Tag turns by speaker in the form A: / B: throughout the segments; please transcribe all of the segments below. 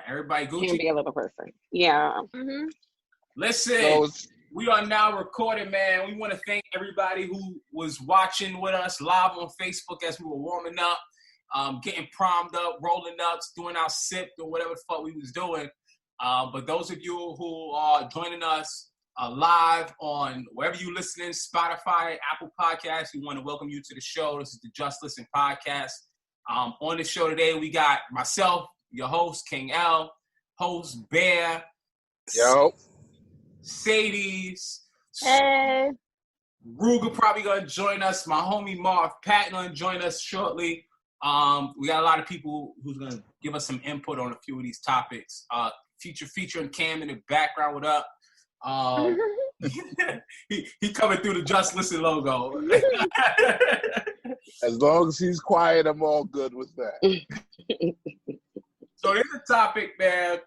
A: everybody Gucci.
B: Can be a little person. Yeah.
C: Mm-hmm.
A: Listen, we are now recording, man. We want to thank everybody who was watching with us live on Facebook as we were warming up, getting primed up, rolling up, doing our sip or whatever the fuck we was doing. But those of you who are joining us live on wherever you listening, Spotify, Apple Podcasts, we want to welcome you to the show. This is the Just Listen podcast. On the show today, we got myself, your host, King L, host Bear, Sadie's,
C: hey,
A: Ruger probably gonna join us. My homie Marv Patton gonna join us shortly. We got a lot of people who's gonna give us some input on a few of these topics. Featuring Cam in the background. What up? He coming through the Just Listen logo.
D: As long as he's quiet, I'm all good with that.
A: So here's a topic, man.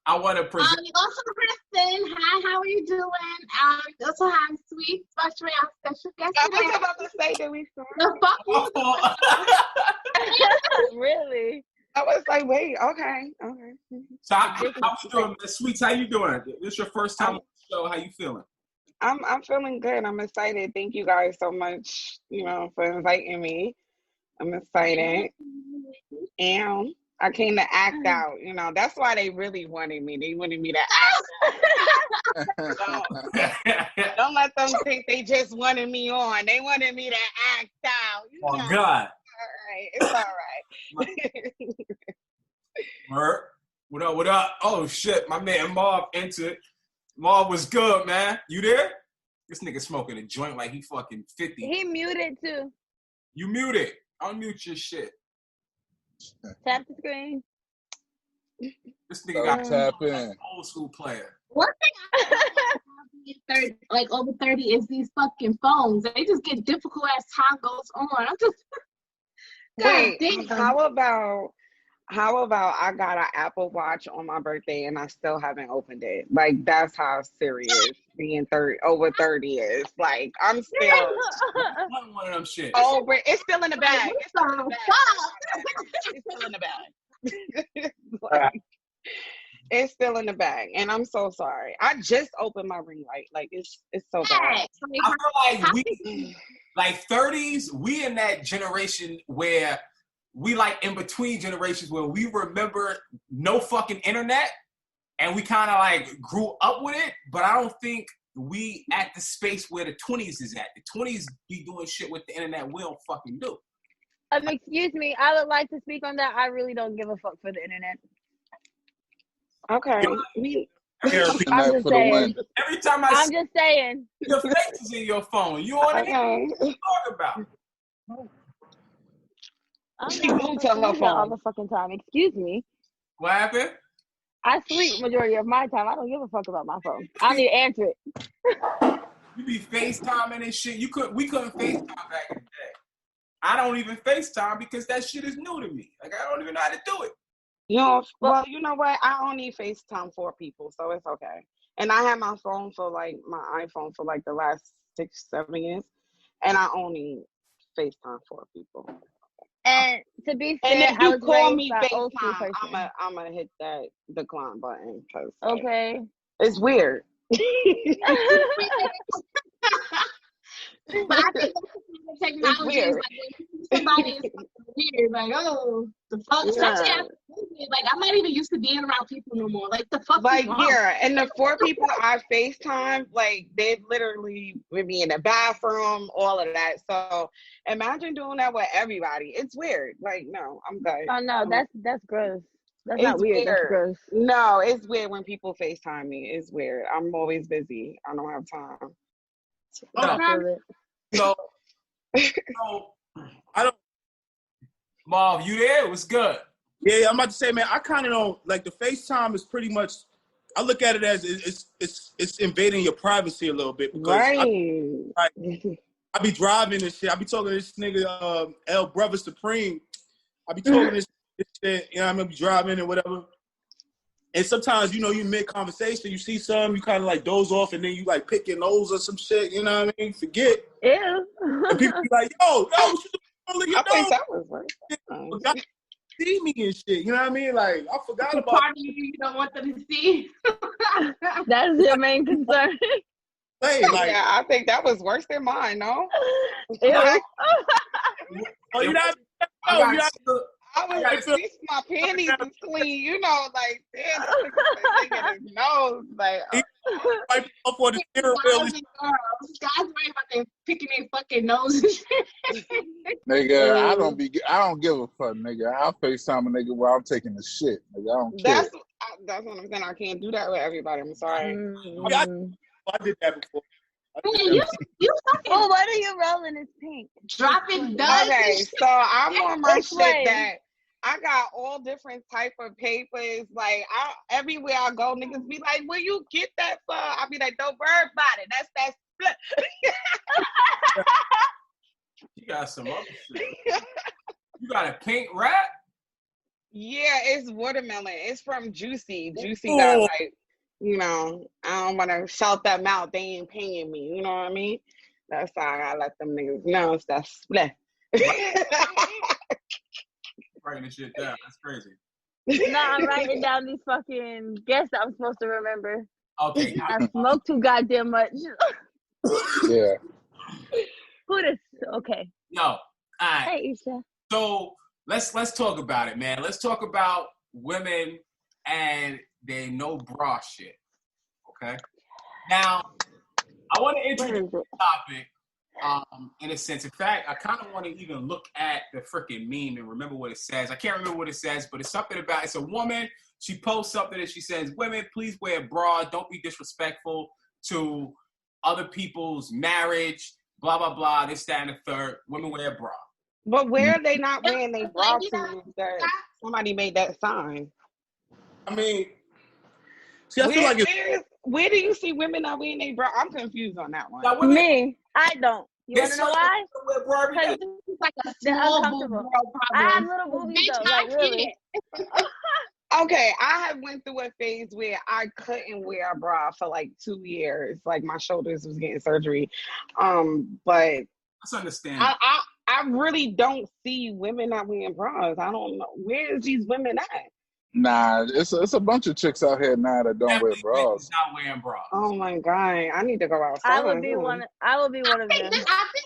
A: I want to present.
E: Also, Kristen, hi, how are you doing? Also have Sweet, special guest.
B: I was about to say that we started.
E: The fuck?
C: Really?
B: I was like, wait, okay.
A: So how you doing, Sweets? How you doing? This is your first time on the show. How you feeling?
B: I'm feeling good. I'm excited. Thank you guys so much, for inviting me. I'm excited. And I came to act out. That's why they really wanted me. They wanted me to act out. Don't let them think they just wanted me on. They wanted me to act out.
A: Oh, God.
B: It's all right.
A: Mert, what up? Oh, shit. My man Marv entered. Marv was good, man. You there? This nigga smoking a joint like he fucking 50.
C: He muted, too.
A: You muted. Unmute your shit.
C: Tap the screen.
A: This nigga got
D: tap in.
A: Like old school player.
E: One thing I know like over 30 is these fucking phones. They just get difficult as time goes on. I'm just
B: wait.
E: damn.
B: How about I got an Apple Watch on my birthday and I still haven't opened it? Like, that's how serious being over 30 is. Like, I'm still
A: One of them shit.
B: over. It's still in the bag. It's still in the bag. It's still in the bag. Like, it's still in the bag, and I'm so sorry. I just opened my ring light. Like, it's so bad.
A: I feel like we, like 30s, we in that generation where we like in between generations where we remember no fucking internet and we kind of like grew up with it, but I don't think we at the space where the 20s is at. The 20s be doing shit with the internet we don't fucking do.
C: Excuse me, I would like to speak on that. I really don't give a fuck for the internet.
B: Okay.
C: I'm just saying.
A: Every time
C: I'm just saying.
A: Your face is in your phone. You on it? What you talking about?
B: She glued to her phone
C: all the fucking time. Excuse me.
A: What happened?
C: I sleep majority of my time. I don't give a fuck about my phone. I don't need to answer it.
A: You be FaceTiming and shit. We couldn't FaceTime back in the day. I don't even FaceTime because that shit is new to me. Like, I don't even know how to do it.
B: Well, you know what? I only FaceTime 4 people, so it's okay. And I had my phone for like my iPhone for like the last 6-7 years, and I only FaceTime 4 people.
C: And to be fair,
B: and if you call me
C: FaceTime,
B: I'm gonna hit that decline button because
C: okay,
B: it's weird.
E: But I think technology is like somebody is weird, like, oh, the fuck. Especially like, I'm not even used to being around people no more. Like, the fuck.
B: Like, yeah, and the 4 people I FaceTime, like, they literally would be in the bathroom, all of that. So imagine doing that with everybody. It's weird. Like, no, I'm good.
C: Oh no, that's gross. That's not weird. That's gross.
B: No, it's weird when people FaceTime me. It's weird. I'm always busy. I don't have time.
A: So, I don't. Marv, you there? What's good?
F: Yeah, I'm about to say, man, I kind of don't like the FaceTime is pretty much. I look at it as it's invading your privacy a little bit because
B: right.
F: I be driving and shit. I be talking to this nigga L Brother Supreme. I be talking this shit. I'm gonna be driving and whatever. And sometimes, you mid conversation, you see something, you kind of like doze off, and then you like pick your nose or some shit. You know what I mean? Forget.
C: Ew.
F: And people be like, yo, what you doing?
B: I think that was right.
F: see me and shit. You know what I mean? Like, I forgot
E: The
F: about
E: part of you don't want them to see.
C: That's your main concern.
F: play. Like,
B: Yeah, I think that was worse than mine, no?
C: Ew.
F: oh, you not.
A: I
F: No, you
A: got
F: not.
B: I was like, at least my panties is clean, you know, like, damn, this nigga thinking his nose, like,
F: Right before the steering
E: Guys
F: wheel.
E: worry about them picking their fucking noses.
D: Nigga, I don't give a fuck, nigga. I'll FaceTime a nigga while I'm taking the shit. Nigga, I don't care.
B: that's what I'm saying. I can't do that with everybody. I'm sorry.
F: I did that before.
E: Man, you fucking
C: Oh, what are you rolling? It's pink.
E: dropping duds.
B: Okay, so I'm on my shit
C: Explain.
B: that I got all different type of papers. Like, everywhere I go, niggas be like, "Where you get that from?" I be like, "Don't worry about it. That's that split."
A: You got some other shit. You got a pink wrap?
B: Yeah, it's watermelon. It's from Juicy. Juicy got like, you know, I don't want to shout them out. They ain't paying me. You know what I mean? That's how I gotta let them niggas know it's that split.
A: Writing this shit down. That's crazy.
C: No, I'm writing down these fucking guests that I'm supposed to remember.
A: Okay.
C: I smoke too goddamn much.
D: Yeah.
C: Who this? Okay.
A: Yo, all right.
C: Hey, Isha.
A: So let's talk about it, man. Let's talk about women and their no bra shit. Okay. Now, I want to introduce the topic in a sense. In fact, I kind of want to even look at the freaking meme and remember what it says. I can't remember what it says, but it's something about, it's a woman. She posts something and she says, "Women, please wear a bra. Don't be disrespectful to other people's marriage. Blah, blah, blah. This, that, and the third. Women wear a bra."
B: But where are they not wearing their bra to? That somebody made that sign.
F: I mean, see, I feel like
B: where do you see women not wearing their bra? I'm confused on that one.
A: Now, women,
C: Me, I don't. You want to know why?
A: wear bra every day.
C: Because
E: It's like a
C: they're
E: small boob
C: uncomfortable.
E: girl
C: I have
E: problem.
C: little boobies
E: Bitch,
C: though,
E: I
C: like really.
E: can't.
B: Okay, I have went through a phase where I couldn't wear a bra for like 2 years. Like my shoulders was getting surgery. But
A: That's understandable.
B: I really don't see women not wearing bras. I don't know. Where is these women at?
D: Nah, it's a bunch of chicks out here now that don't wear
A: Definitely
D: bras.
A: not wearing bras.
B: Oh my God. I need to go outside.
C: I would be one. I will be one of them.
E: I think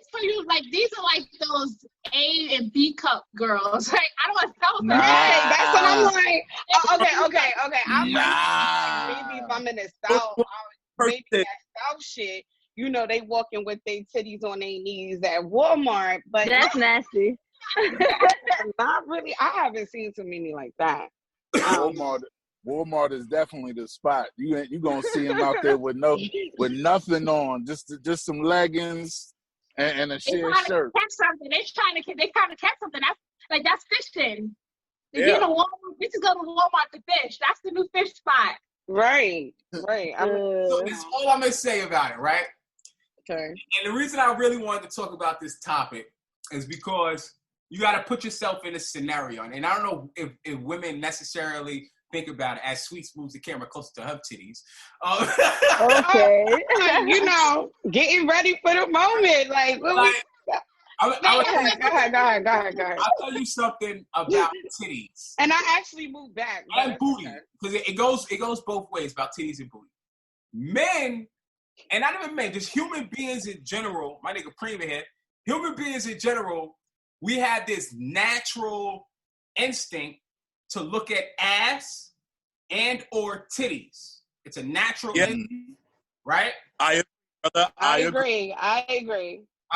E: for you, like these are like those A and B cup girls. Like I don't want to tell them.
D: Nah.
B: Right, that's what I'm like. Okay. I'm
D: Nah.
B: like, maybe if I'm in the South, maybe that South shit, you know, they walking with their titties on their knees at Walmart, but
C: That's nasty.
B: not really. I haven't seen too many like that.
D: Walmart is definitely the spot. You gonna see them out there with nothing on, just some leggings and a sheer shirt.
E: Catch something. They trying to catch something. That's fishing. They
F: Yeah.
E: get a Walmart. Bitches go to Walmart to fish. That's the new fish spot.
B: Right.
A: So that's all I'm gonna say about it, right?
B: Okay.
A: And the reason I really wanted to talk about this topic is because you got to put yourself in a scenario. And I don't know if women necessarily think about it as Sweet moves the camera closer to her titties.
C: Okay.
B: You know, getting ready for the moment. Like,
A: Go ahead. I'll tell you something about titties.
B: And I actually moved back.
A: And booty. Because it goes both ways about titties and booty. Men, and not even men, just human beings in general, my nigga Prima here, human beings in general, we have this natural instinct to look at ass and or titties. It's a natural instinct, right?
D: I
B: agree.
A: All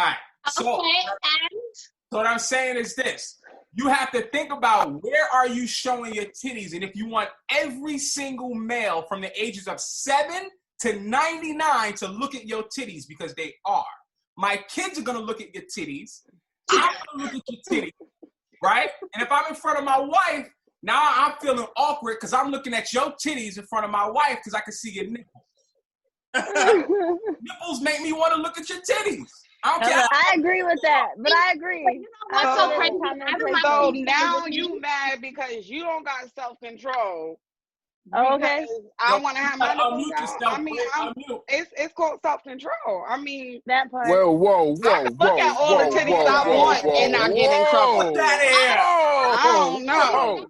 A: right. So,
E: Okay, and
A: so what I'm saying is this. You have to think about where are you showing your titties, and if you want every single male from the ages of 7 to 99 to look at your titties, because they are. My kids are going to look at your titties. I'm going to look at your titties, right? And if I'm in front of my wife, now I'm feeling awkward because I'm looking at your titties in front of my wife because I can see your nipples. Nipples make me want to look at your titties. I don't care.
C: I agree with that, but I agree.
E: You know what's so crazy?
B: So now you mad because you don't got self-control.
C: Oh, okay.
B: I want to have my nipples out. I mean,
A: unmute.
B: it's called self-control. I mean,
C: That part.
D: Whoa.
B: Look at all the titties I want and not get in trouble.
A: What's that here?
B: I don't know.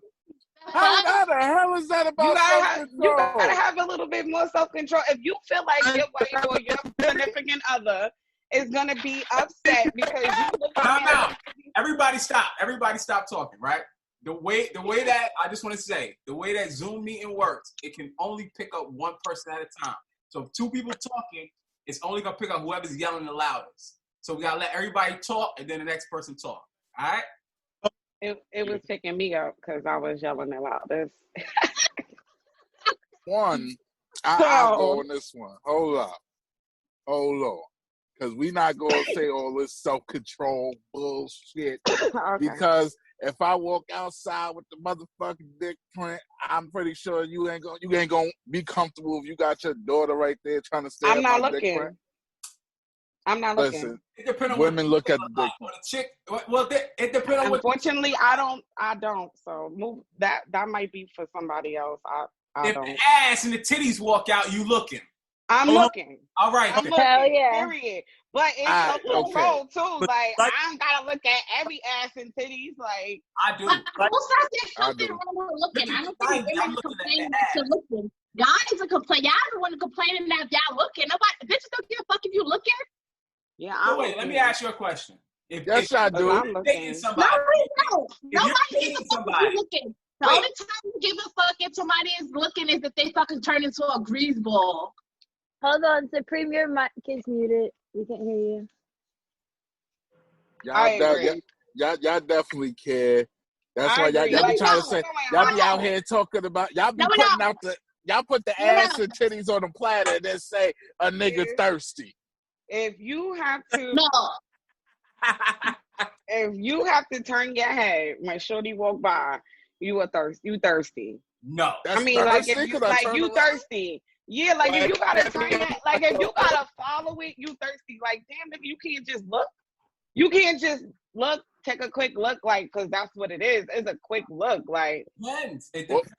D: How the hell is that about self-control?
B: You gotta have a little bit more self-control. If you feel like your wife or your significant other is gonna be upset because you look
A: Time. Everybody stop talking, right? The way that I just want to say, the way that Zoom meeting works, it can only pick up one person at a time. So if two people talking, it's only gonna pick up whoever's yelling the loudest. So we gotta let everybody talk and then the next person talk. All right?
B: It was picking me up because I was yelling the loudest.
D: I'll go on this one. Hold on. Because we not going to say all this self-control bullshit.
B: Okay.
D: Because if I walk outside with the motherfucking dick print, I'm pretty sure you ain't gonna be comfortable if you got your daughter right there trying to stay
B: I'm not
D: my
B: looking.
D: dick print.
B: I'm not looking.
D: Listen, women look at the dick print.
A: Chick, well, it depends on.
B: Unfortunately, I don't. So move that. That might be for somebody else. I
A: if
B: don't.
A: the ass and the titties walk out, you looking.
B: I'm looking.
A: All right.
B: I'm looking.
C: Hell yeah.
B: Period. But it's self-control too. Like I don't gotta look at every ass and titties. Like
A: I do.
E: But there's something wrong with looking. I don't think women complain to looking. Guys are complaining. Y'all the one complaining that y'all looking. Nobody, bitches don't give a fuck if you looking.
B: Yeah.
A: So wait, let me ask you a question.
D: Yes, I do.
B: I'm
A: dating somebody,
E: Nobody gives a fuck if you looking. The only time you give a fuck if somebody is looking is if they fucking turn into a greaseball.
C: Hold on, Supreme, your mic is muted. We can't hear you.
D: Y'all definitely care. That's why y'all be trying to say, y'all be out here talking about, y'all be putting out y'all put the ass and titties on the platter and then say a nigga thirsty.
B: If you have to, if you have to turn your head when shorty walk by, you thirsty.
A: No,
B: I mean, like if you thirsty. Yeah, like if you gotta turn that, like if you gotta follow it, you thirsty. Like damn, nigga, you can't just look. You can't just look, take a quick look, like, cause that's what it is. It's a quick look, like.
A: It depends.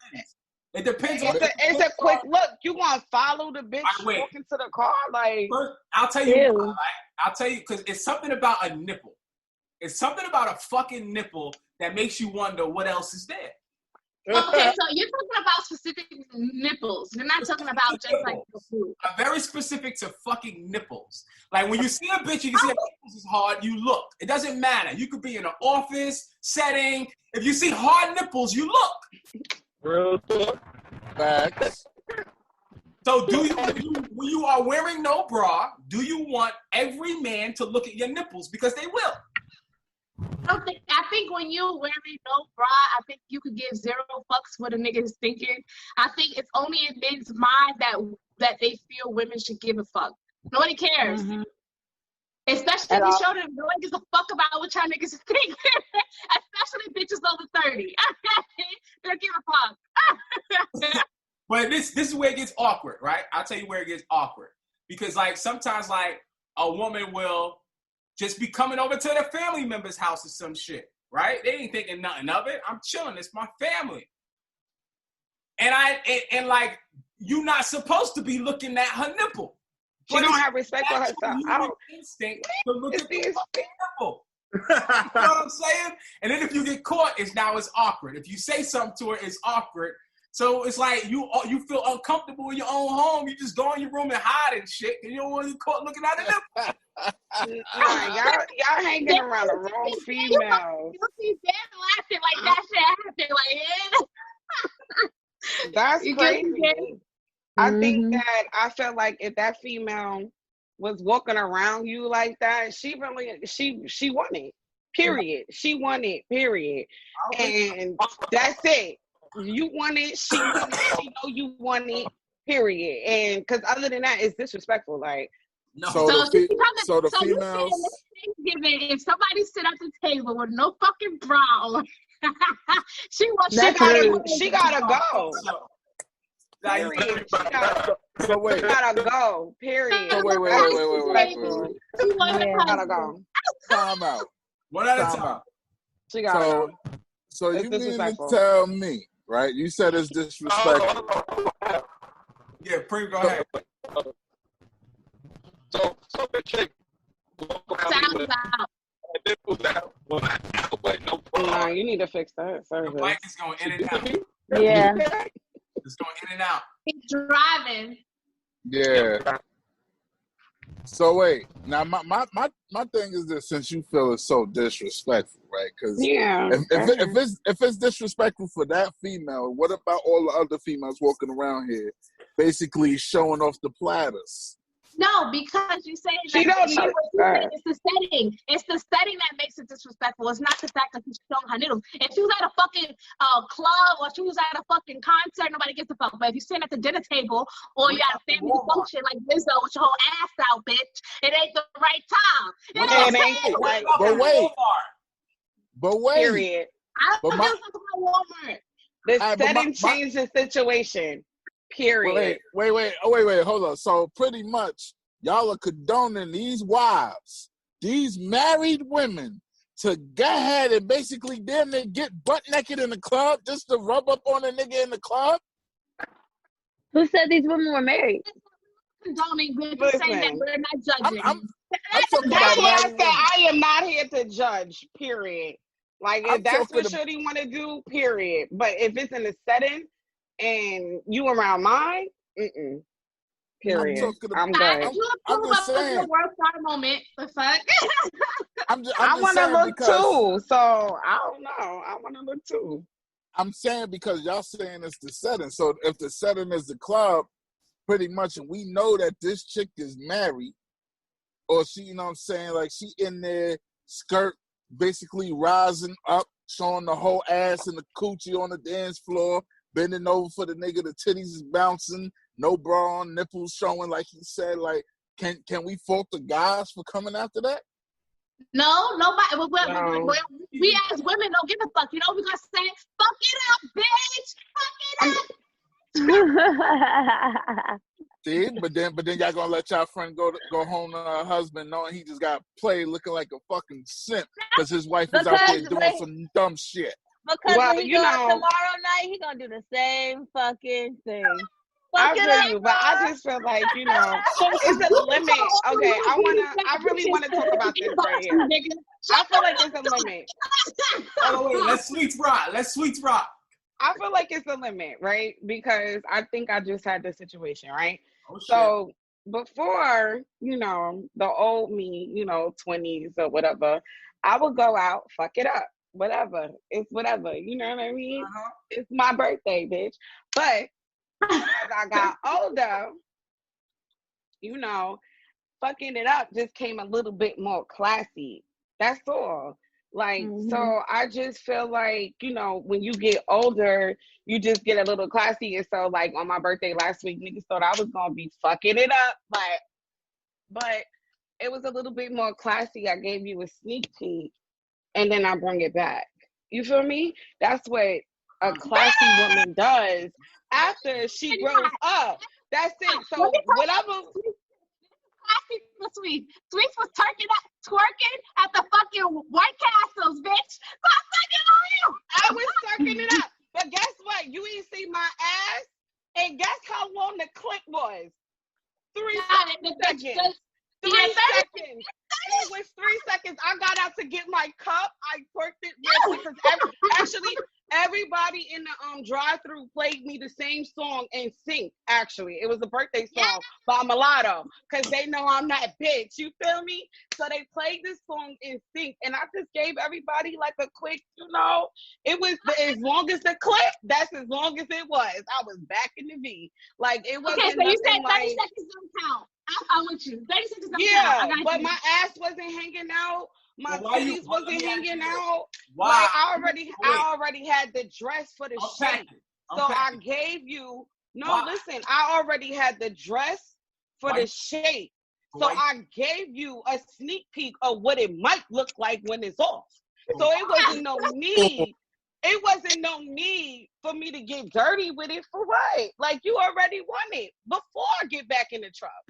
A: It depends.
B: It's a quick look. You gonna follow the bitch walking to the car, like?
A: First, I'll tell you. Right? I'll tell you because it's something about a nipple. It's something about a fucking nipple that makes you wonder what else is there.
E: Okay, so you're talking about specific nipples. You're not talking about just like the food.
A: Very specific to fucking nipples. Like when you see a bitch, you can see her nipples is hard, you look. It doesn't matter. You could be in an office setting. If you see hard nipples, you look.
D: Real talk. Facts.
A: So when you are wearing no bra, do you want every man to look at your nipples? Because they will.
E: I think when you wearing no bra, I think you could give zero fucks what a nigga is thinking. I think it's only in men's mind that they feel women should give a fuck. Nobody cares. Mm-hmm. Especially if you show them no one gives a fuck about what y'all niggas think. Especially bitches over 30. They don't give a fuck.
A: But this is where it gets awkward, right? I'll tell you where it gets awkward. Because like sometimes like a woman will just be coming over to their family member's house or some shit, right? They ain't thinking nothing of it. I'm chilling. It's my family. And like, you're not supposed to be looking at her nipple.
B: She don't have respect for herself. I don't
A: instinct to look at the nipple. You know what I'm saying? And then if you get caught, it's awkward. If you say something to her, it's awkward. So it's like you feel uncomfortable in your own home. You just go in your room and hide and shit. And you don't want to be caught looking at it.
B: Y'all hanging around the wrong females.
E: You see them laughing like that shit happened. Like,
B: that's crazy. I think that I felt like if that female was walking around you like that, she won it. Period. She won it. Period. And that's it. You won it. She won it. She know you won it. Period. And because other than that, it's disrespectful. Like.
A: No.
D: So the females.
E: Thanksgiving, if somebody sit at the table with no fucking bra on, she
B: gotta go. Period. She gotta go. Period.
D: So wait.
B: Gotta go.
D: Time out.
A: One at a time.
B: She gotta go.
D: So you mean to tell me, right? You said it's disrespectful.
A: Yeah, Preem, go ahead.
G: So the chick
E: Sounds out.
B: No, you need to fix that service.
A: The mic is going in and out.
C: Yeah.
A: It's going in and out.
E: He's driving.
D: Yeah. So wait, now my thing is this: since you feel it's so disrespectful, right? Because
B: Yeah.
D: if it's disrespectful for that female, what about all the other females walking around here, basically showing off the platters?
E: No, because you say
B: She don't
E: it's
B: know that.
E: the setting. It's the setting that makes it disrespectful. It's not the fact that she's showing her nipples. If she was at a fucking club or she was at a fucking concert, nobody gives a fuck. But if you're sitting at the dinner table or you at a family function like Lizzo with your whole ass out, bitch, it ain't the right time. You know what I'm saying?
B: Like,
D: But wait.
B: Period.
E: I don't give a fuck about Walmart.
B: The setting changed the situation. Period.
D: Wait, hold on. So pretty much y'all are condoning these wives, these married women, to go ahead and basically damn near get butt naked in the club just to rub up on a nigga in the club?
C: Who said these women were married?
E: Condoning, we're just saying that we're not judging.
D: I'm talking
B: That's
D: about
B: why I
D: married
B: said
D: women.
B: I am not here to judge. Period. Like if
D: I'm
B: that's
D: talking
B: what Shorty want to do, period. But if it's in a setting and you around mine, period. I'm good.
E: I'm just saying. The worst part of the moment. The fuck.
B: I want to look too. So I don't know. I want to look too.
D: I'm saying because y'all saying it's the setting. So if the setting is the club, pretty much, and we know that this chick is married, or she, you know what I'm saying, like she in there, skirt basically rising up, showing the whole ass and the coochie on the dance floor, bending over for the nigga, the titties is bouncing, no bra on, nipples showing, like he said. Like, can we fault the guys for coming after that?
E: No, nobody. We as women don't give a fuck. You know, we're gonna say, "Fuck it up, bitch. Fuck it up."
D: See, but then y'all gonna let y'all friend go home to her husband knowing he just got played, looking like a fucking simp because his wife was out there doing some dumb shit.
C: Because when he goes tomorrow night, he gonna do the same fucking thing.
B: I feel you, but I just feel like, you know, it's a limit. Okay, I really wanna talk about this right here. I feel like it's a limit.
A: Oh, wait, let's sweet rock.
B: I feel like it's a limit, right? Because I think I just had this situation, right?
A: Oh, shit.
B: So before, you know, the old me, you know, 20s or whatever, I would go out, fuck it up, whatever. It's whatever, you know what I mean?
A: Uh-huh.
B: It's my birthday, bitch. But as I got older, you know, fucking it up just came a little bit more classy. That's all. Like, so I just feel like, you know, when you get older, you just get a little classy. And so, like, on my birthday last week, niggas thought I was going to be fucking it up. But it was a little bit more classy. I gave you a sneak peek, and then I bring it back. You feel me? That's what a classy woman does after she grows up. That's it. So, whatever...
E: Sweet. Sweets was twerking at the fucking White Castles, bitch. Stop fucking on you.
B: I was twerking it up. But guess what? You ain't see my ass. And guess how long the clip was? 3 seconds. 3 seconds. It was 3 seconds. I got out to get my cup. I twerked it because actually everybody in the drive-thru played me the same song in sync. Actually, it was a birthday song by Mulatto because they know I'm that bitch. You feel me? So they played this song in sync, and I just gave everybody like a quick, you know. It was as long as the clip. That's as long as it was. I was back in the V. Like it wasn't.
E: Okay, so you said 30
B: like,
E: seconds don't count. I'm with you. 30 seconds don't count.
B: Yeah, but my ass wasn't hanging out. My titties wasn't hanging out.
A: Why?
B: Like I already had the dress for the shape. So I gave you listen, I already had the dress for the shape. So I gave you a sneak peek of what it might look like when it's off. So it wasn't no need. It wasn't no need for me to get dirty with it for what? Like you already won it before I get back in the truck.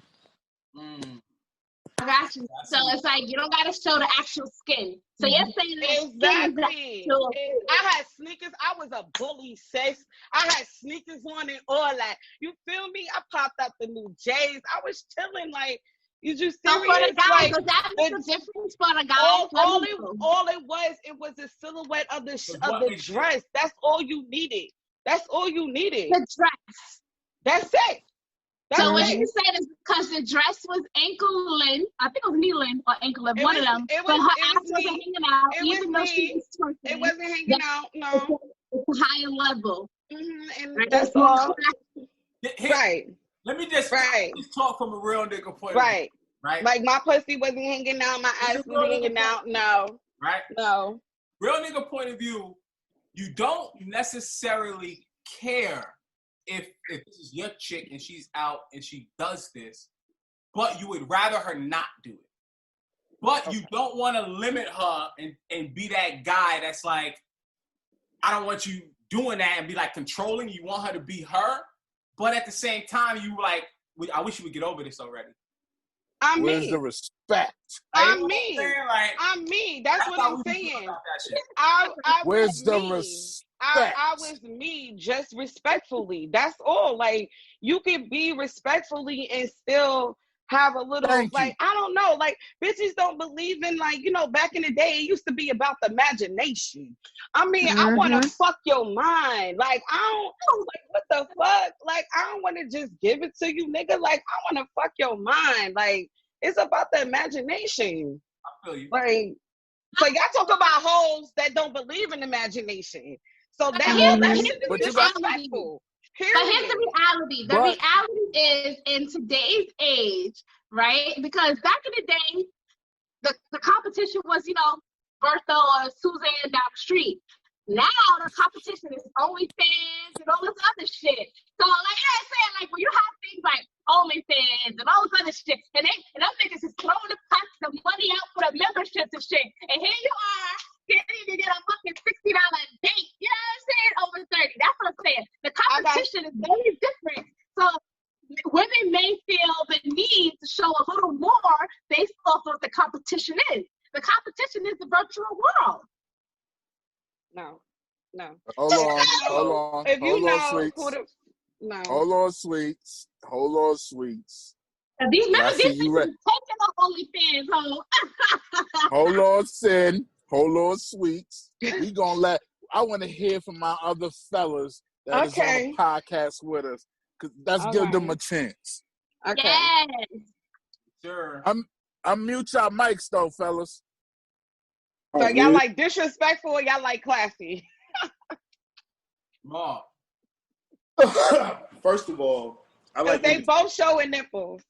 E: got you. So it's like you don't gotta show the actual skin. So you're saying
B: exactly. I had sneakers. I was a bully, sis. I had sneakers on and all that. You feel me? I popped out the new J's. I was chilling like. You just serious?
E: So for the guys,
B: like,
E: does that make a difference for the guys?
B: All it was a silhouette of the dress. That's all you needed. That's all you needed.
E: The dress.
B: That's it.
E: So what you said is because the dress was ankle length, I think it was knee length or ankle length, one of them. But her ass wasn't hanging out, even though she was twerking.
B: It wasn't hanging out, no.
E: It's a higher level.
B: Mm-hmm. And
E: right?
B: that's all.
A: Right. Let me just talk from a real nigga point of view. Right.
B: Like my pussy wasn't hanging out, my ass was hanging out. No.
A: Right.
B: No.
A: Real nigga point of view, you don't necessarily care if this is your chick and she's out and she does this, but you would rather her not do it. But you don't want to limit her and be that guy that's like, I don't want you doing that and be like controlling. You want her to be her, but at the same time, you like, I wish you would get over this already.
D: Where's the respect?
B: I'm me. I'm me. That's what I'm saying.
D: Where's the respect?
B: I was me, just respectfully. That's all. Like, you can be respectfully and still have a little, I don't know, like, bitches don't believe in, like, you know, back in the day, it used to be about the imagination. I mean, I want to fuck your mind. Like, I don't, like, what the fuck? Like, I don't want to just give it to you, nigga. Like, I want to fuck your mind. Like, it's about the imagination.
A: I feel you.
B: Like, so y'all talk about hoes that don't believe in imagination. So that's disrespectful.
E: But here's the reality. The reality is in today's age, right? Because back in the day, the competition was, you know, Bertha or Suzanne down the street. Now the competition is OnlyFans and all this other shit. So like I'm saying, like when you have things like OnlyFans and all this other shit, and them niggas is throwing the money out for the memberships and shit. And here you are, can't even get a fucking $60 date. You know what I'm saying? Over 30. That's what I'm saying. The competition is very different. So women may feel the need to show a little more based off of what the competition is. The competition is the virtual world.
B: No.
D: Hold on.
B: If you know,
D: Hold on, sweets.
E: These niggas taking up OnlyFans,
D: Hold on, sweets. We gonna I want to hear from my other fellas that is on the podcast with us. Let's give them a chance.
B: Okay.
E: Yes.
A: Sure.
D: I'm mute y'all mics though, fellas.
B: So y'all like disrespectful or y'all like classy?
A: Mom.
F: First of all, I like
B: they both showing nipples.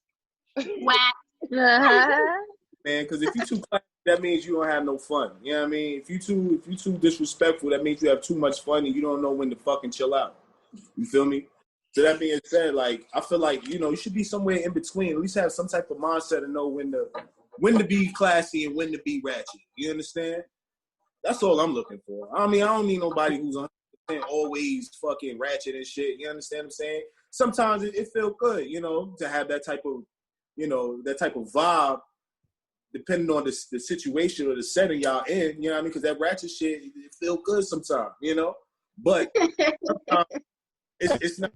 E: Whack.
F: Man, because if you too classy, that means you don't have no fun. You know what I mean? If you too disrespectful, that means you have too much fun and you don't know when to fucking chill out. You feel me? So that being said, like I feel like, you know, you should be somewhere in between. At least have some type of mindset and know when to be classy and when to be ratchet. You understand? That's all I'm looking for. I mean, I don't need nobody who's 100% always fucking ratchet and shit. You understand what I'm saying? Sometimes it feels good, you know, to have that type of, you know, that type of vibe, depending on the situation or the setting y'all in. You know what I mean? Because that ratchet shit, it feels good sometimes, you know. But sometimes it's not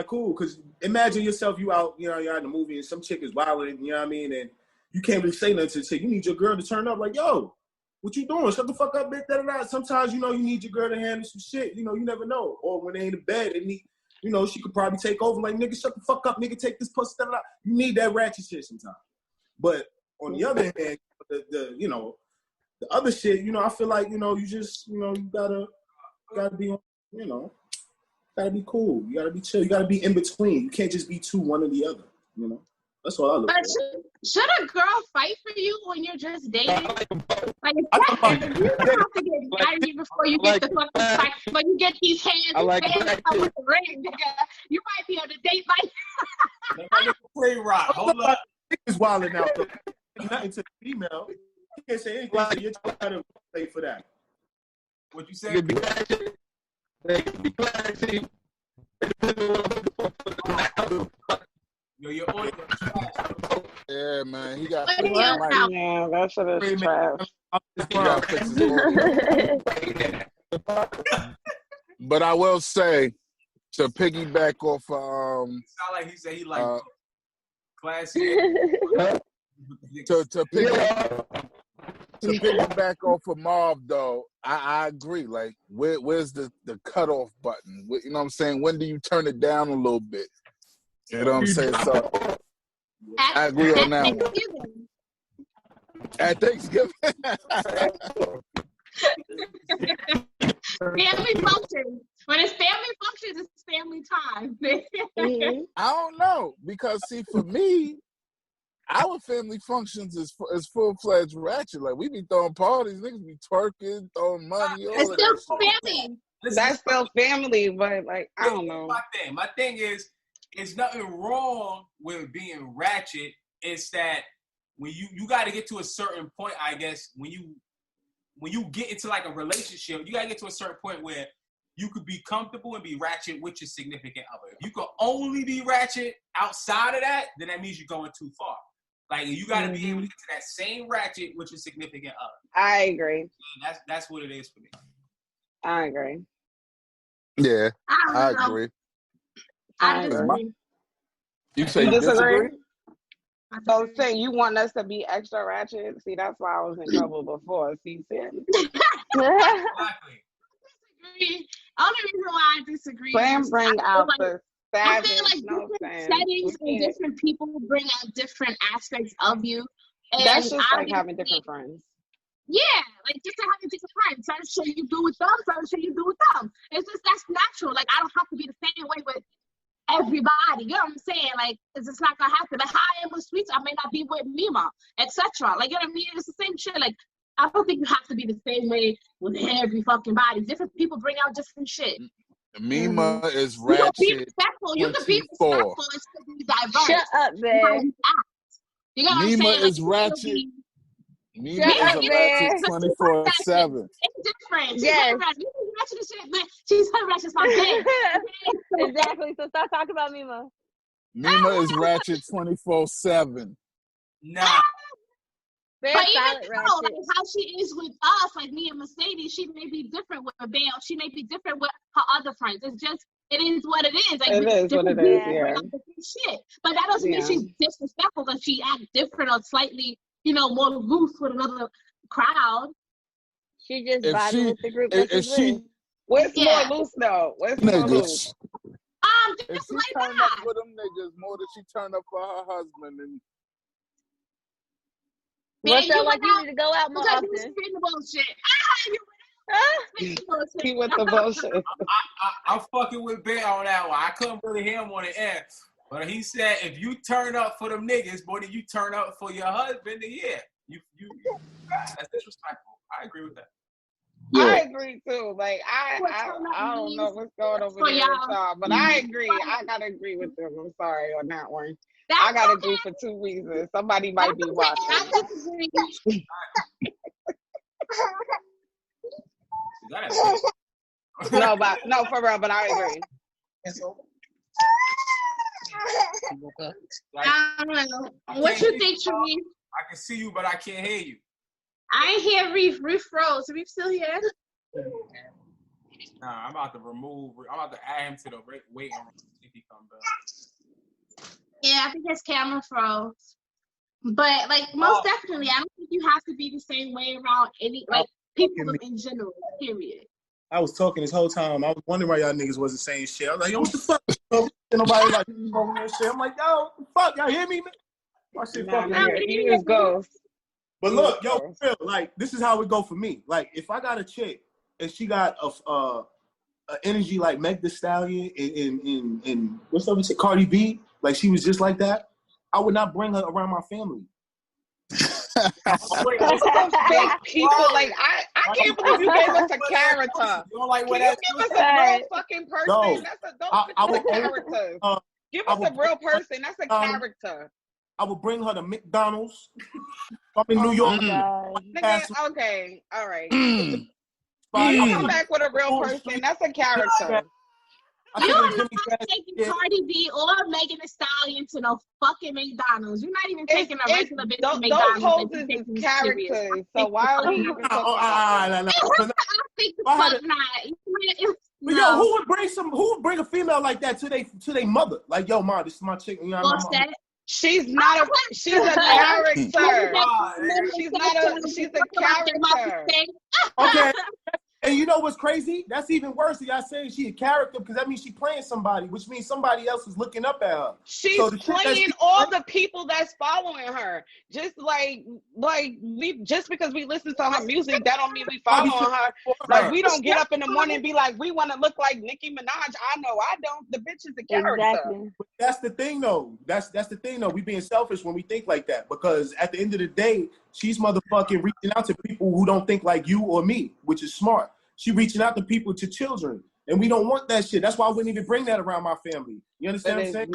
F: cool. Because imagine yourself, you out, you know, you're in the movie and some chick is wilding, you know what I mean, and you can't really say nothing to the chick. You need your girl to turn up like, yo, what you doing? Shut the fuck up, bitch. Da-da-da. Sometimes, you know, you need your girl to handle some shit. You know, you never know. Or when they in the bed, you know, she could probably take over. Like, nigga, shut the fuck up. Nigga, take this pussy. Da-da-da. You need that ratchet shit sometimes. But on the other hand, the you know, the other shit, you know, I feel like, you know, you just, you know, you gotta be, you know, gotta be cool. You gotta be chill. You gotta be in between. You can't just be one or the other, you know? That's what I look for.
E: Should a girl fight for you when you're just dating? Like, you have to get married before you get the fucking fight. But you get these hands and hands with the ring, nigga. You might be on a date like
A: Play rock. Hold up.
F: Niggas wilding out. Nothing to the female. You can't say anything. So you're trying to play for that.
A: What you say? Yo, your audio.
D: Yeah, Yeah, man. He got
E: What
D: fixed.
E: else now?
B: Yeah, that shit is trash.
D: He got fixed his audio. But I will say, to piggyback off
A: Sound like he said he like classy.
D: to piggyback off of Marv though, I agree. Like, where's the cutoff button? You know what I'm saying? When do you turn it down a little bit? You know what I'm saying? So I agree on that one. At Thanksgiving.
E: Family functions. When it's family functions, it's family time.
D: I don't know, because see, for me, our family functions is full-fledged ratchet. Like, we be throwing parties, niggas be twerking, throwing money, all
E: it's
D: of
E: still
D: that
E: family.
B: That's still family, but like I don't know.
A: My thing is, it's nothing wrong with being ratchet. It's that when you got to get to a certain point, I guess, when you get into like a relationship, you got to get to a certain point where you could be comfortable and be ratchet with your significant other. If you could only be ratchet outside of that, then that means you're going too far. Like, you got to be able to get to that same ratchet with your significant other.
B: I agree.
A: And that's what it is for me.
B: I agree.
D: Yeah, I
E: I
D: agree.
E: I disagree.
D: You say you disagree?
B: So say you want us to be extra ratchet? See, that's why I was in trouble before. See,
A: Exactly.
E: Only reason why I disagree
B: is bring out
E: like,
B: the
E: I
B: savage.
E: feel like different settings and different people bring out different aspects of you. And
B: that's just like having different friends.
E: Yeah, like just to having different friends. Certain shit you do with them, certain shit you do with them. It's just that's natural. Like, I don't have to be the same way with everybody. You know what I'm saying? Like, it's just not gonna happen. Like, how I am with Sweets, I may not be with Mima, etc. Like, you know what I mean? It's the same shit. Like, I don't think you have to be the same way with every fucking body. Different people bring out different shit.
D: Mima is ratchet.
E: You can be respectful. You can be respectful and still be diverse.
C: Shut up, man.
E: You know what
D: Mima
E: I'm saying?
D: is ratchet. Mima is a ratchet 24/7.
E: It's different. She's
C: yes.
E: ratchet. You can ratchet the shit, but she's ratchet as my bitch.
C: Exactly. So stop talking about Mima.
D: Mima is ratchet 24/7.
A: Nah.
E: But even though, like, how she is with us, like me and Mercedes, she may be different with Belle. She may be different with her other friends. It's just, it is what it is. Like,
B: it is what it is, yeah.
E: Shit. But that doesn't mean she's disrespectful because she acts different or slightly, more loose with another crowd.
C: She just vibing with the group that she's with.
B: What's more loose though? What's more loose?
E: Just
D: she
E: like
D: turned
E: that.
D: up for them niggas more than she turned up for her husband. And
C: Well, felt like you need to go out more often.
B: He with the bullshit.
A: I'm fucking with Bear on that one. I couldn't really hear him on the air. But he said, if you turn up for them niggas more than you turn up for your husband, then yeah. You that's disrespectful. I agree with that.
B: Yeah. I agree too. Like I don't know what's going over there with y'all, but I agree. I gotta agree with them. I'm sorry on that one. I gotta agree for 2 reasons. Somebody might be watching. No, for real, but I agree.
E: I don't know. What you think, Sharif?
A: I can see you, but I can't hear you.
E: I ain't hear Reef. Reef froze. Reef still here?
A: Nah, I'm about to add him to the waiting room if he comes back.
E: Yeah, I think his camera froze. But, like, most definitely, I don't think you have to be the same way around any, like, people in general, period.
F: I was talking this whole time. I was wondering why y'all niggas wasn't saying shit. I was like, yo, what the fuck? Nobody like over there shit. I'm like, yo, what the fuck? Y'all hear me, man? My shit fucking
B: he was ghost.
F: But look, yo, for real, like, this is how it go for me. Like, if I got a chick and she got a energy like Meg Thee Stallion and what's up with it, Cardi B, like she was just like that, I would not bring her around my family.
B: Wait, fake people, like I can't believe you gave us a character.
A: You don't like what
B: Can you give us a real fucking person?
F: No,
B: That's a character. Give us a real person. That's a character.
F: I would bring her to McDonald's. I'm in New York.
B: Nigga, okay, all right. You come back with a real person. That's a character.
E: You're not taking Cardi B or Megan Thee Stallion to no fucking McDonald's. You're not even taking a regular bitch to McDonald's.
B: Those hoes is characters. So why are we even talking about
E: that? I think the fuck not.
F: But yo, who would bring a female like that to their mother? Like, yo, ma, this is my chick. You know,
B: she's a character. She's a character.
F: Okay. And you know what's crazy? That's even worse than y'all saying she a character, because that means she playing somebody, which means somebody else is looking up at her.
B: She's playing all the people that's following her. Just like just because we listen to her music, that don't mean we following her. Like, we don't get up in the morning and be like, we want to look like Nicki Minaj. I know I don't. The bitch is a character.
C: Exactly.
F: But that's the thing, though. That's the thing, though. We being selfish when we think like that, because at the end of the day, she's motherfucking reaching out to people who don't think like you or me, which is smart. She reaching out to people, to children, and we don't want that shit. That's why I wouldn't even bring that around my family. You understand what I'm saying?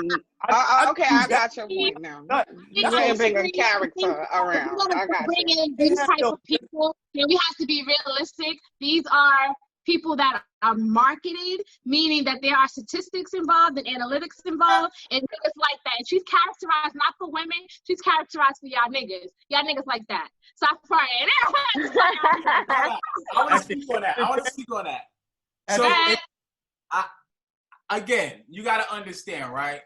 B: Okay, I got your point now. You can't bring a character around. I got you.
E: Bring in these type of people, then we have to be realistic. These are people that are marketed, meaning that there are statistics involved and analytics involved, and niggas like that. And she's characterized not for women, she's characterized for y'all niggas. Y'all niggas like that. Stop praying.
A: I want to speak on that. So, again, you got to understand, right?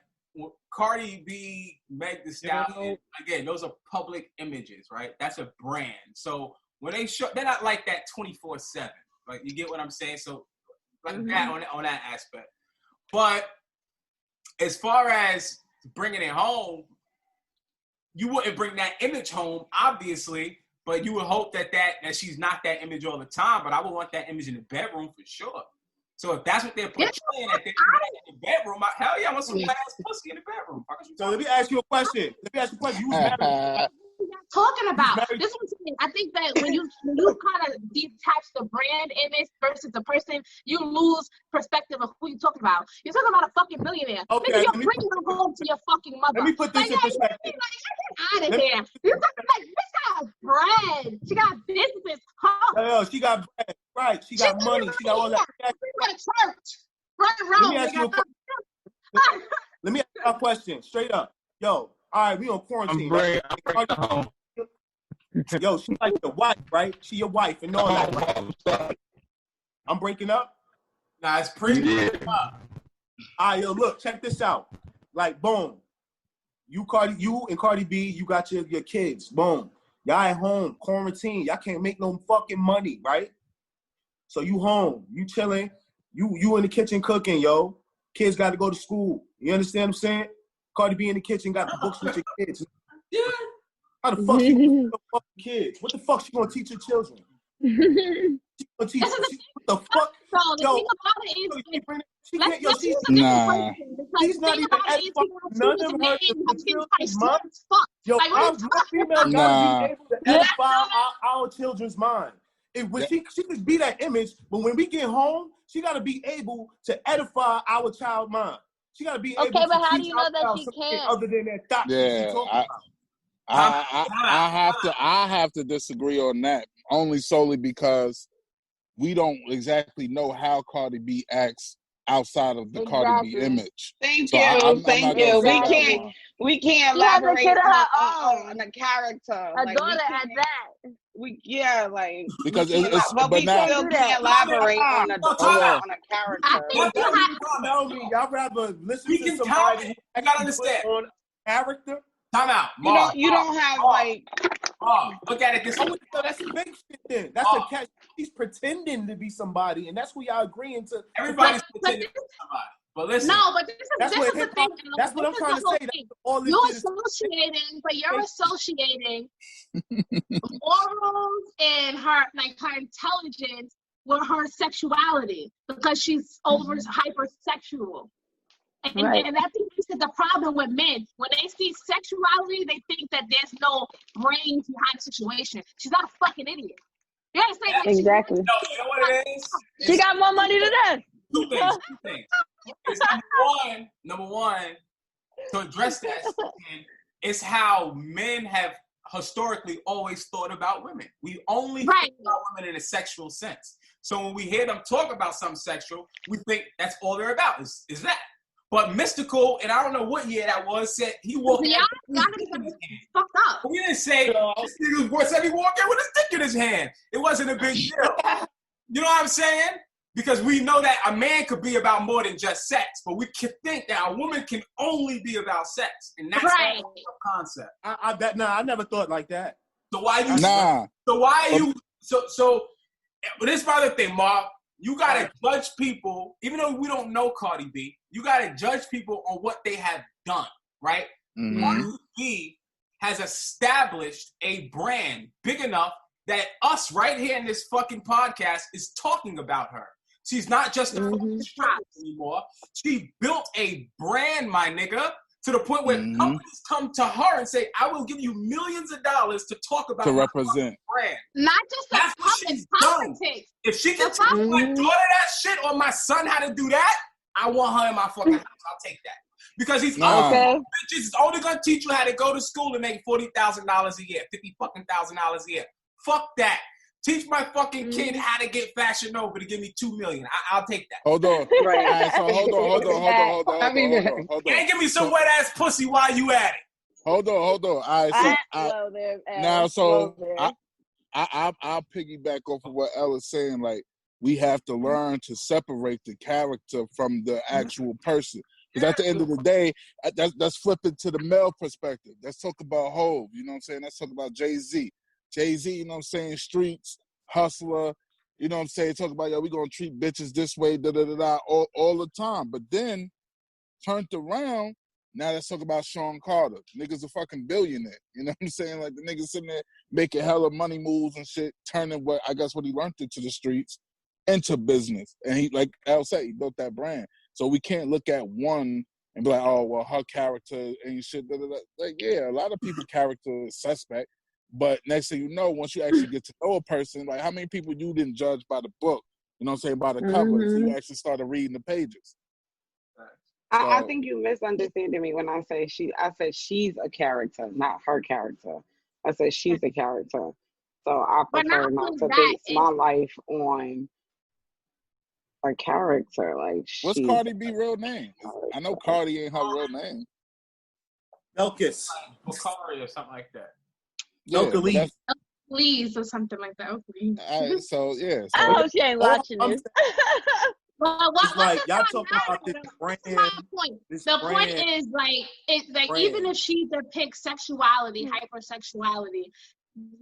A: Cardi B, Meg Thee Stallion, again, those are public images, right? That's a brand. So when they show, they're not like that 24/7. Like, you get what I'm saying? So like that on that aspect. But as far as bringing it home, you wouldn't bring that image home, obviously, but you would hope that she's not that image all the time. But I would want that image in the bedroom for sure. So if that's what they're portraying, that they're in the bedroom, hell yeah, I want some ass pussy in the bedroom.
F: So let me ask you a question. You was married.
E: Talking about this one thing, I think that when you kind of detach the brand image versus the person, you lose perspective of who you're talking about. You're talking about a fucking billionaire.
F: Okay,
E: nigga, you're bringing her home to your fucking mother.
F: Let me put this in perspective.
E: Get out of here. You're talking like, this got bread. She got business.
F: Yo, she got bread. Right. She got money. She got all that.
E: Let me ask
F: you a question. Straight up. Yo, all right, we on quarantine. Yo, she like your wife, right? She your wife and all that. I'm breaking up?
A: Nah, it's pretty up.
F: All right, yo, look, check this out. Like, boom. You and Cardi B, you got your kids. Boom. Y'all at home, quarantine. Y'all can't make no fucking money, right? So you home, you chilling, you in the kitchen cooking, yo. Kids got to go to school. You understand what I'm saying? Cardi B in the kitchen got the books with your kids.
A: Yeah.
F: How the fuck she gonna teach the fucking kids? What the fuck she gonna teach your children? She gonna teach what the fuck? Yo, she's not even edifying none of her children's minds. Yo, our female gotta be able to edify our children's mind. She could be that image, but when we get home, she gotta be able to edify our child mind. She gotta be able to
C: but how do
F: teach
C: you know that
F: our
C: she
F: something
C: can?
F: other than that thought she's talking about.
D: I have to disagree on that, only solely because we don't exactly know how Cardi B acts outside of the Cardi B image.
B: Thank you. We can't elaborate on a character.
C: A daughter at that.
F: Because
B: we still can't elaborate on a character.
F: Y'all rather listen to somebody who got on character.
A: Time out.
B: You don't have
A: look at it this way.
F: That's fake shit then. That's a catch. She's pretending to be somebody, and that's what y'all agreeing to.
A: Everybody's pretending to be somebody. But listen.
E: No, but this is the thing.
F: That's what I'm trying to say.
E: You're associating morals and her intelligence with her sexuality because she's hypersexual. And I think this is the problem with men. When they see sexuality, they think that there's no brains behind the situation. She's not a fucking idiot. You understand?
C: Exactly.
A: You know what it is?
C: She got more money than us.
A: Two things. It's number one, to address that, it's how men have historically always thought about women. We only think about women in a sexual sense. So when we hear them talk about something sexual, we think that's all they're about is that. But Mystical, and I don't know what year that was, said he walked in.
E: Y'all fucked up.
A: We didn't say this nigga said he walked in with his dick in his hand. It wasn't a big deal. You know what I'm saying? Because we know that a man could be about more than just sex, but we can think that a woman can only be about sex, and that's
E: right.
A: the concept.
F: I never thought like that.
A: So why you?
D: Nah.
A: So why are you? So this is my other thing, Mark. You gotta judge people, even though we don't know Cardi B. You gotta judge people on what they have done, right?
D: Mm-hmm.
A: Cardi B has established a brand big enough that us right here in this fucking podcast is talking about her. She's not just a fucking stripper anymore. She built a brand, my nigga, to the point where companies come to her and say, "I will give you millions of dollars to talk about
D: to represent
A: brand."
E: Not just the politics.
A: If she can tell my daughter that shit or my son how to do that, I want her in my fucking house. I'll take that. Because he's bitches is only gonna teach you how to go to school and make $40,000 a year, $50,000 a year. Fuck that. Teach my fucking kid how to get Fashion Nova to give me $2 million. I'll take that.
D: Hold on.
B: Right.
D: All right, so hold on.
A: And give me some wet ass pussy while you at it.
D: Hold on. All right, I'll piggyback off of what Ella's saying. Like, we have to learn to separate the character from the actual person. Because at the end of the day, that's flipping to the male perspective. Let's talk about Hov, you know what I'm saying? Let's talk about Jay-Z. Jay-Z, you know what I'm saying, streets, hustler, you know what I'm saying, talk about, we're going to treat bitches this way, all the time. But then, turned around, now let's talk about Sean Carter. Nigga's a fucking billionaire, you know what I'm saying? Like, the nigga sitting there making hella money moves and shit, turning what he learned it to the streets into business. And he, like Al said, he built that brand. So we can't look at one and be like, oh, well, her character ain't shit. Like, yeah, a lot of people's character is suspect. But next thing you know, once you actually get to know a person, like how many people you didn't judge by the book, you know what I'm saying, by the cover, until you actually started reading the pages.
B: I think you misunderstanding me when I say I said she's a character, not her character. I said she's a character. So I prefer not to base my life on a character. Like,
D: what's Cardi B real name? I know Cardi ain't her real name.
F: Elkis.
A: Bakari or something like that.
D: Yeah,
E: Please or something like that.
D: So yeah.
C: I hope she ain't watching this.
E: Well,
F: it's like y'all talking about this brand.
E: The point is like even if she depicts sexuality, hypersexuality,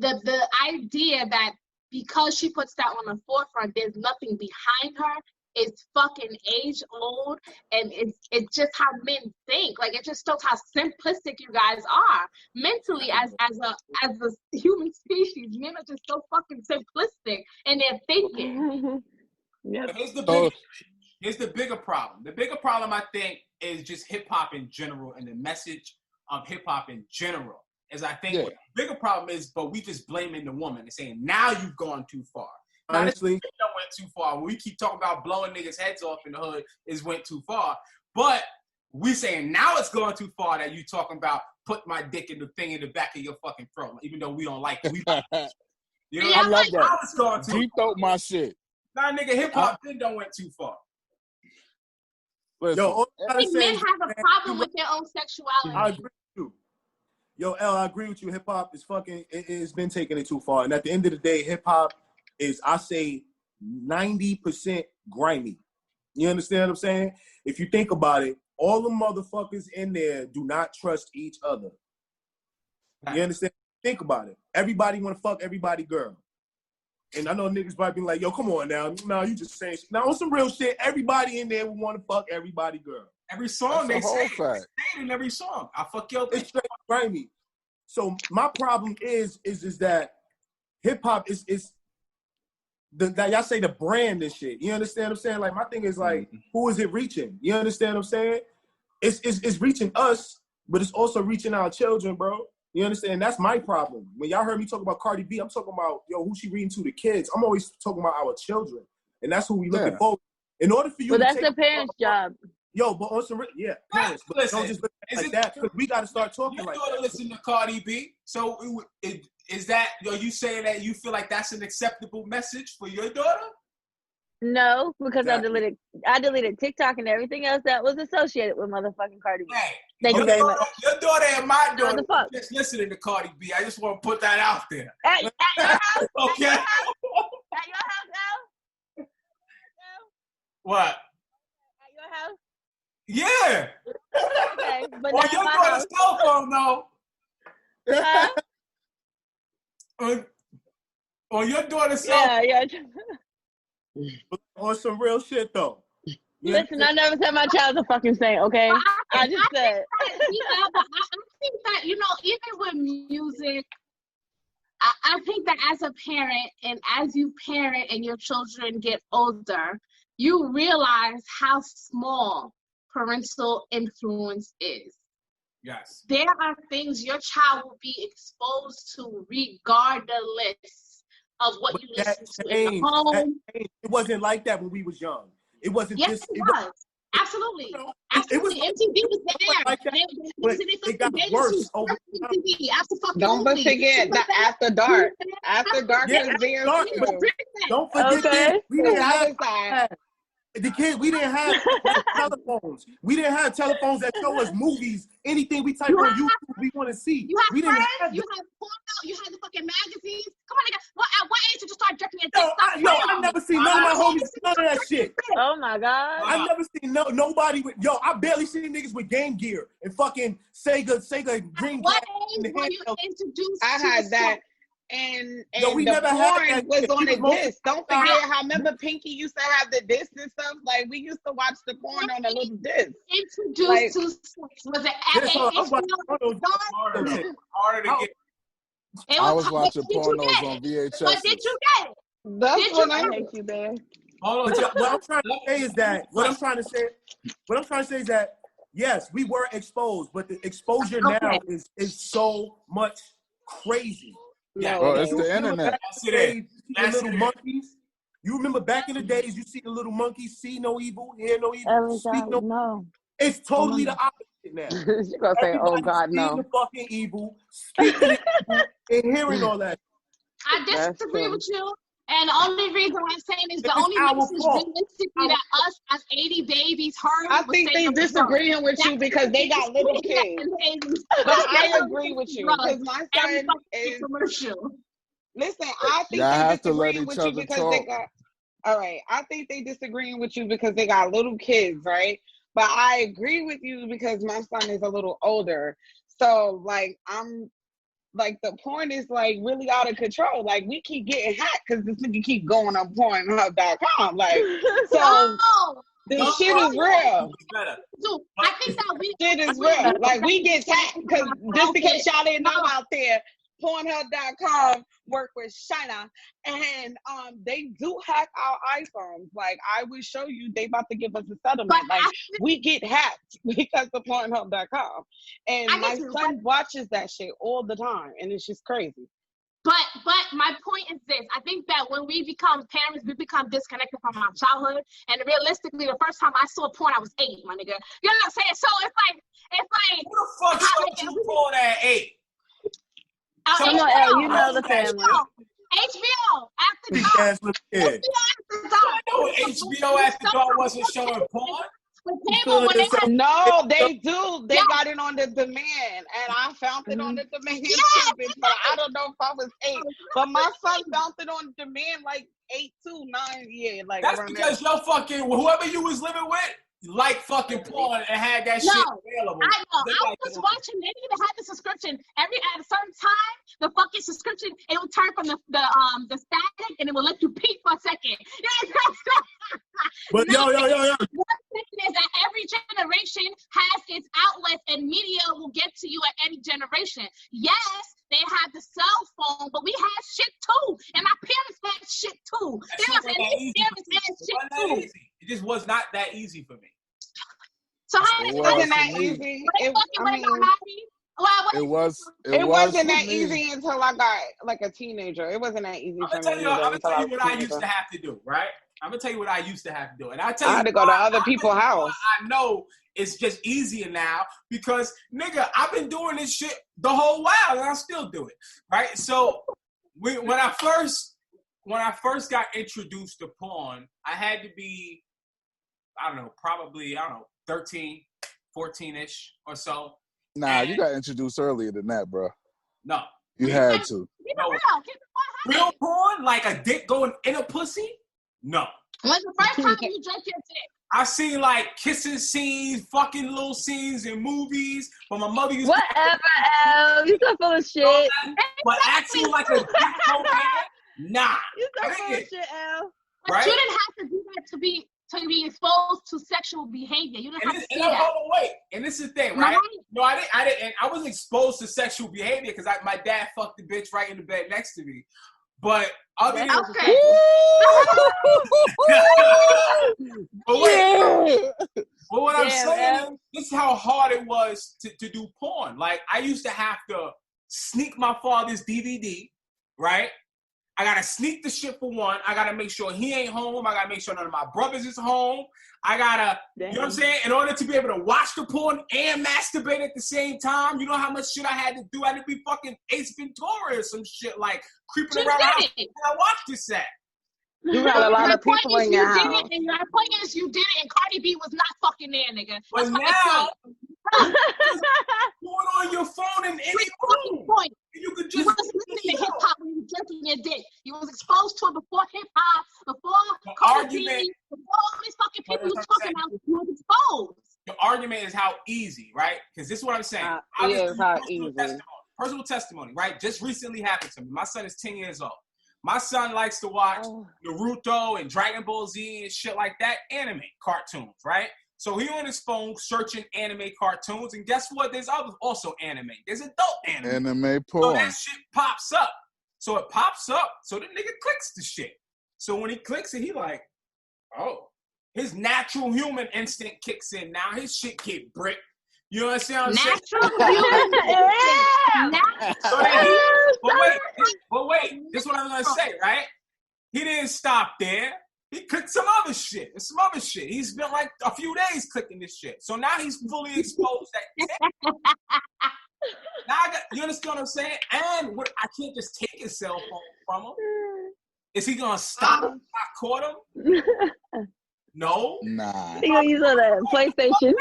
E: the idea that because she puts that on the forefront, there's nothing behind her. It's fucking age old, and it's just how men think. Like, it just shows how simplistic you guys are mentally as a human species. Men are just so fucking simplistic in their thinking.
A: Yep. Here's the bigger problem. The bigger problem, I think, is just hip hop in general and the message of hip hop in general. As I think what the bigger problem is, but we just blaming the woman and saying, now you've gone too far.
F: Honestly,
A: went too far. When we keep talking about blowing niggas' heads off in the hood, is went too far. But we saying now it's going too far that you talking about put my dick in the thing in the back of your fucking throat, even though we don't like it. You know,
D: I love that.
A: Now it's going too
D: Deep throat my shit.
A: Nah, nigga, hip hop then don't went too far.
F: Listen,
E: men have a problem with their own sexuality.
F: I agree with you. Yo, L, I agree with you. Hip hop is fucking. It's been taking it too far, and at the end of the day, hip hop is, I say, 90% grimy. You understand what I'm saying? If you think about it, all the motherfuckers in there do not trust each other. You understand? Think about it. Everybody want to fuck everybody girl. And I know niggas probably be like, yo, come on now. No, you just saying shit. Now, on some real shit, everybody in there will want to fuck everybody girl.
A: Every song they say
D: fact.
A: in every song. I fuck your bitch.
F: It's straight grimy. So my problem is that hip hop is y'all say the brand and shit. You understand what I'm saying? Like, my thing is like, who is it reaching? You understand what I'm saying? It's reaching us, but it's also reaching our children, bro. You understand? That's my problem. When y'all heard me talk about Cardi B, I'm talking about, who she reading to the kids. I'm always talking about our children. And that's who we looking for. In order for you
C: that's the parents' job.
F: Yo, but on some parents, but
A: listen,
F: don't just look like that, because we got to start talking like that.
A: Listen to Cardi B. So is that, are you saying that you feel like that's an acceptable message for your daughter?
C: No, because
D: Exactly.
C: I deleted TikTok and everything else that was associated with motherfucking Cardi B.
A: Hey,
C: Thank you very much.
A: Your daughter and my daughter
C: the fuck?
A: just listening to Cardi B. I just want to put that out there.
C: At your house?
A: Okay.
C: At your house, Al?
A: What?
C: At your house?
A: Yeah.
C: Okay, but
A: On
C: not
A: your
C: my
A: daughter's
C: house.
A: cell phone, though. On your daughter's cell phone.
C: Yeah.
F: On some real shit though.
C: Listen, I never said my child's a fucking saint, okay? I just said.
E: But I think that, you know, even with music, I think that as a parent and as you parent and your children get older, you realize how small parental influence is.
A: Yes.
E: There are things your child will be exposed to regardless of what you listen to in the home.
F: It wasn't like that when we was young. It wasn't
E: yes,
F: this.
E: It was. Absolutely. Absolutely. MTV was there.
F: Like that, but it got worse over
E: MTV. Absolutely.
B: Don't forget that After Dark. After Dark was there too.
F: Don't forget that we didn't have
B: that.
F: The kids, we didn't have telephones. We didn't have telephones that show us movies, anything we type on YouTube we want to see.
E: You have
F: we
E: friends,
F: didn't have
E: you have porno, you had the fucking magazines. Come on, nigga. At what age did you start jerking your dick?
F: I never seen none of my homies none of that shit.
C: Oh my God.
F: I never seen nobody with I barely seen niggas with Game Gear and fucking Sega Dreamcast.
E: What age were you introduced to?
B: I had that. And
F: we
B: the
F: never
B: porn
F: had
B: was on a disc. Don't forget how remember Pinky used to have the disc and stuff. Like we used to watch the porn on a little disc.
E: Introduced to sex was it
A: harder to get.
D: I was watching pornos on VHS.
E: But did you get it?
B: That's what I hate you, man.
F: What I'm trying to say is that yes, we were exposed, but the exposure now is so much crazy.
A: Yeah,
D: it's the internet.
F: The little monkeys. You remember back in the days, you see the little monkeys, see no evil, hear no evil, speak no.
C: No.
F: It's totally the opposite now.
C: You're gonna say, "Oh God, no."
F: The fucking evil, speaking the evil, and hearing all that.
E: I disagree with you. And the only reason I'm saying is the only message realistically that us as 80 babies heard.
B: I think they disagreeing with you because they got little kids. But I agree with you because my son is commercial. Listen, I think they disagreeing with you because they got. All right, I think they disagreeing with you because they got little kids, right? But I agree with you because my son is a little older. So like like the porn is like really out of control. Like we keep getting hacked because this nigga keep going on Pornhub.com. Like so this shit is real.
E: Dude, I think that
B: shit is real. Like we get hacked because just in case y'all didn't know out there, Pornhub.com work with China and they do hack our iPhones. Like I will show you, they about to give us a settlement. Like we get hacked because of Pornhub.com, and my son watches that shit all the time, and it's just crazy.
E: But my point is this: I think that when we become parents, we become disconnected from our childhood. And realistically, the first time I saw porn, I was 8, my nigga. You know what I'm saying? So it's like
A: who the fuck showed you porn at 8?
C: Come on, El, you know the family.
E: HBO after dark.
A: HBO after dark wasn't showing porn.
B: No, they do. They got it on the demand, and I found it on the demand too. But I don't know if I was 8. But my son found it on demand like 8 to 9. Yeah, like
A: that's because your fucking whoever you was living with. Like fucking porn and had that shit available.
E: I know. I was watching. They didn't even have the subscription. At a certain time, the fucking subscription it would turn from the static and it would let you peek for a second.
F: But yo.
E: What's thinking is that every generation has its outlets and media will get to you at any generation. Yes, they had the cell phone, but we had shit too, and our parents had shit too.
A: It just was not that easy for me.
E: So how
B: it wasn't that easy. It wasn't that easy until I got like a teenager. It wasn't that easy for me.
A: I'm gonna tell you what I used to have to do, right? I'm gonna tell you what I used to have to do, and I
B: had to go to other people's house.
A: I know it's just easier now because nigga, I've been doing this shit the whole while, and I still do it, right? So when I first when I first got introduced to porn, I had to be, probably 13, 14-ish or so.
D: Nah, you got introduced earlier than that, bro.
A: No.
D: You had to.
A: Real porn? Like a dick going in a pussy? No.
E: When's the first time you drank your dick?
A: I've seen like kissing scenes, fucking little scenes in movies, but my mother used
C: Whatever, L. You so full of shit.
A: But actually like a dick going in? Nah.
C: You so full of shit, L.
E: But
A: right?
E: you didn't have to do that to be exposed to sexual behavior. You didn't have to see that.
A: Wait, and this is the thing, right? No, I didn't. And I wasn't exposed to sexual behavior because my dad fucked the bitch right in the bed next to me. But other than
E: okay.
A: But what I'm saying is, this is how hard it was to do porn. Like, I used to have to sneak my father's DVD, right? I gotta sneak the shit for one. I gotta make sure he ain't home. I gotta make sure none of my brothers is home. I gotta, you know what I'm saying? In order to be able to watch the porn and masturbate at the same time, you know how much shit I had to do? I had to be fucking Ace Ventura or some shit, like creeping around. I watched this at.
B: You got a lot of people in your house.
E: And the point is, you did it, and Cardi B was not fucking there, nigga.
A: But now, going on your phone in any room. You could just.
E: You wasn't listening to hip hop when you were drinking your dick. You was exposed to it before hip hop, before Cardi B, before all these fucking people you talking about. You was exposed.
A: The argument is how easy, right? Because this is what I'm saying. Personal testimony, right? Just recently happened to me. My son is 10 years old. My son likes to watch Naruto and Dragon Ball Z and shit like that, anime cartoons, right? So he on his phone searching anime cartoons, and guess what? There's also anime. There's adult anime.
D: Anime porn.
A: So that shit pops up. So it pops up, so the nigga clicks the shit. So when he clicks it, he like, oh. His natural human instinct kicks in. Now his shit get bricked. You understand what I'm saying? But wait, this is what I'm gonna say, right? He didn't stop there. He clicked some other shit. There's some other shit. He's been like a few days clicking this shit. So now he's fully exposed. You understand what I'm saying? And I can't just take his cell phone from him. Is he gonna stop if I caught him? No.
D: Nah.
C: He gonna use on that PlayStation.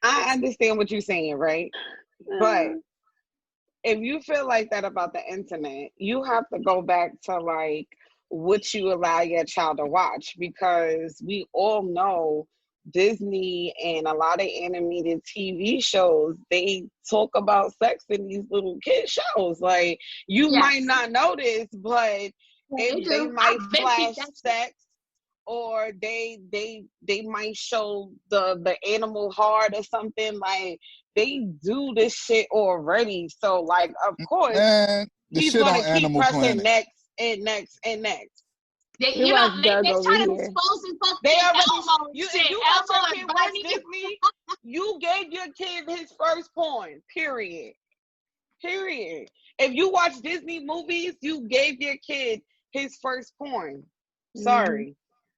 B: I understand what you're saying, right? But if you feel like that about the internet, you have to go back to like what you allow your child to watch, because we all know Disney and a lot of animated TV shows, they talk about sex in these little kid shows. Like, you might not know this, but they might flash sex. Or they might show the animal heart or something. Like, they do this shit already. So like, of course, he's gonna keep pressing next and next and next.
E: They try to expose himself.
B: They already. You watch your kid watch Disney. You gave your kid his first porn. Period. If you watch Disney movies, you gave your kid his first porn. Sorry.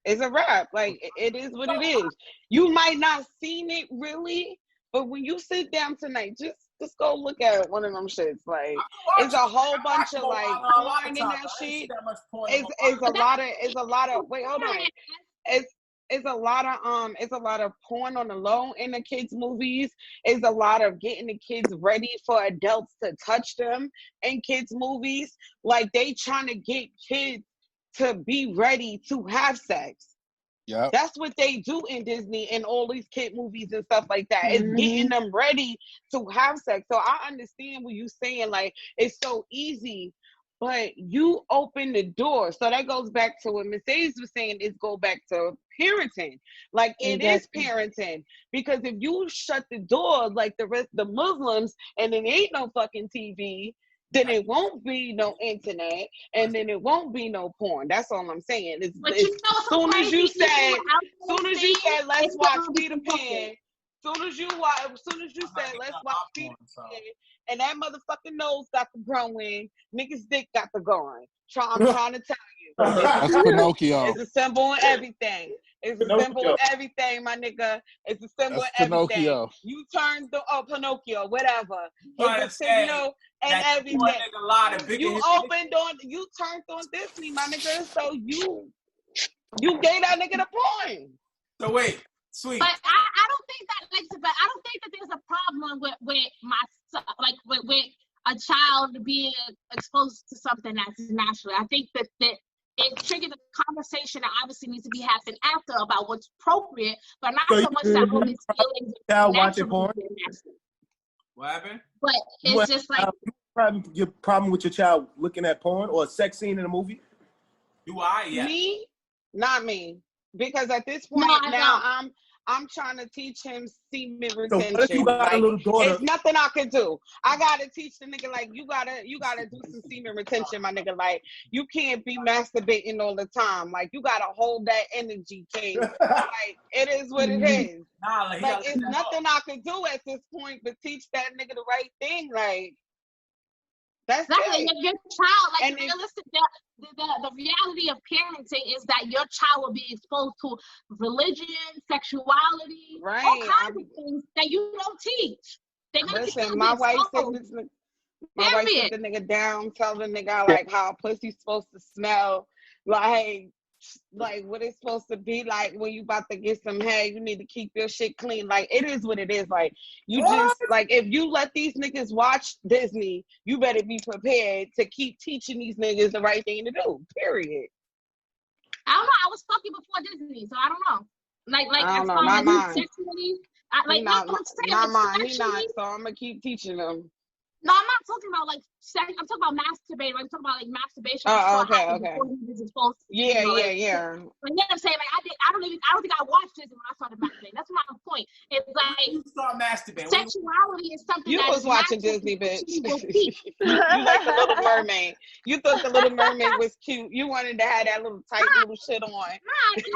B: It's a wrap. Like, it is what it is. You might not seen it really, but when you sit down tonight, just go look at one of them shits. Like, it's a whole bunch of like porn in that shit. It's a lot of wait, hold on. It's a lot of porn on the low in the kids' movies. It's a lot of getting the kids ready for adults to touch them in kids' movies. Like, they trying to get kids to be ready to have sex.
D: Yeah,
B: that's what they do in Disney and all these kid movies and stuff like that. It's getting them ready to have sex. So I understand what you're saying. Like, it's so easy, but you open the door. So that goes back to what Mercedes was saying. Is go back to parenting. Like, it is parenting, because if you shut the door like the rest of the Muslims and there ain't no fucking TV, then it won't be no internet, and then it won't be no porn. That's all I'm saying. Soon as you said, let's watch Peter Pan. Soon as you said, let's watch Peter Pan, and that motherfucking nose got to growing, nigga's dick got to going. I'm trying to tell you.
D: That's Pinocchio.
B: It's a symbol and everything. It's a symbol of everything, my nigga. It's a symbol of everything.
D: Pinocchio.
B: You turned the Pinocchio, whatever. It's a signal and everything. You turned on Disney, my nigga. So you gave that nigga the point.
A: So wait, sweet.
E: But I don't think that there's a problem with my with a child being exposed to something that's natural. I think that it triggered a conversation that obviously needs to be happening after about what's appropriate, but not so much that all these feelings.
F: Child watching porn.
A: What happened?
E: But it's just like
F: your problem with your child looking at porn or a sex scene in a movie.
A: Do I? Yeah.
B: Me? Not me. Because at this point I'm trying to teach him semen retention.
F: So what if you got a little daughter?
B: It's nothing I can do. I gotta teach the nigga like you gotta do some semen retention, my nigga. Like you can't be masturbating all the time. Like you gotta hold that energy, King. Like it is what it is. Like it's nothing I can do at this point but teach that nigga the right thing. Like that's it.
E: Your child, like realistic. The reality of parenting is that your child will be exposed to religion, sexuality, all kinds of things that you don't teach.
B: Listen, my wife said the nigga down, tell the nigga like how pussy's supposed to smell, like what it's supposed to be like when you about to get some head. You need to keep your shit clean. Like it is what it is. Like you just like if you let these niggas watch Disney, you better be prepared to keep teaching these niggas the right thing to do. Period.
E: I don't know. I was fucking before Disney, so I don't know. Like
B: I don't know.
E: Not
B: mine.
E: Sexually,
B: not mine. He not. So I'm gonna keep teaching them.
E: No, I'm not talking about like sex. I'm talking about masturbating. I'm talking about like masturbation.
B: Okay. Yeah.
E: Like, you know what I'm saying? Like I don't think I watched this when I started masturbating. That's my point. It's like
A: you start masturbating.
E: Sexuality is something.
B: You was watching Disney, bitch. You like the Little Mermaid. You thought the Little Mermaid was cute. You wanted to have that little tight little shit on.
E: I at that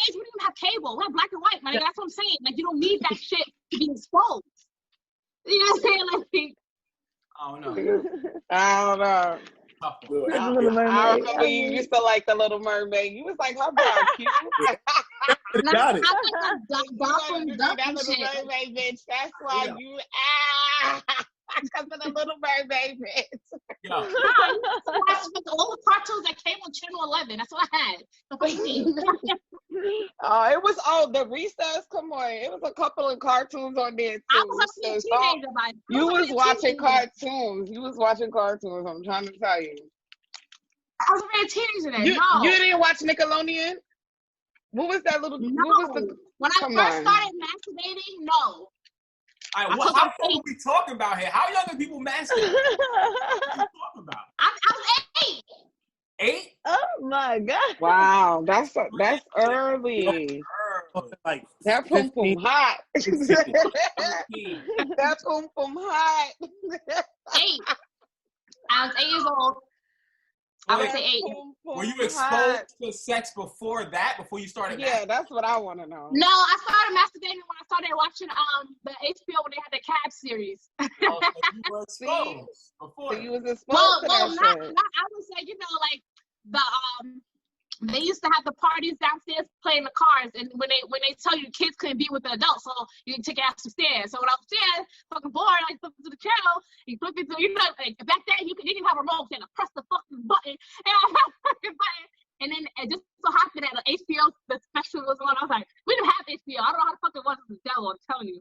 E: age we didn't even have cable. We had black and white. Like that's what I'm saying. Like you don't need that shit to be exposed. You know what I'm saying? Like,
A: I don't know.
B: I remember you used to like the Little Mermaid. You was like, her bra cute.
F: Got it.
B: That Little Mermaid bitch. That's why you because of the Little Mermaid bitch.
A: Yeah.
E: All the cartoons that came on Channel 11. That's what I had.
B: It was the Recess. Come on, it was a couple of cartoons on there too.
E: I was a teenager.
B: You was watching cartoons. You was watching cartoons. I'm trying to tell you.
E: I was a teenager then.
B: You didn't watch Nickelodeon? What was that little?
E: No.
B: When
E: I first started masturbating, no.
A: All right, how are we talking about here? How young are people masturbate? What are you talking about?
E: I was 8.
A: 8?
C: Oh my god!
B: Wow, that's early.
F: Like
B: that pum pum hot. That pum pum hot.
E: 8. I was 8 years old. I would say 8.
A: Were you exposed to sex before that? Before you started?
B: Yeah, that's what I want to know.
E: No, I started masturbating when I started watching the HBO when they had the Cab series.
A: Oh, so you were exposed before.
B: So you was exposed to that shit.
E: I would say, like the they used to have the parties downstairs playing the cards, and when they tell you kids couldn't be with the adults, so you can take it upstairs. So when I was upstairs, fucking bored, I flip to the channel, you flip it to like, back then you didn't have a remote, you had to press the fucking button, and I had the fucking button, and then it just so happened that the HBO the special was on. I was like, we didn't have HBO. I don't know how the fuck it was with the devil. I'm telling you,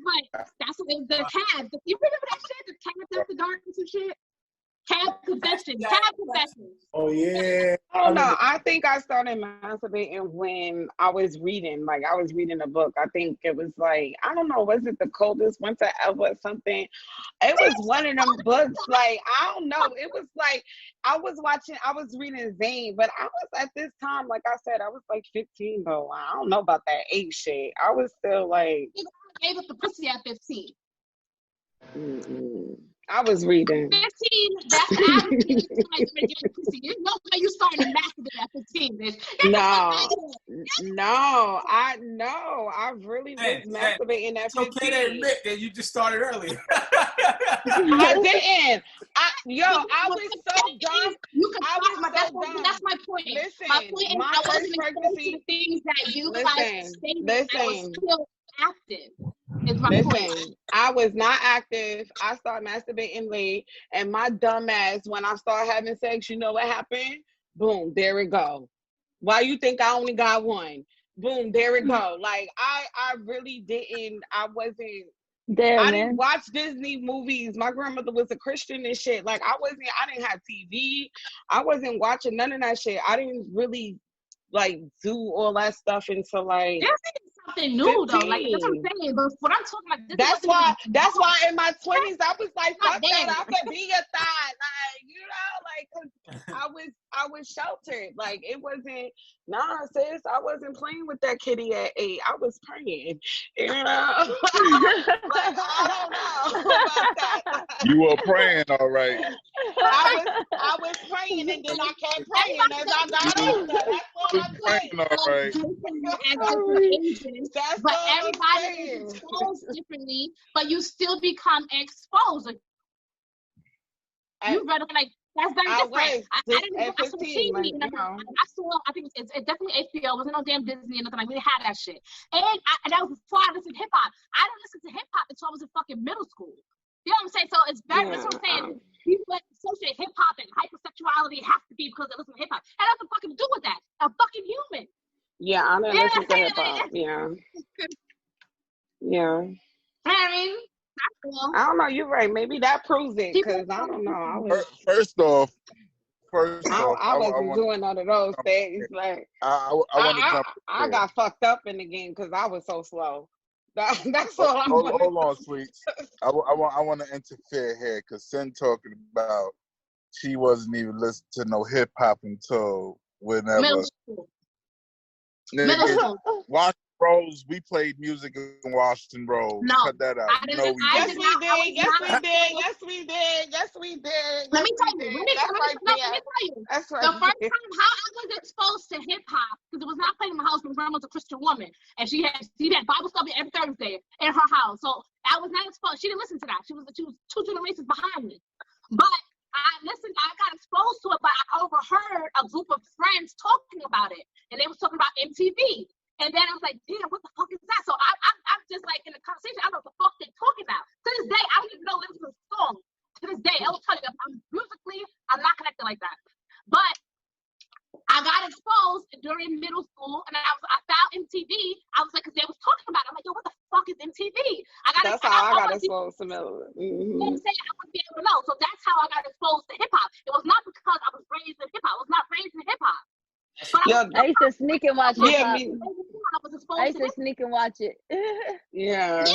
E: but that's what it was. The Cab. You remember that shit? The Cab after dark and some shit. Cab Confessions.
F: Oh yeah.
B: Oh no, I think I started masturbating when I was reading. Like I was reading a book. I think it was like, I don't know, was it The Coldest Winter Ever or something? It was one of them books. Like I don't know. It was like I was reading Zane, but I was at this time, like I said, I was like 15 though. I don't know about that 8 shit. I was still like
E: gave up the pussy at 15.
B: I was reading.
E: 15, that's average. Getting pussy. You know how you starting to masturbate at 15, bitch.
B: No, I really was masturbating at 15.
A: It's okay to admit that you just started earlier.
B: I didn't. I was so dumb.
E: That's my point.
B: Listen,
E: my point is I wasn't exposed to the things that you guys stated. I was still active. Is my point.
B: I was not active. I started masturbating late, and my dumb ass, when I started having sex, you know what happened? Boom, there it go. Why you think I only got one? Boom, there it go. Like I really didn't. I didn't watch Disney movies. My grandmother was a Christian and shit. Like I didn't have TV. I wasn't watching none of that shit. I didn't really like do all that stuff until like
E: something new 15. Though. Like that's what I'm saying. But what I'm talking about,
B: that's why in my 20s I was like, fuck that, I could be a thot. Like, you know, like 'cause I was sheltered. Like it wasn't sis, I wasn't playing with that kitty at 8. I was praying. You know? Like, I don't know about that.
D: You were praying, all right.
B: I was praying and then I kept praying as I got older. That's what I'm saying.
D: All right.
E: But everybody is exposed differently, but you still become exposed. You read like that's very different. I didn't watch some TV.
B: Like,
E: I saw. I think it's definitely HBO. It wasn't no damn Disney or nothing. Like we didn't have that shit. And that was before I listened to hip hop. I didn't listen to hip hop until I was in fucking middle school. You know what I'm saying? So it's very. That's what I'm saying. People associate hip hop and hypersexuality has to be because they listen to hip hop. It has nothing fucking to do with that. I'm fucking human.
B: Yeah, I didn't listen to hip hop. Yeah. Yeah.
E: I mean,
B: I don't know. You're right. Maybe that proves it because I don't know.
D: First off,
B: I wasn't doing none of those things. Like
D: I want to jump.
B: I got fucked up in the game because I was so slow. That's all I'm.
D: Hold on, sweets. I want to interfere here because Sin talking about she wasn't even listening to no hip hop until whenever.
E: Middle school.
D: Washington Rose, we played music in Washington Rose.
E: No,
D: cut that out.
B: Yes, we did.
E: Let me tell you.
B: That's right.
E: The first time how I was exposed to hip hop, because it was not playing in my house. My grandma was a Christian woman, and she had Bible study every Thursday in her house. So I was not exposed. She didn't listen to that. She was 2 generations behind me. But I got exposed to it, but I overheard a group of friends talking about it, and they was talking about MTV. And then I was like, damn, what the fuck is that? So I'm just like in the conversation, I don't know what the fuck they're talking about. To this day, I don't even know this is a song. To this day, I will tell you, I'm not connected like that. But I got exposed during middle school, and I found MTV. I was like, because they was talking about it. I'm like, yo, what the fuck is MTV?
B: That's how I got exposed to Miller.
E: I wouldn't be able to know. So that's how I got exposed to hip hop. It was not because I was raised in hip hop. I was not raised in hip hop.
C: I used to sneak and watch it.
B: Yeah,
C: I used to sneak and watch it.
B: Yeah.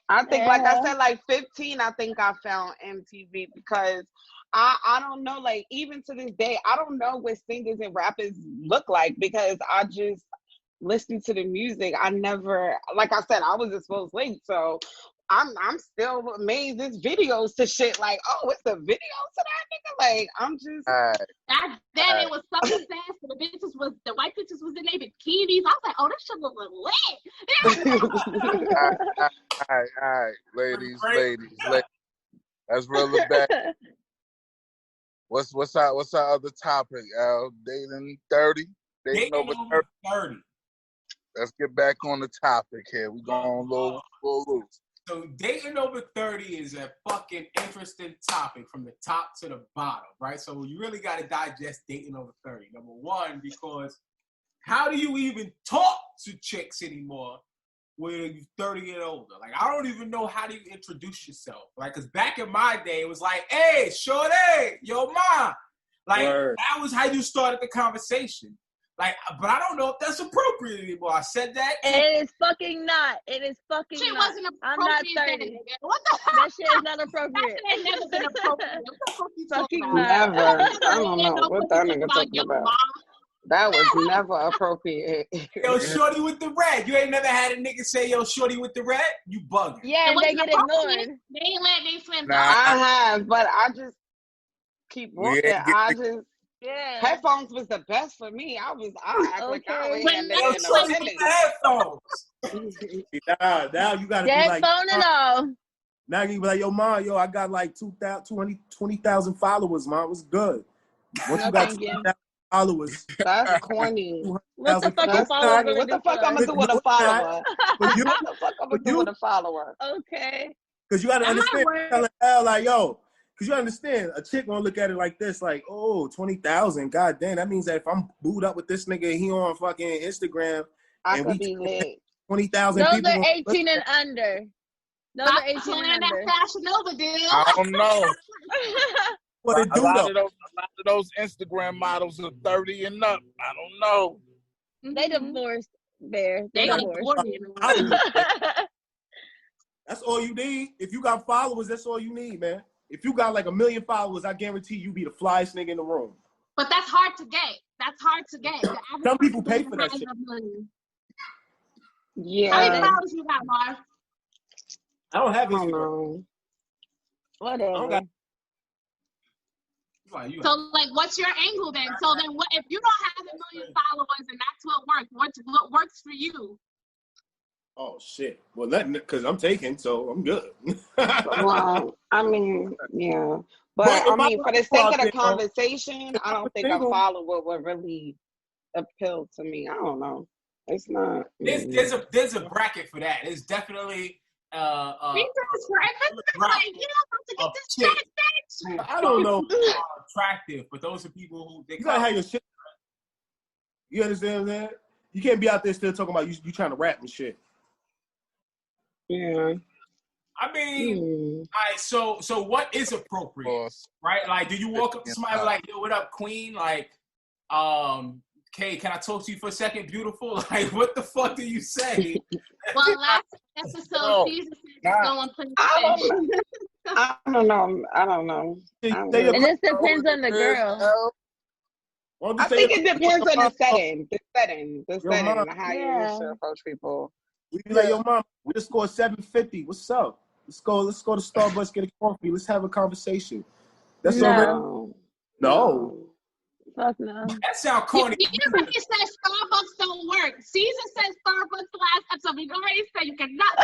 B: I think, like I said, like 15, I think I found MTV because I don't know, like even to this day, I don't know what singers and rappers look like because I just listen to the music. I never, like I said, I was exposed late, so I'm still amazed. There's videos to shit like, oh, it's a video to that nigga. Like I'm just.
E: Back then it was something fast. The white bitches was in their bikinis. I was like, oh, this shit look lit.
D: All right, ladies. Let's roll it back. What's our other topic, Al? Dating 30? Dating over 30. Let's get back on the topic here. We going a little loose.
A: So dating over 30 is a fucking interesting topic from the top to the bottom, right? So you really got to digest dating over 30. Number one, because how do you even talk to chicks anymore when you're 30 and older? Like, I don't even know how do you introduce yourself, right? Because back in my day, it was like, hey, shorty, yo, ma. Like, that was how you started the conversation. Like, but I don't know if that's appropriate anymore. I said that.
C: It is fucking not. It is fucking
E: shit
C: not.
E: Wasn't
C: I'm not 30.
E: What the fuck?
C: That shit is not appropriate.
E: That shit ain't never been appropriate. What the fuck you
C: fucking
B: never. I don't know what that nigga talking about. That was never appropriate.
A: Yo, shorty with the red. You ain't never had a nigga say, yo, shorty with the red? You bugging.
C: Yeah, and they get ignored.
E: They ain't let me swim.
B: I have, but I just keep walking.
C: Yeah.
B: Headphones was the best for me. I act like I always had
A: Yo, shorty with the headphones.
F: Now you gotta
C: Dead
F: be like,
C: phone and all.
F: now you be like, yo, mom, I got like 20,000 followers, mom. What's good? Once you got 20,000 followers,
B: that's corny.
C: What the fuck you follower?
B: What the fuck I'm gonna do with a follower?
F: What
B: the fuck I'm gonna do with a follower?
C: Okay.
F: Because you gotta understand, like, yo, because you understand, a chick gonna look at it like this, like, oh, 20,000, god damn, that means that if I'm booed up with this nigga, he on fucking Instagram,
B: I could be lit.
F: 20,000
C: Those
F: people.
C: Those are 18 and under. Those are 18 and under.
E: Fashion Nova deal.
D: I don't know.
F: What it do,
D: a lot
F: though?
D: of those Instagram models are 30 and up. I don't know.
C: They divorced, Bear. They divorced.
F: That's all you need. If you got followers, that's all you need, man. If you got like 1 million followers, I guarantee you be the flyest nigga in the room.
E: But that's hard to get.
F: Some people pay for that shit.
B: Yeah.
E: How many followers you got, Marv?
F: I don't have
B: Instagram.
C: Whatever.
E: So, like, what's your angle then? So then, what if you don't have 1 million followers and that's what works? What works for you?
F: Oh shit! Well, because I'm taken, so I'm good.
B: Well, I mean, yeah, but I mean, for the sake of the conversation, I don't think a follower would really appeal to me. I don't know. It's not.
A: There's a bracket for that. It's definitely
E: like, you know, to get this bitch.
F: I don't know.
A: Attractive, but those are people who
F: you gotta have your shit. You understand what I'm saying? You can't be out there still talking about you trying to rap and shit.
B: Yeah.
A: I mean, all right, so what is appropriate, right? Like, do you walk up to somebody like, yo, what up, queen? Like, Kay, can I talk to you for a second, beautiful? Like, what the fuck do you say?
E: Well, last episode, season going pretty
B: I don't know. And
C: this depends on the girl.
B: I think it depends on the setting. The setting, and how you should approach people.
F: We be like, yo, mom, we just scored 750. What's up? Let's go to Starbucks, get a coffee. Let's have a conversation. That's already. No.
C: Fuck no.
A: That sounds corny.
E: You already said Starbucks don't work. Caesar said Starbucks last episode. We already said you cannot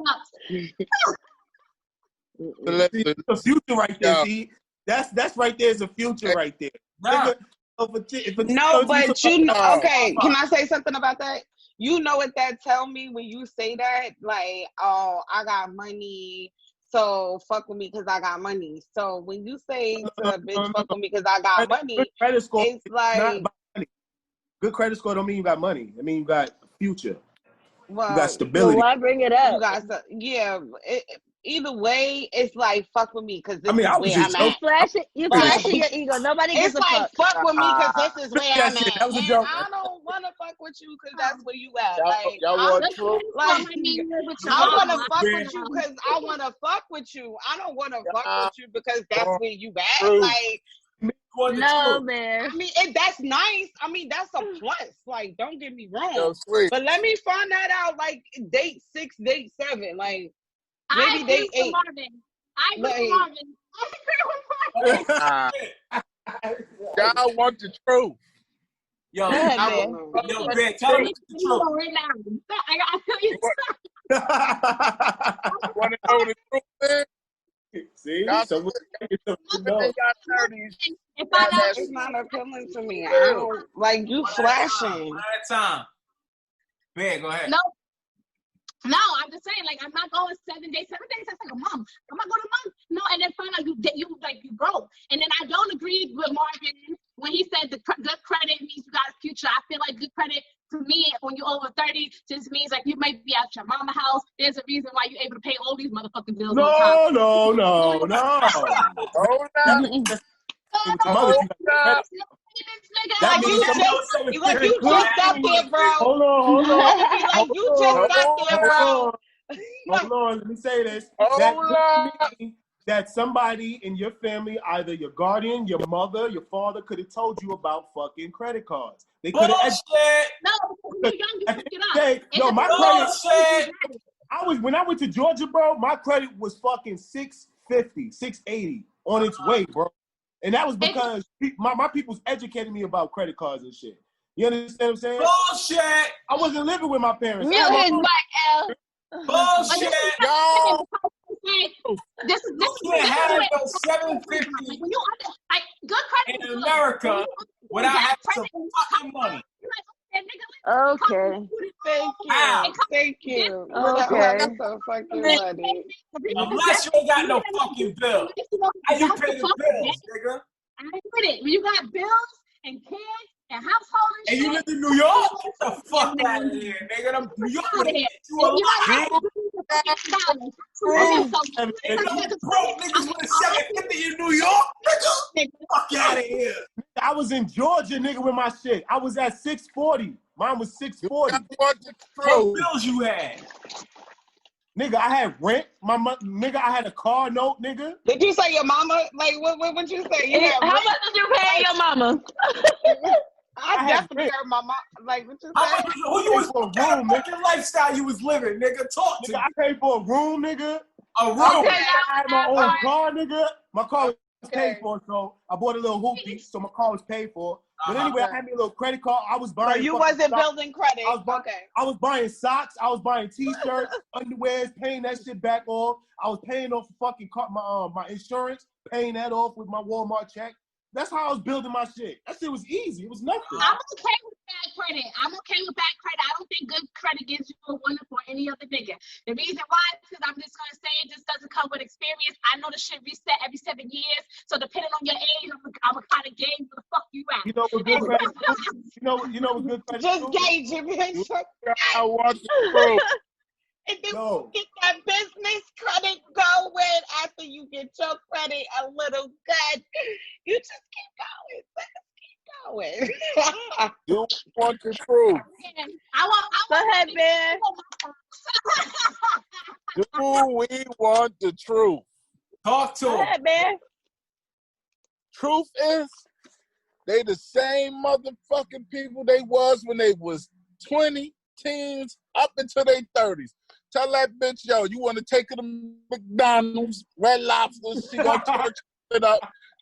E: Starbucks.
F: The future right there, see? That's right there is a future right there.
A: Nah.
B: No, but you know, okay, can I say something about that? You know what that tell me when you say that? Like, oh, I got money, so fuck with me because I got money. So when you say to a bitch, fuck with me because I got money, it's like...
F: Good credit score don't mean you got money. I mean you got future.
B: Well,
F: you got stability.
C: So why bring it up?
B: You got either way, it's like fuck with me because this is
F: I
B: where I'm at.
C: You flashing your ego. Nobody gives a fuck.
B: It's like fuck with me because this is where I'm at.
F: That was a joke.
B: I don't want to fuck with you because that's where you at.
D: Y'all want truth?
B: I want to fuck with you because I want to fuck with you. I don't want to fuck with you because that's where you at.
F: True.
B: Like.
C: No, man.
B: I mean, that's nice. I mean, that's a plus. Like, don't get me wrong.
D: Yo, sweet.
B: But let me find that out, like, date 6, date 7. Like, maybe
E: I
B: date 8.
E: I agree with Marvin.
D: Y'all want the truth.
A: Yo,
B: Ben,
A: tell me the truth.
E: Right now. I gotta tell you something.
D: Want to know the truth, man?
F: See? So
B: it's not appealing to me. I don't, like, you flashing.
A: Time. Man, go ahead.
E: No, I'm just saying, like, I'm not going 7 days. 7 days, that's like a month. I'm not going a month. No, and then find out you broke. And then I don't agree with Marvin when he said the good credit means you got a future. I feel like good credit to me when you're over 30 just means like you might be at your mama house. There's a reason why you're able to pay all these motherfucking bills.
F: No.
B: Like you just got there, bro.
F: Hold on.
B: Like you just got there, bro.
F: Hold on, let me say this.
G: that somebody in your family, either your guardian, your mother, your father, could have told you about fucking credit cards. They could have.
E: No, you're young, you pick it up.
G: No, my credit. When I went to Georgia, bro, my credit was fucking 650, 680 on its way, bro. And that was because my people's educated me about credit cards and shit. You understand what I'm saying?
A: Bullshit.
G: I wasn't living with my parents.
C: Mute his mic, L.
A: Bullshit.
G: Yo.
E: This is
A: had those 750
E: when you like good credit
A: in America without having some fucking money.
C: Okay.
B: Thank you.
C: Okay.
B: That's so fucking funny.
A: Unless you ain't got no fucking bill. How you pay the bills, nigga?
E: I get it. When you got bills and kids and household
A: and
E: shit.
A: you live in New York? Get the fuck out of here, nigga. Them New York would get you a lot. Broke niggas with a 750 in New York, nigga. Fuck out of here.
G: I was in Georgia, nigga, with my shit. I was at 640. Mine was 640.
A: What bills you had?
G: Nigga, I had rent. Nigga, I had a car note, nigga.
B: Did you say your mama? Like, what you say? You
C: How much did you pay your mama?
B: I definitely heard my mom. Like, what you say?
A: Who you was for a room, nigga? Lifestyle you was living, nigga. Talk to
G: me. I paid for a room, nigga.
A: A room.
G: I had my own car, nigga. My car was paid for, so I bought a little hoopty, so my car was paid for. But anyway, I had me a little credit card. I was buying.
B: So you wasn't
G: socks.
B: building credit.
G: I was buying socks. I was buying t-shirts, underwears, paying that shit back off. I was paying off fucking my insurance, paying that off with my Walmart check. That's how I was building my shit. That shit was easy. It was nothing.
E: I'm okay with bad credit. I'm okay with bad credit. I don't think good credit gives you a one for any other nigga. The reason why is because I'm just gonna say it just doesn't come with experience. I know the shit reset every 7 years. So depending on your age, I'm a kind of gauge where the fuck you at.
G: You know what good credit? You know what good credit?
B: Just gauge it, bitch.
D: I want to prove.
B: And then get that business credit going after you get your credit a little good. You just keep going.
D: You want to prove.
C: Go ahead, man.
D: Do we want the truth?
A: Talk to
C: him. Go ahead, man.
D: Truth is, they the same motherfucking people they was when they was 20, teens, up into their 30s. Tell that bitch, yo, you want to take her to McDonald's, Red Lobster, she gonna turn it up.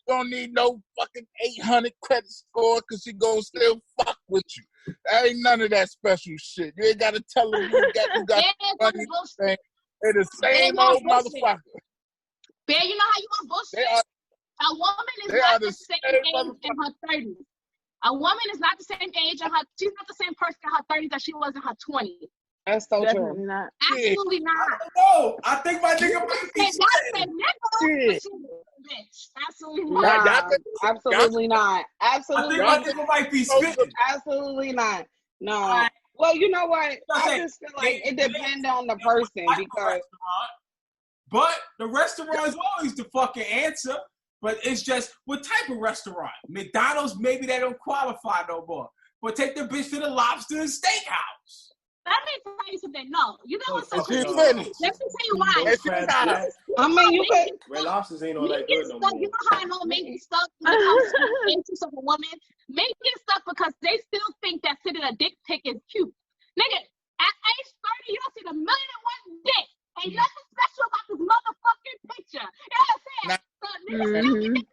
D: You don't need no fucking 800 credit score because she gonna still fuck with you. There ain't none of that special shit. You ain't got to tell her you got money. They're the same old motherfucker.
E: Bear, you know how you want bullshit? A woman is not the same age in her 30s. A woman is not the same age in her. She's not the same person in her 30s that she was in her 20s.
B: That's so
C: Definitely
B: true.
C: Not.
E: Absolutely not.
A: No, I think my nigga might be
E: Absolutely not.
B: Absolutely not. Absolutely
A: not. I think my nigga might be spitting.
B: Absolutely not. No. Well, you know what? I just feel like it depends on the person because.
A: But the restaurant is always the fucking answer. But it's just what type of restaurant? McDonald's, maybe they don't qualify no more. But take the bitch to the Lobster and Steakhouse.
E: Let me tell you something. No, you know what's so
D: finished.
E: Let me tell you why.
B: I mean, you could.
G: Red Lobsters ain't all that good no more.
E: You know how I know men get stuck when it comes to the interest of a woman? Men get stuck because they still think that sending a dick pic is cute. Nigga, at age 30, you don't see the 1,000,001 dick. Ain't nothing special about this motherfucking picture. You know what I'm saying?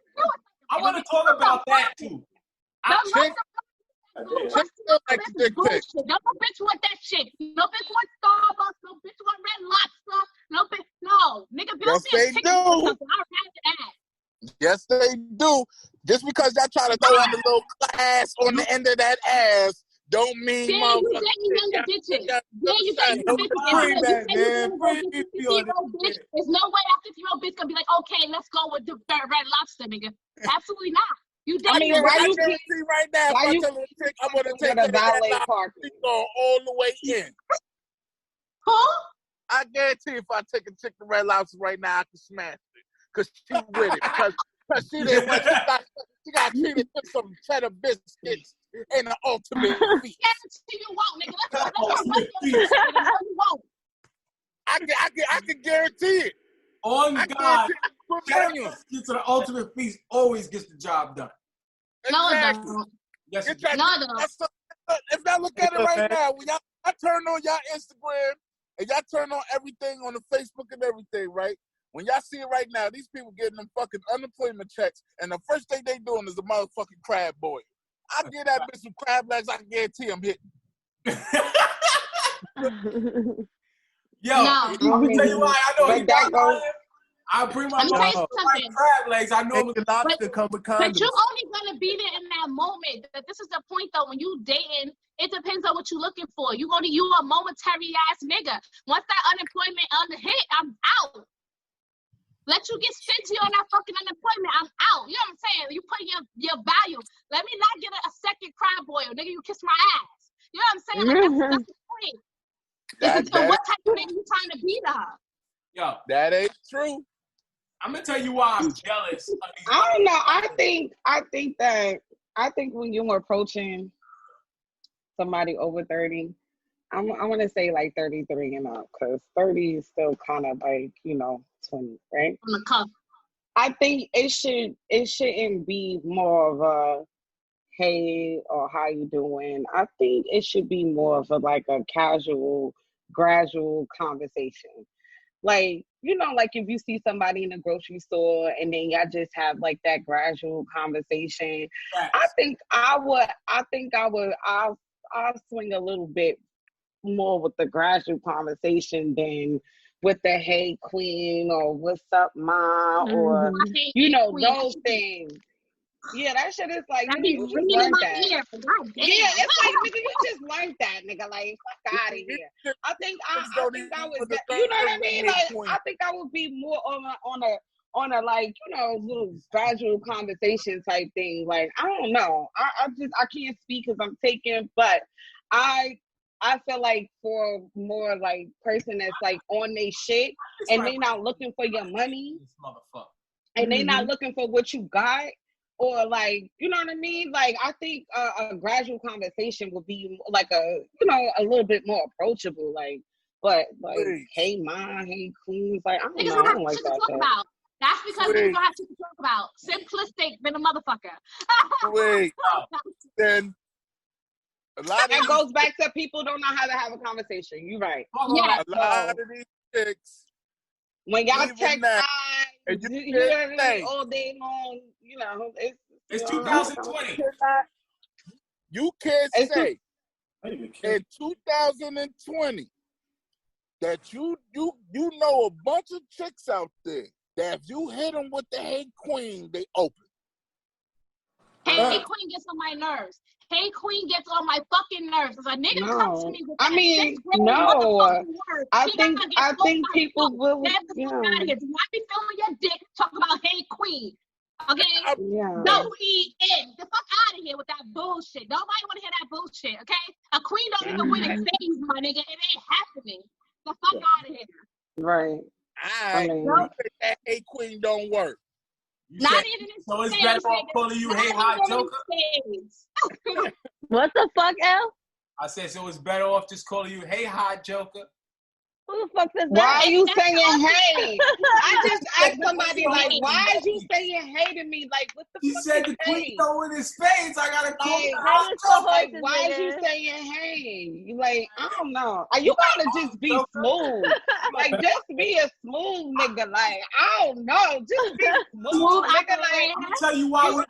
A: I want to talk about that too.
D: Like the dick pic.
E: No bitch want that shit. No bitch want Starbucks. No bitch want Red Lobster. No bitch. No. Nigga,
D: yes, they do. Yes, they do. Just because y'all try to throw in the little class on the end of that ass don't mean
E: you dating younger bitches. You dating younger bitches. There's no way a 50-year-old bitch gonna be like, okay, let's go with the Red Lobster, nigga. Absolutely not. You dating
D: right now. I'm gonna take
B: a valet park.
D: Go all the way in.
E: Who?
D: I guarantee if I take a chick to Red Lobster right now, I can smash it. Cause she with it. Because she did when she got treated with some cheddar biscuits and an ultimate feast.
E: You won't, nigga. You won't.
D: I can guarantee it.
A: On God. Get to the ultimate feast always gets the job done.
D: Exactly.
E: No,
A: Yes,
E: no.
D: If y'all look at it right now, when y'all turn on y'all Instagram and y'all turn on everything on the Facebook and everything, right? When y'all see it right now, these people getting them fucking unemployment checks, and the first thing they doing is a motherfucking crab boil. I get that bitch some crab legs, I can guarantee I'm hitting.
A: Yo, I'm gonna tell you why I know he got mine. I bring my crab legs. I know
G: lobster come with condoms.
E: But you're only gonna be there in that moment. But this is the point though. When you dating, it depends on what you're looking for. You a momentary ass nigga. Once that unemployment hit, I'm out. Let you get stingy on that fucking unemployment. I'm out. You know what I'm saying? You put your value. Let me not get a second crab boil, nigga. You kiss my ass. You know what I'm saying? Like that's the point. What type of nigga you trying to be to her?
A: Yo,
D: that ain't true.
A: I'm gonna tell you why I'm jealous.
B: I don't know. I think when you're approaching somebody over 30, I want to say like 33 and up, because 30 is still kind of like 20, right?
E: On the cuff.
B: I think it shouldn't be more of a hey or how you doing. I think it should be more of like a casual, gradual conversation. Like, like if you see somebody in the grocery store and then y'all just have like that gradual conversation, I think I'll swing a little bit more with the gradual conversation than with the hey queen or what's up ma or those things. Yeah, that shit is like, nigga, you just learned that. Yeah, it's like, nigga, you just learned that, nigga. Like, fuck out of here. I think I would, you know what I mean? Like, I think I would be more on a like, little gradual conversation type thing. Like, I don't know. I can't speak because I'm taken, but I feel like for more like person that's like on their shit and they not looking for your money and they not looking for what you got. Or like, you know what I mean? Like, I think a gradual conversation would be like a little bit more approachable. Like, but like, hey ma, hey queens, like I don't know, I don't like that shit.
E: That's because niggas don't have shit to talk about. Simplistic than a motherfucker.
D: Then a lot
B: that goes back to people don't know how to have a conversation. You're right.
E: Yeah.
D: A lot of these chicks,
B: when y'all text
D: and
B: all day long,
A: it's 2020.
D: You can't say in 2020 that you know a bunch of chicks out there that if you hit them with the hey queen, they open.
E: Hey queen gets on my nerves. Hey queen gets on my fucking nerves. If a nigga comes to me with that word,
B: I think people will.
E: Do not be filling your dick. Talk about hey queen. Okay? Don't eat in. The fuck out of here with that bullshit. Nobody want to hear that bullshit. Okay? A queen don't even win a phase, my nigga. It ain't happening. The fuck out of here.
B: Right.
D: You think that hey queen don't work?
A: So it's better off calling you hey hot joker?
C: What the fuck, L?
A: I said, so it's better off just calling you hey hot joker?
C: Who the fuck is that?
B: Why are you saying hey? I just asked somebody like, why is you saying hey to me? Like, what the fuck?
A: He said the queen don't win his face. I gotta call him
B: like, why is you saying hey? Like, I don't know. You gotta just be smooth. Like, just be a smooth nigga. Like, I don't know. Just be smooth, nigga. Like,
A: I'm gonna tell you why.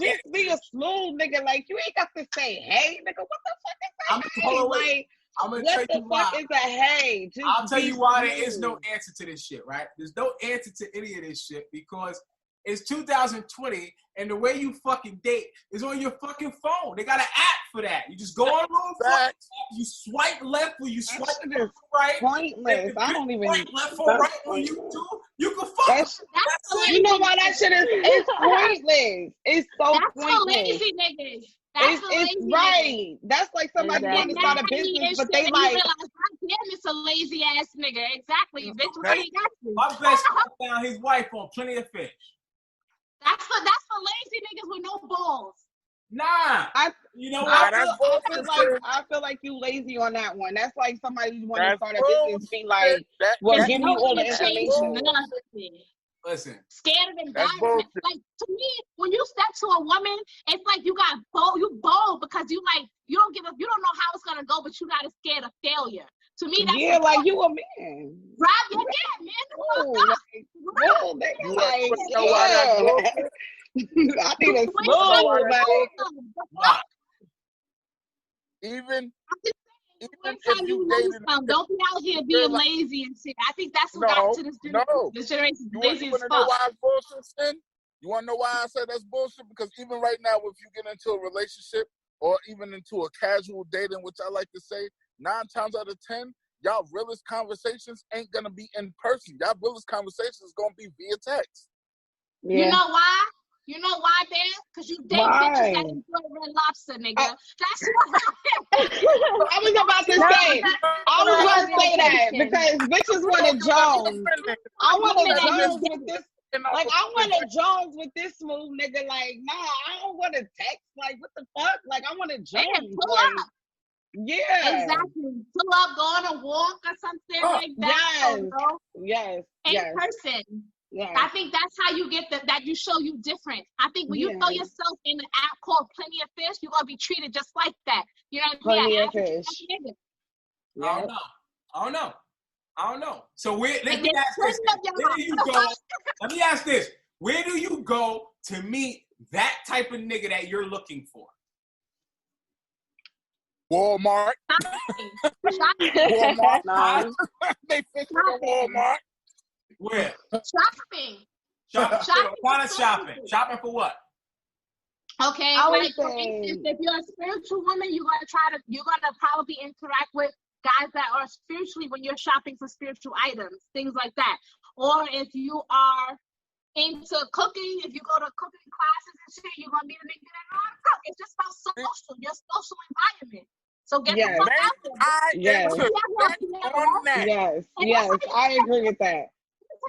B: Just be a smooth nigga. Like, you ain't got to say hey, nigga. What the fuck is that? Like,
A: I'm gonna tell you why.
B: What the fuck is a hey?
A: I'll tell you why there is no answer to this shit, right? There's no answer to any of this shit because it's 2020 and the way you fucking date is on your fucking phone. They got an app for that. You just go on the you swipe left or you swipe right.
B: Pointless. I don't even
A: left or right on YouTube. You can fuck.
B: That's you know why that shit is? It's pointless. It's so pointless.
E: That's lazy niggas.
B: It's right. That's like somebody want to start a business, but they like.
E: Damn, it's a lazy ass nigga. Exactly, bitch. What you got to?
A: My best friend found his wife on Plenty of Fish.
E: That's for lazy niggas with no balls.
A: Nah,
B: you know what? I feel like you lazy on that one. That's like somebody who want to start a business, be like, well, give me all the information.
A: Listen.
E: Scared of embarrassment. Like, to me, when you step to a woman, it's like you got bold. You bold because you don't know how it's gonna go, but you gotta scared of failure. To me, that's
B: like you a man.
E: Right? Yeah, man.
B: I think it's smooth, like.
D: Even
E: if you don't be out here being lazy and shit. I think that's what got to this generation. Lazy as fuck.
D: Know why it's bullshit, Sin? You want to know why I say that's bullshit? Because even right now, if you get into a relationship or even into a casual dating, which I like to say, 9 times out of 10, y'all realest conversations ain't gonna be in person. Y'all realest conversations is gonna be via text.
E: Yeah. You know why? You know why, Dan? Because you date bitches that enjoy Red Lobster, nigga. That's why.
B: I was about to say. I was going to say that because bitches want a Jones. I want a Jones with this. Like, I want a Jones with this smooth nigga. Like, nah, I don't want a text. Like, what the fuck? Like, I want a Jones.
E: Pull up.
B: Yeah.
E: Exactly. Pull up, go on a walk or something like that.
B: Yes.
E: In person. Yeah. I think that's how you get that you show you different. I think when you throw yourself in an app called Plenty of Fish, you're going to be treated just like that. You know what I mean?
B: Plenty of Fish.
A: I don't know. So let me ask this. Where do you go? Let me ask this. Where do you go to meet that type of nigga that you're looking for?
D: Walmart.
E: Walmart.
D: No. They fish at Walmart.
A: Where?
E: Shopping.
A: What kind of shopping? Shopping for what?
E: Okay, like for instance, if you're a spiritual woman, you're gonna probably interact with guys that are spiritually when you're shopping for spiritual items, things like that. Or if you are into cooking, if you go to cooking classes and shit, you're gonna be a nigga that know how to cook. It's just about your social environment. So get the fuck out there.
B: Yes, I agree with that.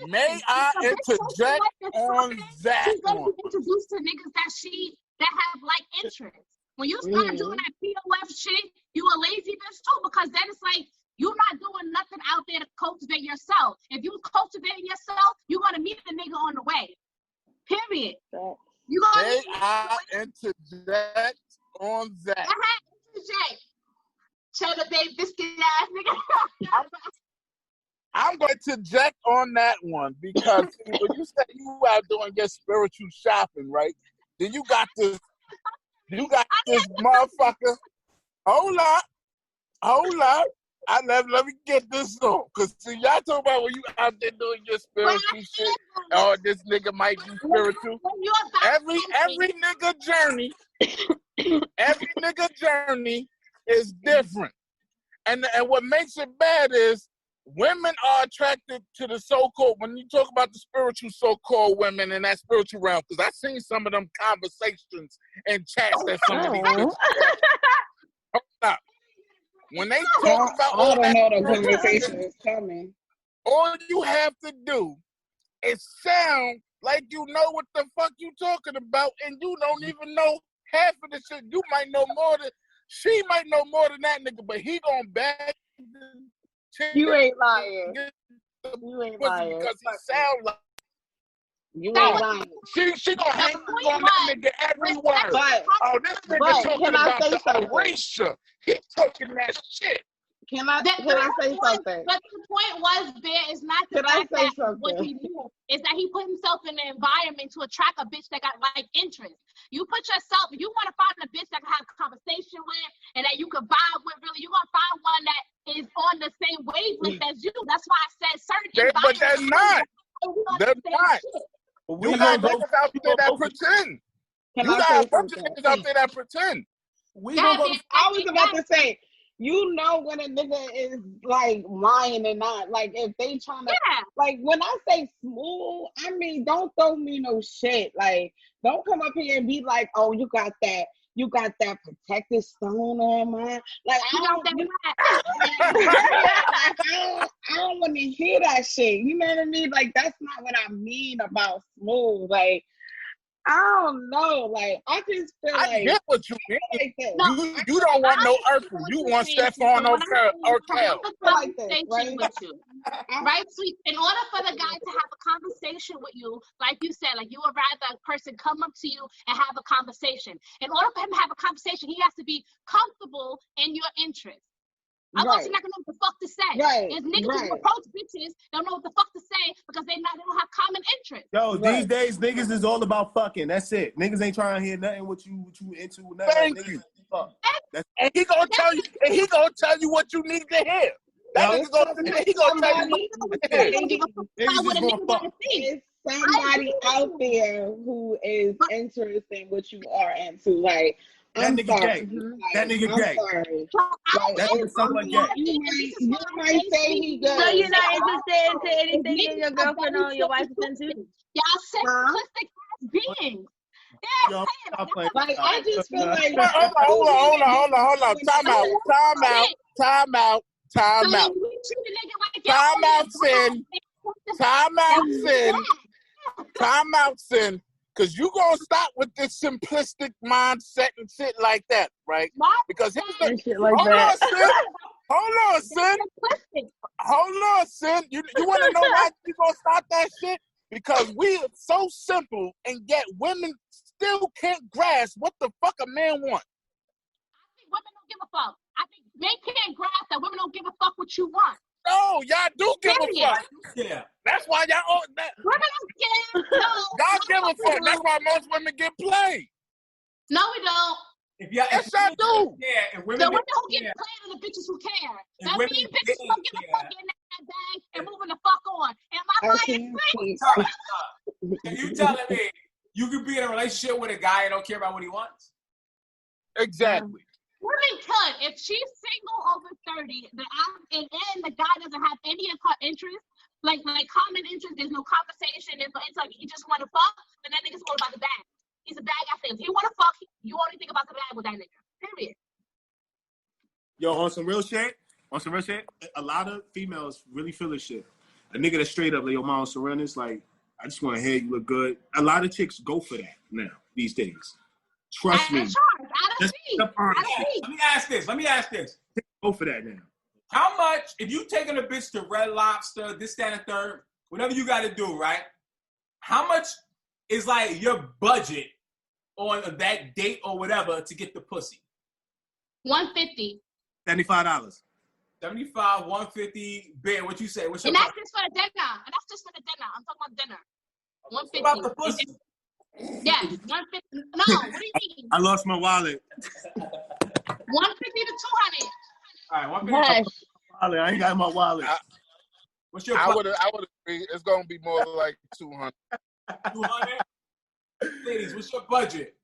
D: May I interject on that
E: She's gonna
D: one?
E: be introduced to niggas that have like interests. When you start doing that POF shit, you a lazy bitch too, because then it's like you're not doing nothing out there to cultivate yourself. If you cultivating yourself, you're gonna meet the nigga on the way. Period.
D: May I interject on that?
E: Interject. Cheddar Bay biscuit ass nigga.
D: I'm going to interject on that one because when you say you out doing your spiritual shopping, right? Then you got this motherfucker. Hold up. Let me get this on. Because see, y'all talking about when you out there doing your spiritual shit. Oh, this nigga might be spiritual. Every nigga journey is different. And what makes it bad is women are attracted to the so-called, when you talk about the spiritual so-called women in that spiritual realm, because I've seen some of them conversations and chats that some of these bitches hold up. When they talk about all that
B: conversations coming,
D: all you have to do is sound like you know what the fuck you talking about, and you don't even know half of the shit. You might know more than, she might know more than that nigga, but he gonna bag.
B: You ain't lying. You ain't lying.
D: Because he sound like
B: you ain't lying.
D: She gonna hang on that nigga every word. This nigga talking about the erasure. He talking that shit.
B: Can I say something?
E: But the point was, Bear, is not the fact that what he knew. Is that he put himself in an environment to attract a bitch that got like interest. You put yourself, you want to find a bitch that can have a conversation with and that you can vibe with, really, you're going to find one that is on the same wavelength as you. That's why I said certain
D: but they're not. They're not. You got niggas out there that pretend. You got a bunch of niggas out there that pretend.
B: I was about to say, you know when a nigga is like lying and not. Like if they trying to, like when I say smooth, I mean don't throw me no shit. Like don't come up here and be like, oh, you got that protective stone on mine. Like I don't want to hear that shit. You know what I mean? Like that's not what I mean about smooth. Like I don't know. Like I just feel
D: I get what you mean. Like you don't want no Urkel. You want Stephon or Cal.
B: Like this, right?
E: Right, sweet. In order for the guy to have a conversation with you, like you said, like you would rather a person come up to you and have a conversation. In order for him to have a conversation, he has to be comfortable in your interest. Otherwise, you're not gonna know what the fuck to say. There's niggas who approach bitches, don't know what the fuck to say because they don't have common interest.
G: Yo, these days niggas is all about fucking. That's it. Niggas ain't trying to hear nothing what you into. Nothing.
D: Thank you. And he gonna tell you. And he gonna tell you what you need to hear. He gonna tell you what you need to hear.
B: Somebody out there who is interested in what you are into. Like,
G: that nigga gay. That nigga gay. That nigga somewhat gay.
B: You might say he good.
C: So you're not interested into anything that your girlfriend or your wife is into?
E: Y'all simplistic ass beings.
G: Yo,
B: like, I just feel like
D: Hold on. Time out, sin. Because you gonna stop with this simplistic mindset and shit like that, right? Because here's the Hold on, Sin. You want to know why you gonna stop that shit? Because we are so simple, and yet women still can't grasp what the fuck a man wants.
E: I think women don't give a fuck. I think men can't grasp that women don't give a fuck what you want.
D: No, y'all do give a fuck. Yeah. That's why y'all
E: women don't give. No,
D: y'all give a fuck. That's why most women get played.
E: No, we don't.
D: Yes, I do.
A: Yeah, and women
E: the women who get played are the bitches who care. That means bitches don't give a fuck in that bag and moving the fuck on. Am I lying?
A: And you telling me you could be in a relationship with a guy and don't care about what he wants?
D: Exactly.
E: Women could. If she's single over 30, and the guy doesn't have any of her interests, like common interest, there's no conversation, there's no intellect, he just want to fuck, then that nigga's all about the bag. He's a bag after him. If you want to fuck, you only think about the bag with that nigga. Period.
G: Yo, on some real shit, a lot of females really feel this shit. A nigga that's straight up like, yo, mom, Serena's like, I just want to hear you look good. A lot of chicks go for that now, these days. Trust me.
A: Let me ask this.
G: Go for that now.
A: How much, if you taking a bitch to Red Lobster, this, that, and third, whatever you got to do, right? How much is like your budget on that date or whatever to get the pussy?
E: $150.
G: $75.
A: 75, 150. Ben, what you say? What's your
E: and that's just for the dinner. I'm talking about dinner. 150.
A: About the pussy.
E: Yes, 150. No, what do you mean?
G: I lost my wallet.
E: 150 to 200.
A: All right, 150.
G: I ain't got my wallet.
A: What's your?
D: I would agree. It's gonna be more like 200.
A: 200. Ladies, what's your budget?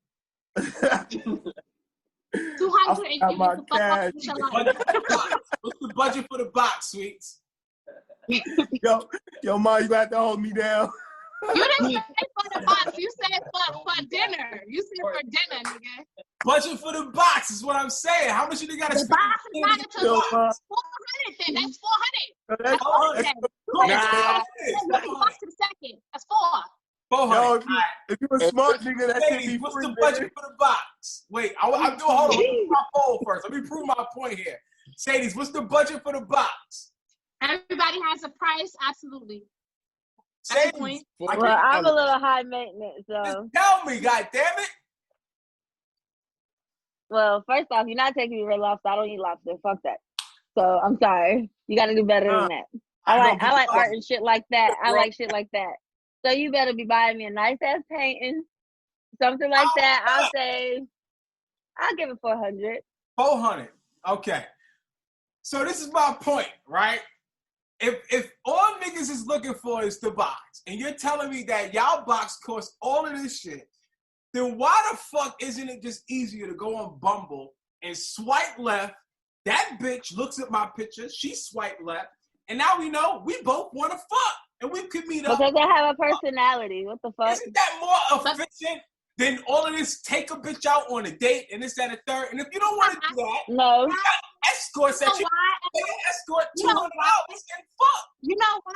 E: 200 and
G: got my cash.
A: What's the budget for the box, sweets?
G: Yo, Ma, you got to hold me down.
E: You didn't say for the box. You said for dinner. You said for dinner, nigga.
A: Budget for the box is what I'm saying. How much you got to spend?
E: The box is not until 400 then. That's 400. 400. That's 4.
A: 400.
G: Yo, if you a smart nigga, that shit be
A: what's
G: free,
A: the budget for the box? Wait, I'm doing, hold on. Let me prove my poll first. Let me prove my point here. Sadie's, what's the budget for the box?
E: Everybody has a price, absolutely.
A: Sadie's.
C: Well, I'm a little high maintenance, so.
A: Just tell me, goddammit.
C: Well, first off, you're not taking me Red Lobster. I don't eat lobster. Fuck that. So I'm sorry. You got to do better than that. I like art and shit like that. I like shit like that. So you better be buying me a nice ass painting, something like that. I'll give it 400.
A: 400. Okay. So this is my point, right? If all niggas is looking for is the box, and you're telling me that y'all box costs all of this shit, then why the fuck isn't it just easier to go on Bumble and swipe left? That bitch looks at my picture, she swiped left, and now we know we both want to fuck, and we could meet up.
C: Because they have a personality. What the fuck?
A: Isn't that more efficient than all of this? Take a bitch out on a date, and this, that, and third. And if you don't want to do that,
C: no.
A: You got escorts that you escort $200 and fuck.
E: You know why?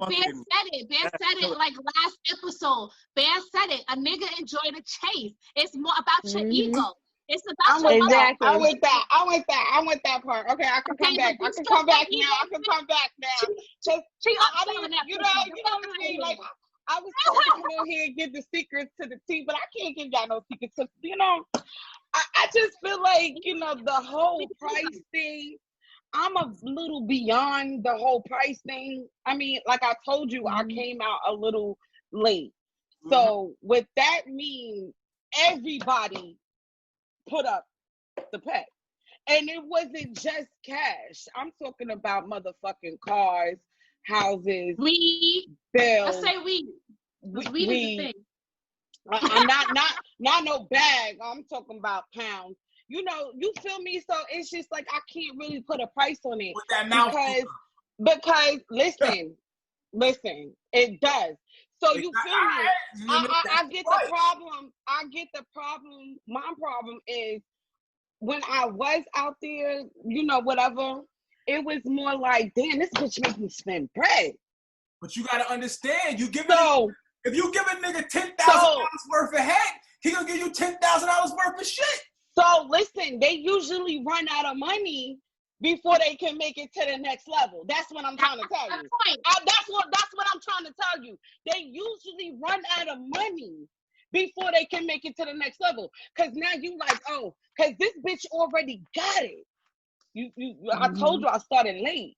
E: Bear said it like last episode. Bear said it. A nigga enjoy the chase. It's more about your ego. It's about
C: exactly.
B: I went that part. Okay, I can come back. I can come back now. I what I mean? Like, I was trying to come on here and give the secrets to the tea, but I can't give y'all no secrets. So, I just feel like, the whole price thing, I'm a little beyond the whole price thing. I mean, like I told you, I came out a little late. So with that means everybody put up the pay. And it wasn't just cash. I'm talking about motherfucking cars, houses, bills.
E: I say weed. Weed is a thing.
B: I'm not no bag. I'm talking about pounds. You feel me? So it's just like I can't really put a price on it because listen, it does. So you feel me? I get the problem. My problem is when I was out there, whatever. It was more like, damn, this bitch make me spend bread.
A: But you gotta understand, if you give a nigga $10,000 worth of head, he gonna give you $10,000 worth of shit.
B: So listen, they usually run out of money before they can make it to the next level. That's what I'm trying to tell you. That's what I'm trying to tell you. They usually run out of money before they can make it to the next level. Cause now you like, cause this bitch already got it. I told you I started late.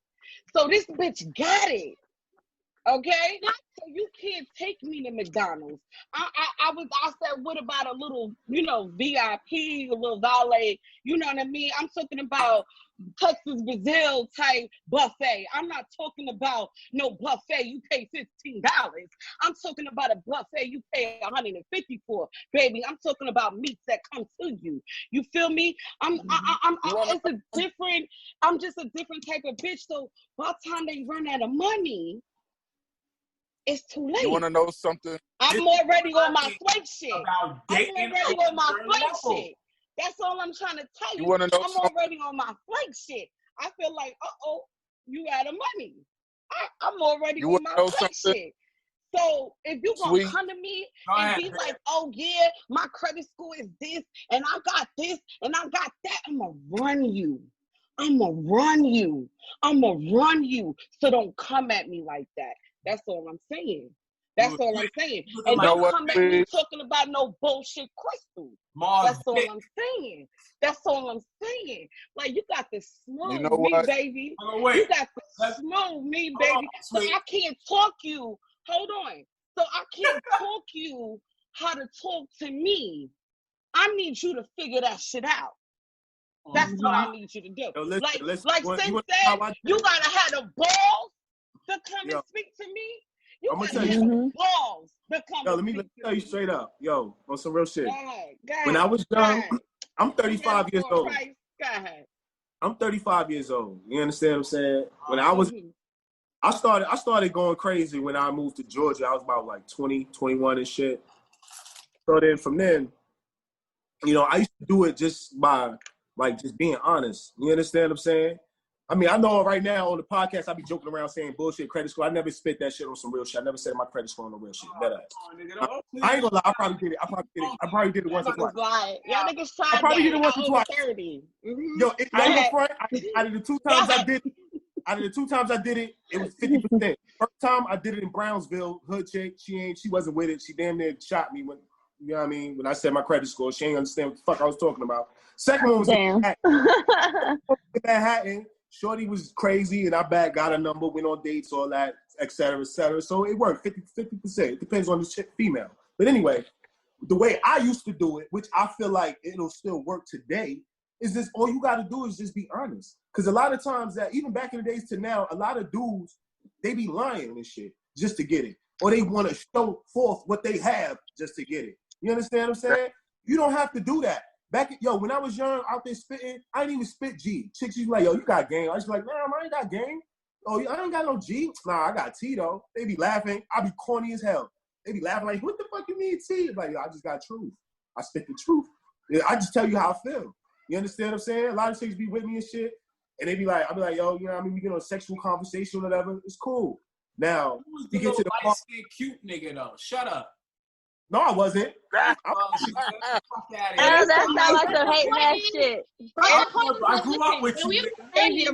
B: So this bitch got it. Okay? So you can't take me to McDonald's. I said, what about a little, VIP, a little valet? You know what I mean? I'm talking about Texas Brazil type buffet. I'm not talking about no buffet you pay $15. I'm talking about a buffet you pay $150 for, baby. I'm talking about meats that come to you. You feel me? I'm just a different type of bitch. So by the time they run out of money, it's too late.
D: You want to know something?
B: I'm already on my flake shit. That's all I'm trying to tell you.
D: You want to know
B: I'm already on my flake shit. I feel like, you out of money. I'm already on my flake shit. So if you gonna come to me and be like, oh yeah, my credit score is this, and I got this, and I got that, I'm gonna run you. So don't come at me like that. That's all I'm saying. And don't come at me talking about no bullshit crystal. That's all I'm saying. Like, you got to smooth me, baby. You got to smooth me, baby. So I can't talk you. Hold on. So I can't talk you how to talk to me. I need you to figure that shit out. That's what I need you to do.
G: Yo, listen,
B: like Sim said, you gotta have the balls to come and speak to me.
G: I'm gonna tell you
B: balls to come.
G: Yo, let me tell you straight up. Yo, on some real shit.
B: Go ahead.
G: When I was young, I'm 35 years old.
B: Go ahead.
G: I'm 35 years old. You understand what I'm saying? When I started going crazy when I moved to Georgia. I was about like 20, 21 and shit. So then from then, I used to do it just by just being honest. You understand what I'm saying? I mean, I know right now on the podcast I be joking around saying bullshit credit score. I never spit that shit on some real shit. I never said my credit score on no real shit. I ain't gonna lie. I probably did it. I probably did it once or twice.
B: Y'all niggas tried
G: I probably did it once or twice.
B: 30.
G: Yo, I ain't gonna front. Out of the two times I did it, it was 50%. First time I did it in Brownsville, hood chick. She wasn't with it. She damn near shot me when. You know what I mean? When I said my credit score, she ain't understand what the fuck I was talking about. Second one was in Manhattan. Shorty was crazy, and I got a number, went on dates, all that, et cetera, et cetera. So it worked 50%. It depends on the female. But anyway, the way I used to do it, which I feel like it'll still work today, is just all you got to do is just be honest. Because a lot of times that, even back in the days to now, a lot of dudes, they be lying and shit just to get it. Or they want to show forth what they have just to get it. You understand what I'm saying? You don't have to do that. When I was young, out there spitting, I didn't even spit G. Chicks used to be like, yo, you got game. I was like, nah, I ain't got game. Oh, I ain't got no G. Nah, I got T, though. They be laughing. I be corny as hell. They be laughing like, what the fuck you mean T? Like, I just got truth. I spit the truth. Yeah, I just tell you how I feel. You understand what I'm saying? A lot of chicks be with me and shit. And they be like, I'll be like, yo, you know what I mean? We get on a sexual conversation or whatever. It's cool. Now,
A: you get to the light-skinned cute nigga, though. Shut up.
G: No, I wasn't.
A: Fuck out of here.
C: That sounds like some hating ass shit.
A: I grew up with you.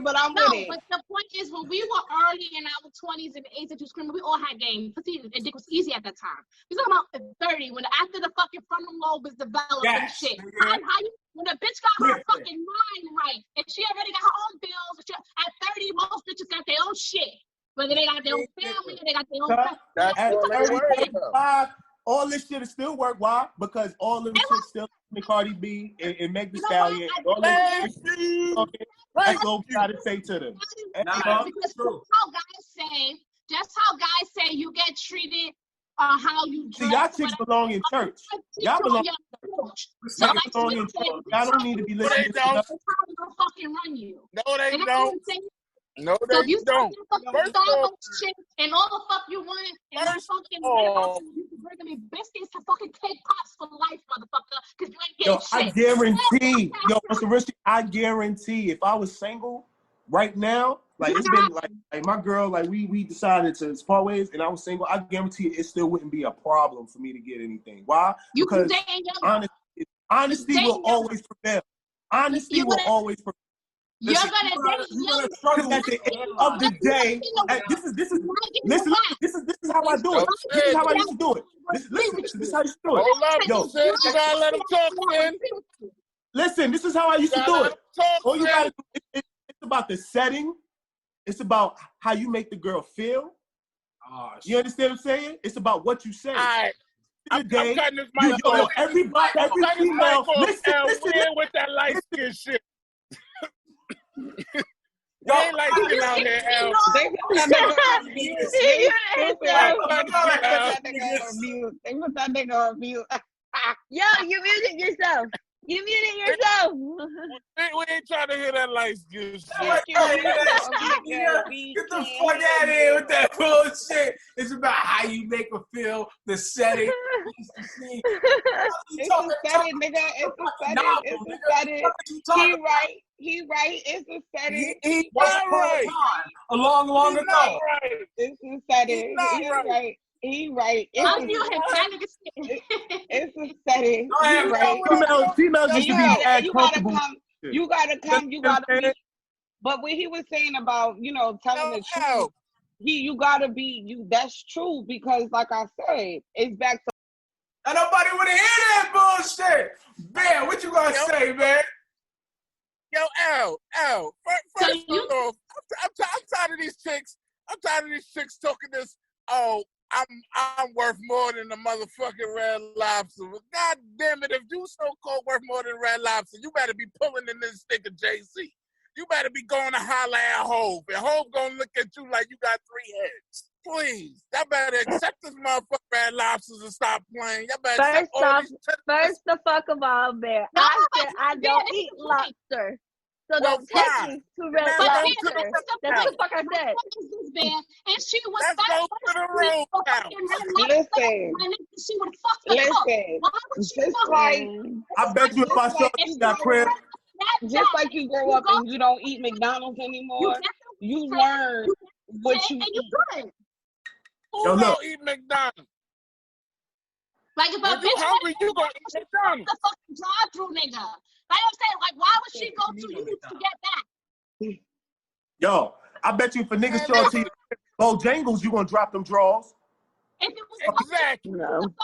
B: But I'm with it.
E: But the point is, when we were early in our 20s and 80s and screaming, we all had game. Pussy and dick was easy at that time. We're talking about 30, when after the fucking frontal lobe is developed and shit. When a bitch got her fucking mind right, and she already got her own bills, at 30, most bitches got their own shit. Whether they got their own family, or they got their own.
G: At 30, 35, all this shit is still work. Why? Because all of this shit still in Cardi B and Meg Thee Stallion. All this shit, that's all we gotta say to them.
E: Just how guys say you get treated how you dress.
G: See, y'all chicks belong in church. Y'all belong in church. Y'all belong in church. Y'all don't need to be listening to
E: how fucking run you.
D: No, they don't. No,
E: so
D: they don't.
E: First of all, shit and all the fuck you want, and you bringing me biscuits to fucking take pops for life, motherfucker, because you ain't getting shit.
G: I guarantee, Mr. Risky, I guarantee if I was single right now, like it's been like my girl, like we decided to part ways, and I was single, I guarantee it still wouldn't be a problem for me to get anything. Why? Because honesty will always prevail. Honesty will always prevail.
E: You're gonna
G: struggle at the end of the day. This is how I do it. This is how I used to do it. This is how I used to do it.
D: Hold up, you gotta let him talk, man.
G: Listen, this is how I used to do it. All you gotta do, it's about the setting. It's about how you make the girl feel. You understand what I'm saying? It's about what you say.
D: All right. I'm cutting this mic
G: off. Every female, listen
D: with that light skin shit. You ain't like skin out here, Al.
B: They put that nigga on mute.
C: Yo, you muted yourself. You muted yourself.
D: We ain't trying to hear that light skin shit.
A: Get the fuck out of here with that bullshit. It's about how you make her feel, the setting.
B: It's a setting, nigga. It's a setting. It's a setting. He right. It's a setting.
D: He's not right.
A: A long ago.
B: It's a setting. He's right. He right. It's a setting.
G: Females used to be mad comfortable.
B: You gotta come. Be. But what he was saying about, telling the truth, you gotta be you. That's true because, like I said, it's back to.
A: And nobody wanna hear that bullshit. Man, what you gonna say, man?
D: Yo, Al. First off, I'm tired of these chicks. I'm tired of these chicks talking this. Oh, I'm worth more than the motherfucking Red Lobster. But God damn it, if you so-called worth more than Red Lobster, you better be pulling in this stick of JC. You better be going to holler at Hove. And Hove gonna look at you like you got 3 heads. Please. Y'all better accept this motherfucking Red Lobsters and stop playing. Y'all better
C: first the fuck of all, Bear. I said I don't eat lobster. So don't take me to Red Lobster. That's what the fuck I said.
E: And she was
D: Let's go to the road now.
B: Listen. Just like
G: I bet you if I showed you that crib.
B: Just like you grow up and you don't eat McDonald's anymore, you learn what you eat.
D: Who don't eat McDonald's?
E: Like if a bitch
D: hungry, you gonna eat McDonald's.
E: The fucking drive-through nigga. Like I'm saying, like why would she go to you to get that?
G: Yo, I bet you if a nigga show up to you Bojangles, you gonna drop them draws.
E: If it was
D: exactly.
C: No.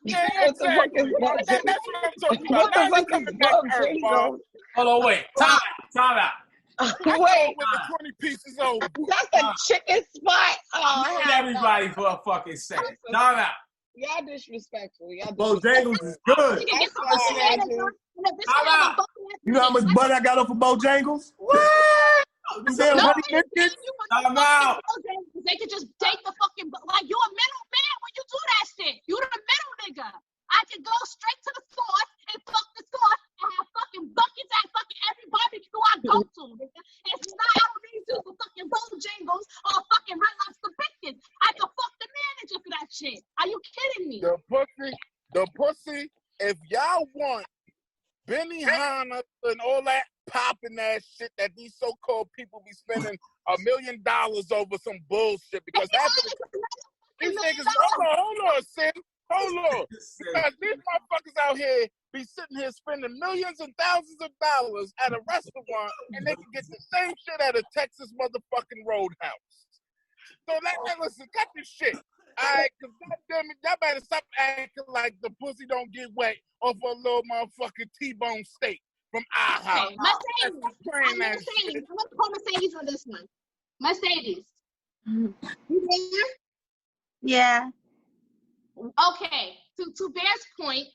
D: Yeah, exactly. That's what I'm talking about. Now you coming back to Earth, Bob.
A: Hold on, wait. Time out.
B: Wait.
D: With the 20 pieces over.
B: That's a chicken spot. Oh,
A: everybody for a fucking second. Time out.
B: Y'all disrespectful.
G: Bojangles is good. You know how much butter I got off of Bojangles? What?
E: Damn, I'm out. They could just take the fucking, like, you're a middleman when you do that shit. You the middle nigga. I could go straight to the source and fuck the source and have fucking buckets at fucking every barbecue I go to, nigga. It's not, I don't need you for fucking Bojangles or fucking Red Lobster biscuits. I could fuck the manager for that shit. Are you kidding me?
D: The pussy, if y'all want Benny Hanna and all that popping ass shit that these so-called people be spending $1 million over some bullshit because half of these niggas, hold on, Sin. Hold on. Because these motherfuckers out here be sitting here spending millions and thousands of dollars at a restaurant and they can get the same shit at a Texas motherfucking Roadhouse. So listen, cut this shit. Alright, cause goddamn it, y'all better stop acting like the pussy don't get wet off a little motherfucking T-bone steak from IHOP.
E: Okay, Mercedes. I'm gonna call Mercedes on this one. Mercedes. You there?
C: Yeah.
E: Okay. To Bear's point,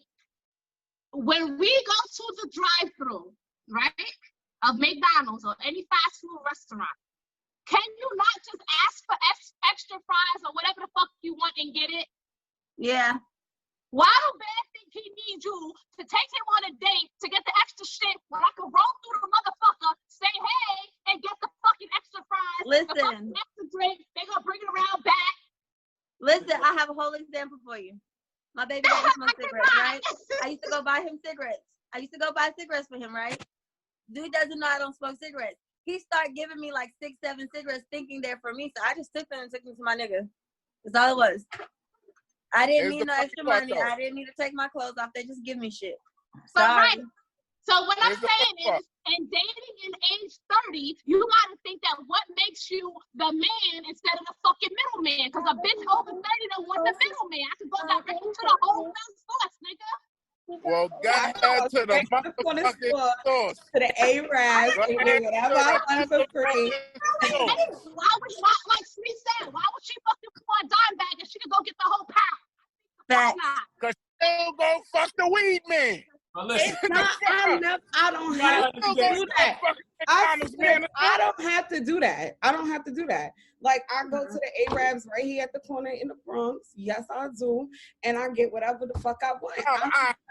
E: when we go to the drive-thru, right, of McDonald's or any fast food restaurant, can you not just ask for extra fries or whatever the fuck you want and get it?
C: Yeah.
E: Why do Bear think he needs you to take him on a date to get the extra shit when I can roll through the motherfucker, say hey, and get the fucking extra fries,
C: Listen.
E: the fucking extra drink, they gonna bring it around back?
C: Listen, I have a whole example for you. My baby daddy smokes cigarettes, right? I used to go buy him cigarettes. I used to go buy cigarettes for him, right? Dude doesn't know I don't smoke cigarettes. He started giving me like 6, 7 cigarettes thinking they're for me. So I just took them and took them to my nigga. That's all it was. I didn't need no extra money. I didn't need to take my clothes off. They just give me shit.
E: Sorry. So what I'm saying is, in dating in age 30, you gotta think that what makes you the man instead of the fucking middleman. Because a bitch over 30 don't want the middleman. I can go directly to the whole source, nigga.
D: Well, got her to the motherfucking source.
B: To the A-Rab, and get whatever I want for free.
E: Why would, like Smee said, why would she fucking pour a dime bag and she could go get the whole pound?
C: Facts.
D: Because still go fuck the weed man.
A: But listen,
B: It's not, I don't have to do that. I don't have to do that. I don't have to do that. Like, I go to the Arabs right here at the corner in the Bronx. Yes, I do. And I get whatever the fuck I want.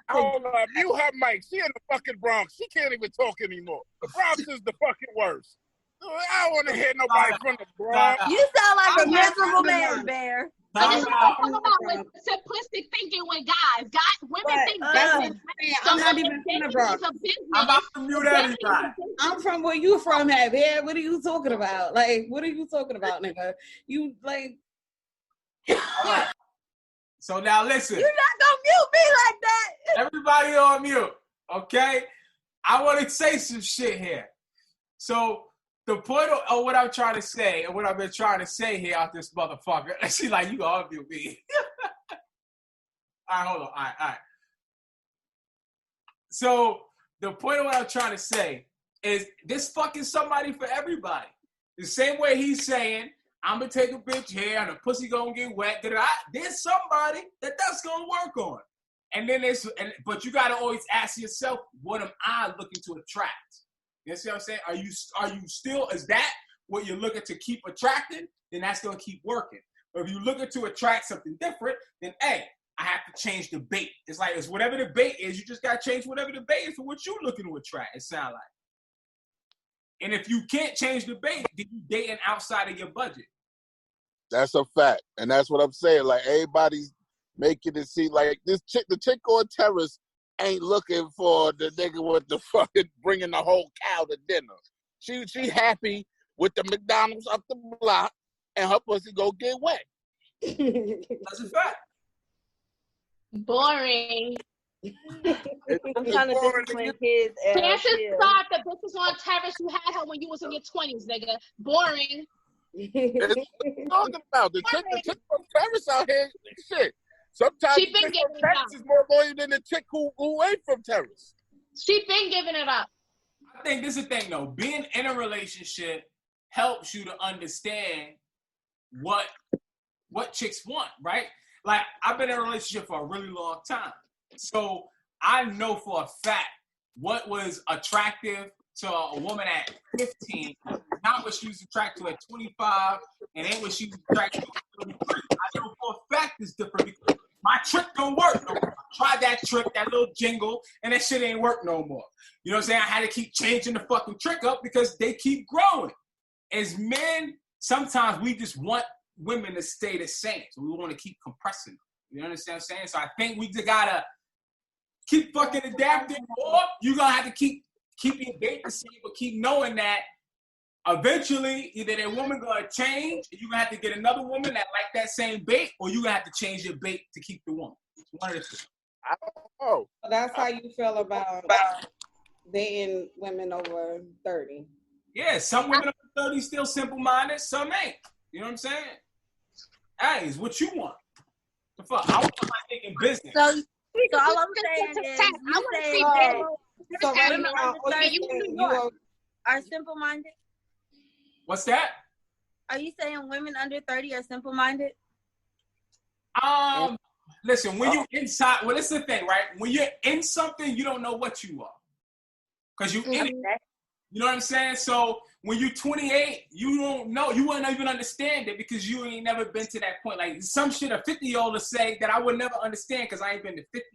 D: Hold on. Mute her mic. She in the fucking Bronx. She can't even talk anymore. The Bronx is the fucking worst. I don't want to hear nobody from the Bronx.
C: You sound like a miserable man, Bear.
E: But this is what I'm talking about with simplistic thinking with guys. Women think business.
B: I'm not even from the Bronx.
A: I'm about to mute everybody.
B: I'm from where you from, man. What are you talking about? Like, what are you talking about, nigga? You like.
A: Right. So now listen.
C: You're not gonna mute me like that.
A: Everybody on mute, okay? I want to say some shit here. So the point of what I'm trying to say and what I've been trying to say here out this motherfucker, she like, you gonna mute me. All right, hold on. All right. So the point of what I'm trying to say is this fucking somebody for everybody. The same way he's saying, I'm gonna take a bitch here and the pussy gonna get wet. There's somebody that's gonna work on. And then but you gotta always ask yourself, what am I looking to attract? You see what I'm saying? Are you still, is that what you're looking to keep attracting? Then that's gonna keep working. But if you're looking to attract something different, then hey, I have to change the bait. It's like, it's whatever the bait is, you just gotta change whatever the bait is for what you're looking to attract, it sounds like. And if you can't change the bait, then you're dating outside of your budget.
D: That's a fact. And that's what I'm saying. Like, everybody's making it seem like the chick on Terrace ain't looking for the nigga with the fucking bringing the whole cow to dinner. She happy with the McDonald's up the block and her pussy go get wet.
A: That's a fact.
E: Boring.
C: I'm trying to discipline kids.
E: Chances are the bitches on Terrace you had her when you was in your 20s, nigga. Boring.
D: It's what I'm talking about. The chick on Terrace out here, shit. Sometimes
E: she
D: the
E: been
D: chick on Terrace is more loyal than the chick who ain't from Terrace.
E: She been giving it up.
A: I think this is the thing, though. Being in a relationship helps you to understand what chicks want, right? Like, I've been in a relationship for a really long time. So I know for a fact what was attractive to a woman at 15, not what she was attracted to at 25, and ain't what she was attracted to at 33. I know for a fact it's different because my trick don't work no more. I tried that trick, that little jingle, and that shit ain't work no more. You know what I'm saying? I had to keep changing the fucking trick up because they keep growing. As men, sometimes we just want women to stay the same. So we want to keep compressing them. You understand what I'm saying? So I think we just gotta keep fucking adapting, or you're gonna have to keep your bait the same, but keep knowing that eventually either that woman gonna change, and you're gonna have to get another woman that like that same bait, or you're gonna have to change your bait to keep the woman. It's one of the two.
D: I don't know.
B: So that's how you feel about dating women over 30.
A: Yeah, some women over 30 still simple-minded, some ain't. You know what I'm saying? Hey, it's what you want. The fuck? I want my thinking business.
C: So all I'm saying is, you say that women under 30 are simple-minded?
A: What's that?
C: Are you saying women under 30 are simple-minded?
A: Listen, when you inside, well, this is the thing, right? When you're in something, you don't know what you are. Because you in it. You know what I'm saying? So when you're 28, you don't know, you wouldn't even understand it because you ain't never been to that point. Like some shit a 50-year-old will say that I would never understand because I ain't been to 50.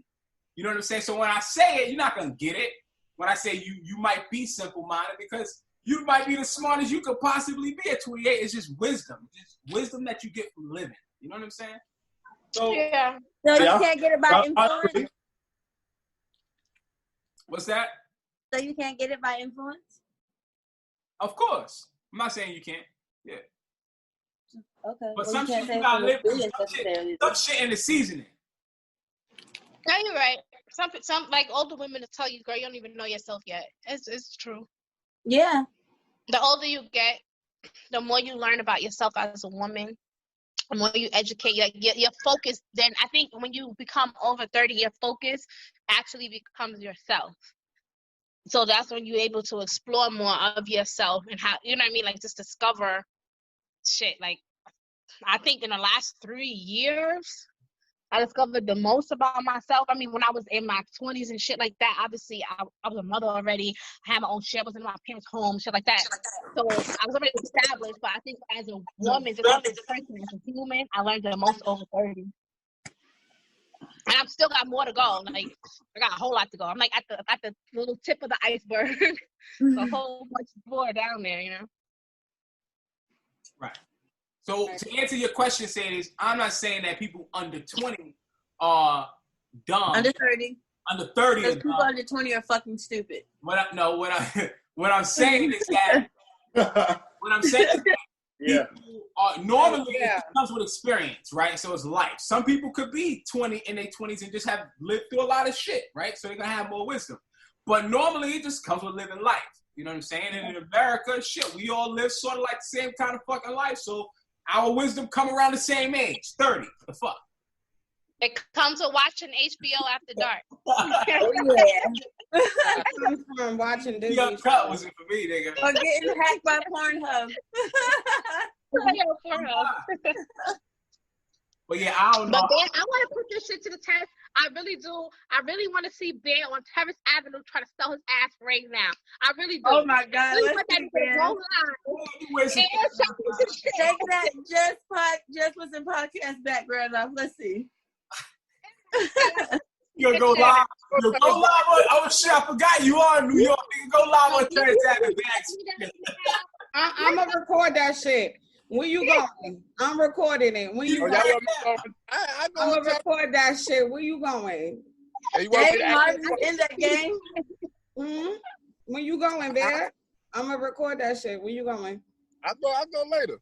A: You know what I'm saying? So when I say it, you're not going to get it. When I say you might be simple-minded because you might be the smartest you could possibly be at 28. It's just wisdom. It's wisdom that you get from living. You know what I'm saying? So,
C: yeah. So you can't get it by influence?
A: What's that?
C: So you can't get it by influence?
A: Of course. I'm not saying you can't. Yeah.
C: Okay.
A: But some shit you gotta live through. Some shit in the seasoning.
E: No, you're right. Some like older women will tell you, girl, you don't even know yourself yet. It's true.
C: Yeah.
E: The older you get, the more you learn about yourself as a woman, the more you educate, your focus. Then I think when you become over 30, your focus actually becomes yourself. So that's when you're able to explore more of yourself and how, you know what I mean? Like just discover shit. Like I think in the last 3 years, I discovered the most about myself. I mean, when I was in my 20s and shit like that, obviously I was a mother already. I had my own shit. I was in my parents' home, shit like that. So I was already established. But I think as a woman, just as a person, as a human, I learned the most over 30. And I've still got more to go. Like I got a whole lot to go. I'm like at the little tip of the iceberg. A whole bunch more down there, you know.
A: Right. So to answer your question, Sadie, I'm not saying that people under 20 are dumb.
C: Under 30.
A: Under 30
C: because people under 20 are fucking stupid.
A: What I'm saying is that
G: yeah.
A: Normally it comes with experience, right? So it's life. Some people could be 20 in their 20s and just have lived through a lot of shit, right? So they're gonna have more wisdom. But normally it just comes with living life. You know what I'm saying? And in America, shit, we all live sort of like the same kind of fucking life. So our wisdom come around the same age, 30. The fuck?
E: It comes with watching HBO after dark.
B: That comes from watching Disney.
A: Young Cut wasn't for me, nigga.
C: Or getting hacked by Pornhub.
A: But yeah, I don't know.
E: But Ben, I want to put this shit to the test. I really do. I really want to see Ben on Terrace Avenue trying to sell his ass right now. I really do.
C: Oh my God.
E: Let's see Ben.
C: Take that just was in podcast background off. Let's see.
A: You'll go live. You'll go live on, oh shit, I forgot you are in New York. You go live on Terrace Avenue.
B: I'm going to record that shit. When you going? I'm recording it. When you going? I'm going to record that shit. Where you going?
C: Hey, Martin in that game.
B: Mm-hmm. When you going, Bear? I'm going to record that shit. Where you going?
D: I'll go later.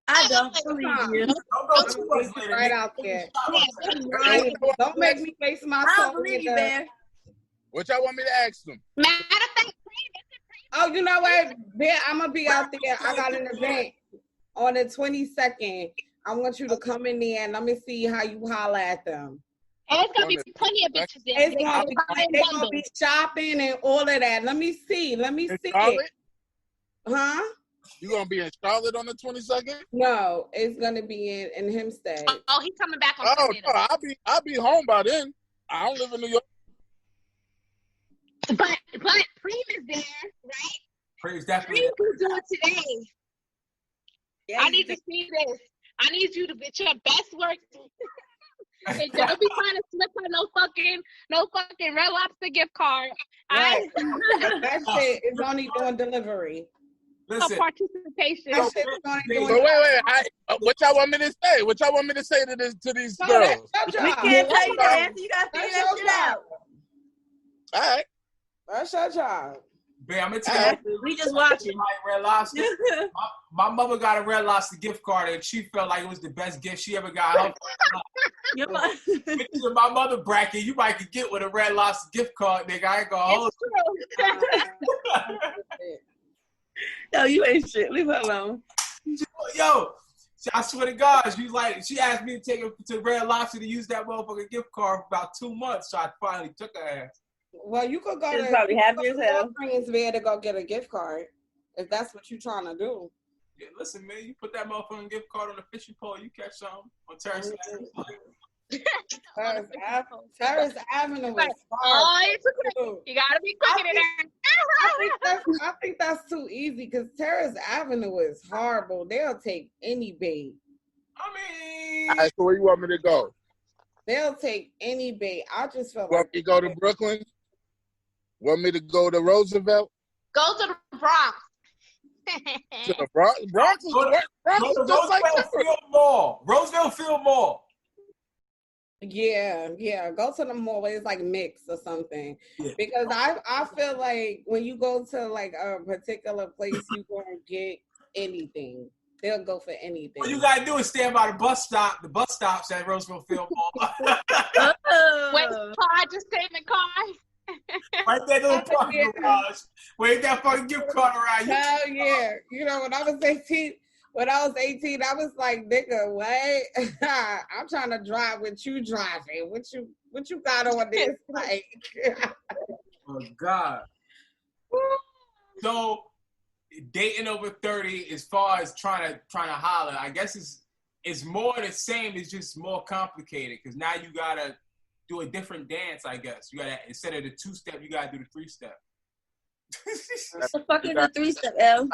C: I don't believe you.
A: Don't go too much later.
B: Right out there. Don't make me face my
C: I don't believe you, Bear.
D: What y'all want me to ask them?
E: Matter of fact,
B: oh, you know what? Bear, I'm going to be out there. I got an event on the 22nd. I want you to come in there and let me see how you holler at them.
E: And it's going to be plenty of bitches there.
B: They're going to be shopping and all of that. Let me see. Let me see it. Huh?
D: You going to be in Charlotte on the 22nd?
B: No, it's going to be in Hempstead.
E: Oh, he's coming back on Sunday.
D: No, I'll be home by then. I don't live in New York.
E: But Preem is there, right?
A: Preem's definitely.
E: Preem can do it today. Yeah, I need to see this. I need you to get your best work. And don't be trying to slip on no fucking Red Lobster gift card.
B: Right. That shit is only doing delivery.
A: Listen.
E: Participation.
B: That shit is only doing
D: wait. What y'all want me to say? What y'all want me to say to these girls?
B: We
C: can't tell you that answer. You got to figure that shit out.
D: All right.
B: That's your job.
A: Man, I'm gonna tell you.
C: We just watching.
A: Red Lobster. My mother got a Red Lobster gift card, and she felt like it was the best gift she ever got. Bitches in my mother bracket, you might could get with a Red Lobster gift card, nigga. I ain't gonna hold
H: you. Yo, you ain't shit. Leave her alone.
A: Yo, I swear to God, she asked me to take her to Red Lobster to use that motherfucking gift card for about 2 months, so I finally took her ass.
B: Well, you could go
H: She's
B: to
H: probably happy as hell.
B: Walgreens to go get a gift card if that's what you're trying to do.
A: Yeah, listen, man, you put that motherfucking gift card on the fishing pole, you catch something on Terrace
B: Terrace Avenue is
E: hard. You gotta be quick in there.
B: I think that's too easy because Terrace Avenue is horrible. They'll take any bait.
A: I mean,
D: all right, so where you want me to go?
B: They'll take any bait. I just feel
D: Want me to go to Brooklyn? Want me to go to Roosevelt?
E: Go to the Bronx.
D: To the Bronx? Bronx is just like
A: Field Mall. Roosevelt Field Mall.
B: Yeah. Go to the mall where it's like mix or something. Yeah. Because I feel like when you go to like a particular place, you're gonna get anything. They'll go for anything.
A: All you gotta do is stand by the bus stop. The bus stops at Roosevelt Field Mall.
E: Wait, I just came in car.
A: Right there, little parking garage. Wave that fucking gift card around.
B: Hell yeah. You know, when I was 18, I was like, nigga, what? I'm trying to drive what you driving. What you got on this? Like,
A: oh God. So dating over 30 as far as trying to holler, I guess it's more the same, it's just more complicated because now you gotta do a different dance, I guess. You gotta, instead of the 2-step, you gotta do the 3-step.
H: What the fuck is the 3-step, L?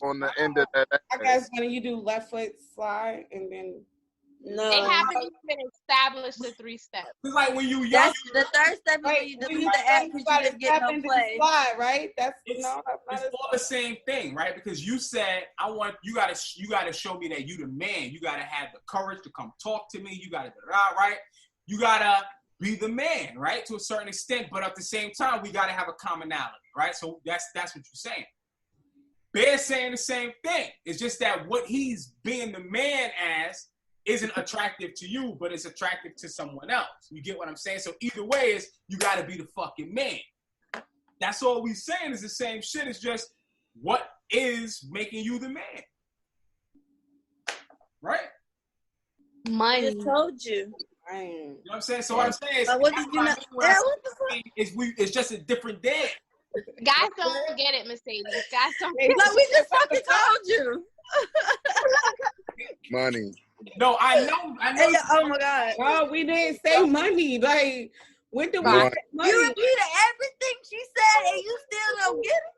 D: On the end of that.
B: I guess when you do left foot slide and then
H: no,
E: they haven't even established the 3-step.
A: It's like when you young,
H: the 3rd step is when you delete the app because you just get no play.
B: Slide, right? It's
A: all the same thing, right? Because you said you gotta show me that you the man. You gotta have the courage to come talk to me. You gotta right. You gotta be the man, right? To a certain extent, but at the same time, we gotta have a commonality, right? So that's what you're saying. Bear's saying the same thing. It's just that what he's being the man as isn't attractive to you, but it's attractive to someone else. You get what I'm saying? So either way is you gotta be the fucking man. That's all we saying is the same shit. It's just what is making you the man. Right?
E: Money.
H: I just told you.
B: You
A: know what I'm saying? So what I'm saying is,
H: what did you not?
A: It's just a different dance.
E: Guys don't get it, Mercedes. Guys don't get
H: it. Like we just fucking told you.
D: Money.
A: No, I know.
H: Hey, oh my God.
B: No, we didn't say money. Like, when do we say money?
H: You repeated everything she said and you still don't get it?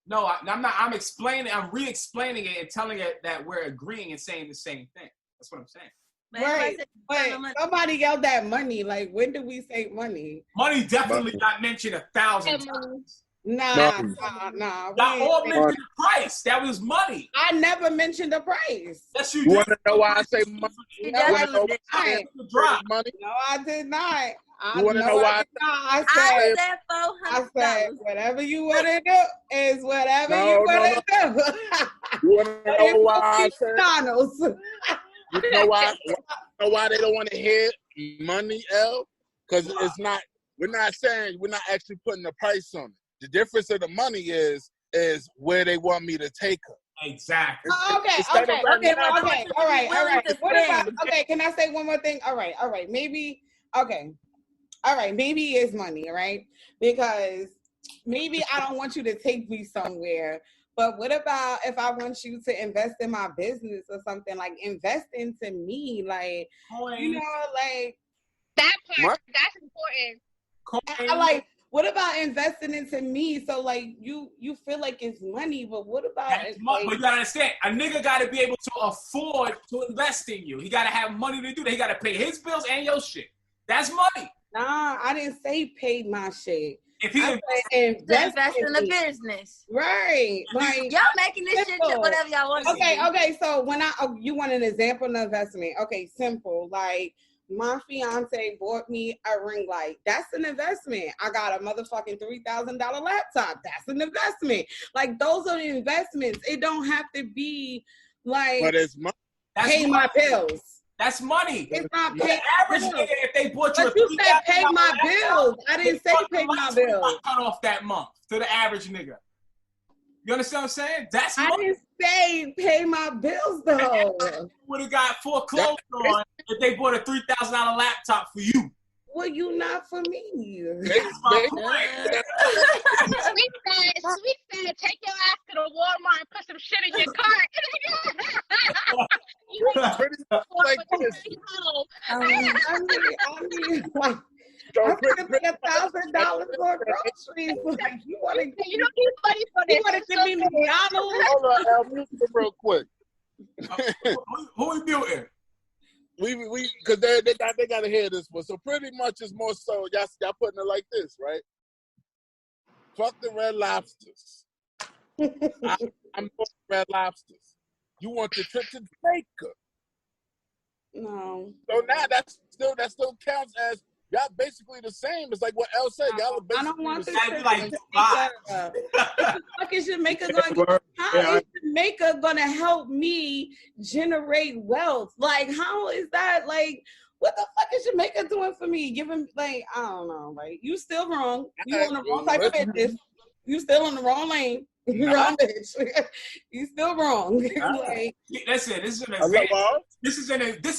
A: No, I'm not. I'm explaining. I'm re-explaining it and telling it that we're agreeing and saying the same thing. That's what I'm saying.
B: Right. But somebody yelled at money. Like, when do we say money?
A: Money definitely got mentioned 1,000 times.
B: Nah.
A: Y'all all mentioned the price. That was money.
B: I never mentioned the price.
A: Yes, you
D: did. You want to know why I say money?
B: No, I did not.
D: Money?
B: No, I did not.
D: You want to know why?
H: I said $400.
B: I said, whatever you want to do is whatever you want to do.
D: You want to know why I said
B: McDonald's.
D: You know why? You know why they don't want to hear money, L? Because it's not. We're not saying. We're not actually putting the price on it. The difference of the money is where they want me to take her.
A: Exactly.
B: Okay. All right. What about? Okay, can I say one more thing? All right. Maybe. Okay. All right. Maybe it's money, right? Because maybe I don't want you to take me somewhere. But what about if I want you to invest in my business or something? Like invest into me, like you know, like
E: that part. That's important.
B: I like. What about investing into me? So like you feel like it's money, but what about?
A: But you gotta understand, a nigga gotta be able to afford to invest in you. He gotta have money to do that. He gotta pay his bills and your shit. That's money.
B: Nah, I didn't say pay my shit.
H: If he invest in the business,
B: right? Like
H: y'all making this simple shit whatever y'all want.
B: Okay. So when you want an example of investment? Okay, simple. Like my fiance bought me a ring light. That's an investment. I got a motherfucking $3,000 laptop. That's an investment. Like those are investments. It don't have to be like.
D: But it's money.
B: Pay my bills.
A: That's money.
B: It's not
A: The
B: pay
A: average nigga, if they bought you
B: But
A: a
B: you said pay
A: $3,000
B: my
A: laptop,
B: bills. I didn't say pay my
A: lights
B: bills.
A: cut off that month to the average nigga. You understand what I'm saying? That's
B: I
A: money.
B: didn't say pay my bills though.
A: Would have got foreclosed on if they bought a $3,000 laptop for you.
B: Well, you not for me.
A: That's my point.
E: Sweet said, take your ass to the Walmart and put some shit in your cart.
D: Like this.
B: I mean, like, I'm gonna pay $1,000 for groceries. Like, you want to
E: be funny for this?
B: You want to give me McDonald's?
D: Hold on, Al, mute them real quick.
A: Who we muting?
D: We because they gotta hear this one. So pretty much it's more so y'all putting it like this, right? Fuck the Red Lobsters. I'm for Red Lobsters. You want the trip to Jamaica?
B: No.
D: So now that still counts as y'all basically the same. It's like what Elle said. Y'all are basically
B: I don't want
D: the
B: this
D: same.
A: Like
B: what the fuck is Jamaica going? How is Jamaica gonna help me generate wealth? Like, how is that? Like, what the fuck is Jamaica doing for me? Giving, like, I don't know. Like, you still wrong. You on the wrong type of business. You still in the wrong lane. You wrong bitch. You still wrong. Like,
A: listen, this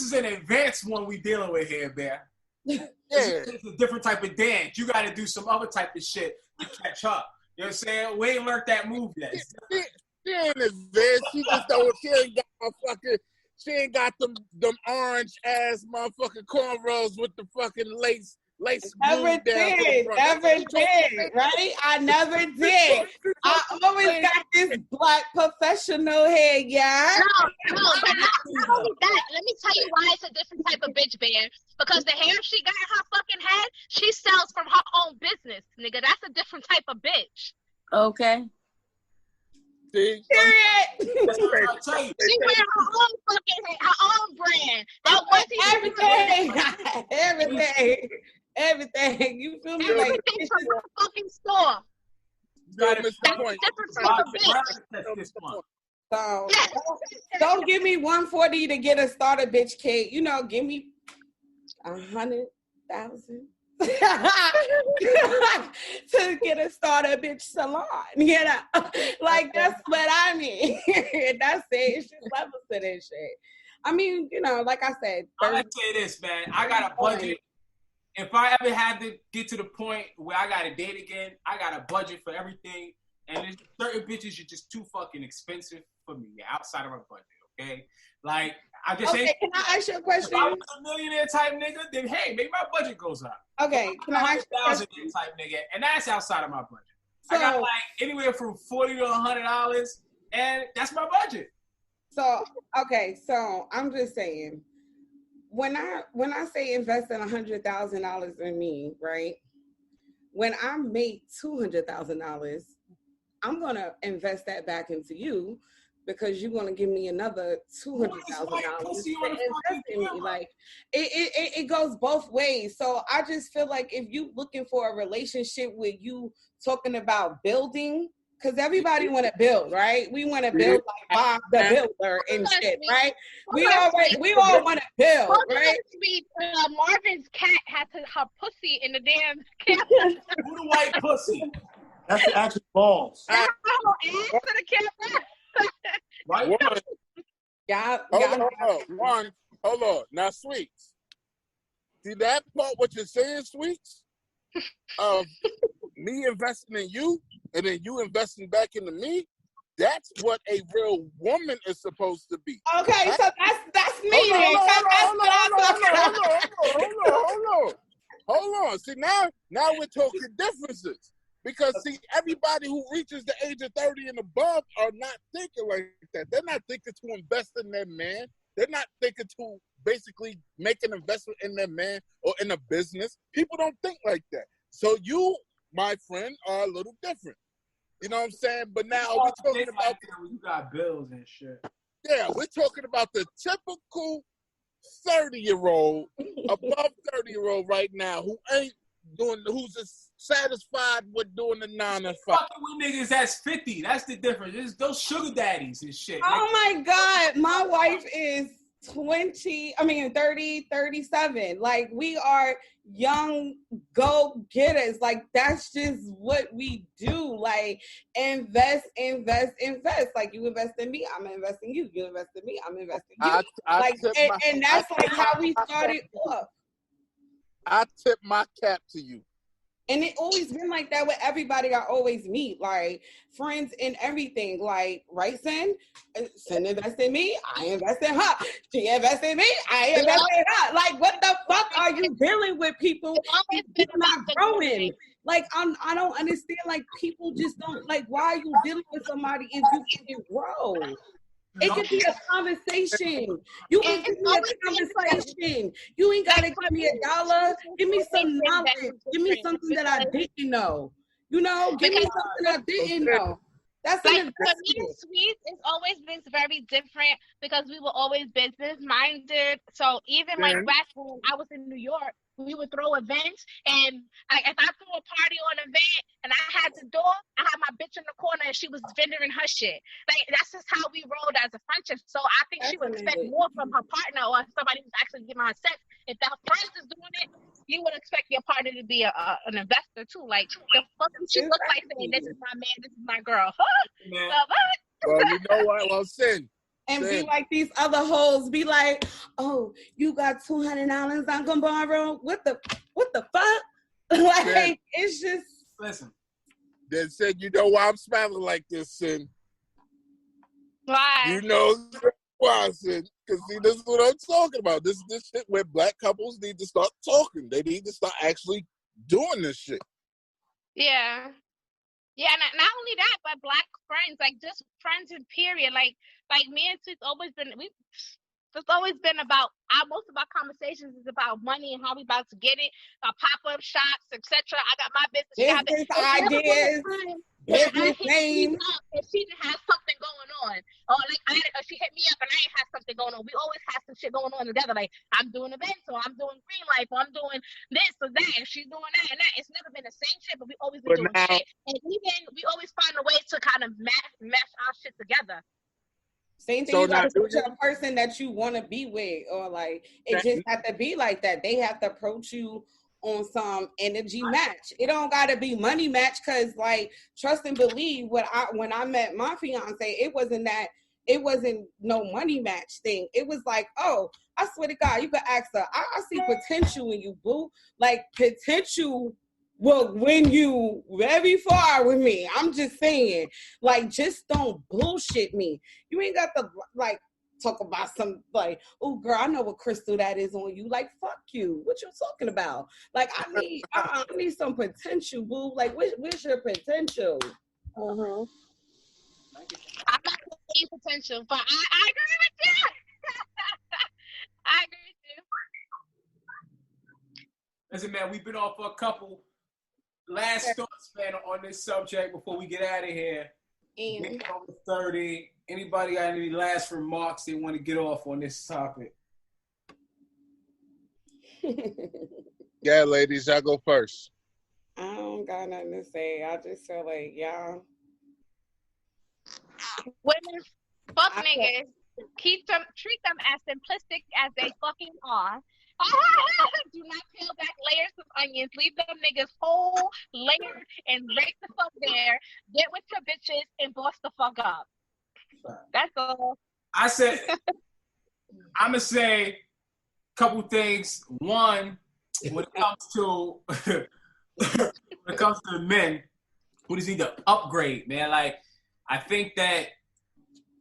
A: is an advanced one we dealing with here, Bear. It's a different type of dance. You got to do some other type of shit to catch up. You know what I'm saying? We ain't learned that move yet.
D: She ain't advanced. She just don't. She ain't got them orange ass motherfucking cornrows with the fucking lace.
B: Never did, right? I never did. I always got this black professional hair, yeah.
E: No, but not only that. Let me tell you why it's a different type of bitch, Bear. Because the hair she got in her fucking head, she sells from her own business, nigga. That's a different type of bitch.
C: Okay.
D: See?
B: Period.
E: She wear her own fucking hair, her own brand. That
B: everything. You feel me?
E: Everything from her fucking store.
D: That's a different
E: type of bitch.
B: So don't give me $140 to get a starter bitch cake. You know, give me 100,000 to get a starter bitch salon. You know, like that's what I mean. That's it. It's just levels to this shit. I mean, you know, like I said,
A: I'm gonna say this, man. I got a budget. If I ever had to get to the point where I got to date again, I got a budget for everything. And certain bitches are just too fucking expensive for me outside of my budget, okay? Like, I just ain't.
B: Can I ask you a question?
A: If I was a millionaire type nigga, then hey, maybe my budget goes up.
B: Okay, can I ask you a question?
A: type nigga, and that's outside of my budget.
B: So,
A: I got like anywhere from $40 to $100, and that's my budget.
B: So, okay, so I'm just saying, when I say invest in $100,000 in me, right? When I make $200,000, I'm gonna invest that back into you because you're gonna give me another $200,000 to invest in me. Like it goes both ways. So I just feel like if you looking for a relationship with you talking about building. Because everybody want to build, right? We want to build like Bob the Builder and shit, right? We all want to build, right?
E: Marvin's cat had her pussy in the damn cat.
A: Who the white pussy?
G: That's the actual balls.
E: That's her ass to the cat.
D: Right? Hold on. Now, Sweets. See that part, what you're saying, Sweets? Me investing in you and then you investing back into me, that's what a real woman is supposed to be.
B: Okay, so that's me.
D: Hold on. See, now we're talking differences. Because, see, everybody who reaches the age of 30 and above are not thinking like that. They're not thinking to invest in their man. They're not thinking to basically make an investment in their man or in a business. People don't think like that. So you, my friend, are a little different. You know what I'm saying? But now we're talking about
A: you got bills and shit.
D: Yeah, we're talking about the typical 30-year-old, above 30-year-old right now who ain't doing, who's satisfied with doing the 9 to 5.
A: Fucking with niggas that's 50. That's the difference. It's those sugar daddies and shit.
B: Oh my God, my wife is 30, 37. Like, we are young go-getters. Like, that's just what we do. Like, invest. Like, you invest in me, I'm investing in you. You invest in me, I'm investing in you. And that's like how we started off.
D: I tip my cap to you.
B: And it always been like that with everybody I always meet, like friends and everything. Like, right, Sin? Sin invest in me, I invest in her. She invest in me, I invest in her. Like, what the fuck are you dealing with, people? You're not growing. Like, I don't understand. Like, people just don't, like, why are you dealing with somebody if you can't grow? It could be a conversation. You can give me a conversation. You ain't gotta give me $1. Give me some knowledge. Give me something that I didn't know. You know, give me something I didn't know. That's
E: like, for me and Sweet, it's always been very different because we were always business minded. So even like back when I was in New York, we would throw events, and if I threw a party or an event and I had the door, I had my bitch in the corner and she was vendoring her shit. Like, that's just how we rolled as a friendship. So I think she would expect more from her partner or somebody who's actually giving her sex. If that friend is doing it, you would expect your partner to be an investor too. Like, the fuck does she look like saying, this is my man, this is my girl?
D: Well, you know what? Well, Sin.
B: And be like these other hoes, be like, oh, you got $200 I'm gonna borrow? What the fuck? Like, Sin. It's just,
D: listen. Then Sin, you know why I'm smiling like this, Sin?
E: Why?
D: You know why, Sin? Because see, this is what I'm talking about. This shit where black couples need to start talking. They need to start actually doing this shit.
E: Yeah. Yeah, not only that, but black friends, like just friends in period. Like me and Sweet's always been, it's always been about, most of our conversations is about money and how we about to get it, pop-up shops, etc. I got my business.
B: Business ideas, business name.
E: If she didn't have something going on, or like she hit me up and I ain't have something going on. We always have some shit going on together. Like, I'm doing events, or I'm doing Green Life, or I'm doing this or that, and she's doing that and that. It's never been the same shit, but we always been doing shit. And even we always find a way to kind of mesh our shit together.
B: Same thing, so you gotta approach a person that you want to be with, or like, it just have to be like that. They have to approach you on some energy match. It don't gotta be money match, because like, trust and believe, when I met my fiance, it wasn't no money match thing. It was like, oh, I swear to God, you could ask her, I see potential in you, boo. Like, potential will win you very far with me. I'm just saying, like, just don't bullshit me. You ain't got to like talk about some like, oh girl, I know what crystal that is on you. Like, fuck you. What you talking about? Like, I need some potential, boo. Like, where's your potential?
E: I'm not seeing potential, but I agree with you. I agree with you.
A: Listen, man, we've been off for a couple. Last thoughts, man, on this subject before we get out of here. Over 30. Anybody got any last remarks they want to get off on this topic?
D: Yeah, ladies, y'all go first.
B: I don't got nothing to say. I just feel like, y'all.
E: Women, fuck niggas. Treat them as simplistic as they fucking are. Do not peel back layers of onions. Leave them niggas whole, layered, and right the fuck there. Get with your bitches and boss the fuck up. That's all.
A: I'm going to say a couple things. One, when it comes to the men, who just need to upgrade, man. Like, I think that,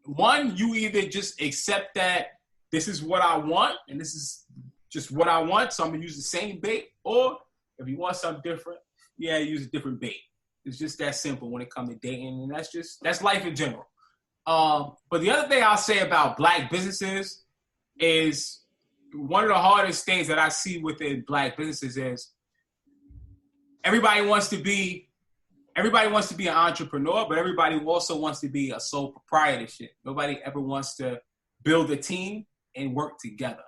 A: one, you either just accept that this is what I want, and this is just what I want, so I'm going to use the same bait. Or if you want something different, use a different bait. It's just that simple when it comes to dating, and that's life in general. But the other thing I'll say about black businesses is one of the hardest things that I see within black businesses is everybody wants to be an entrepreneur, but everybody also wants to be a sole proprietorship. Nobody ever wants to build a team and work together.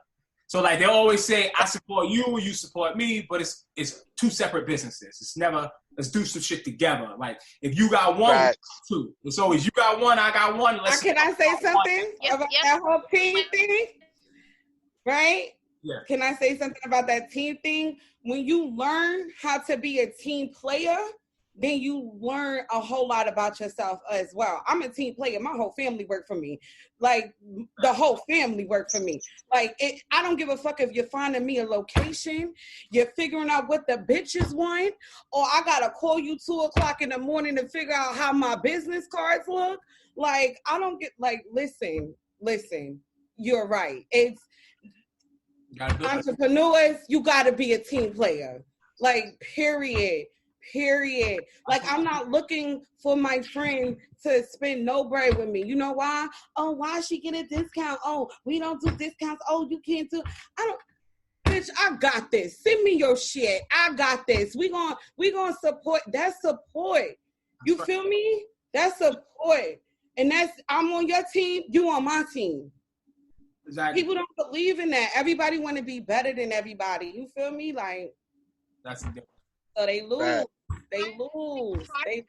A: So like they always say, I support you, you support me, but it's two separate businesses. It's never, let's do some shit together. Like if you got one, right. Two. It's always you got one, I got one.
B: Can I say something about that whole team thing? right?
A: Yeah.
B: Can I say something about that team thing? When you learn how to be a team player, then you learn a whole lot about yourself as well. I'm a team player. My whole family worked for me. Like, the whole family worked for me. Like, I don't give a fuck if you're finding me a location, you're figuring out what the bitches want, or I gotta call you 2:00 in the morning to figure out how my business cards look. Like, I don't get, like, listen, you're right. It's entrepreneurs, you gotta be a team player. Like, period. Like, I'm not looking for my friend to spend no bread with me. You know why? Oh, why she get a discount? Oh, we don't do discounts. Oh, you can't do. Bitch, I got this. Send me your shit. I got this. We gonna support. That's support. You feel me? That's support. And I'm on your team. You on my team. Exactly. People don't believe in that. Everybody want to be better than everybody. You feel me? Like,
A: that's different.
B: So they lose.
E: I
B: think
E: it's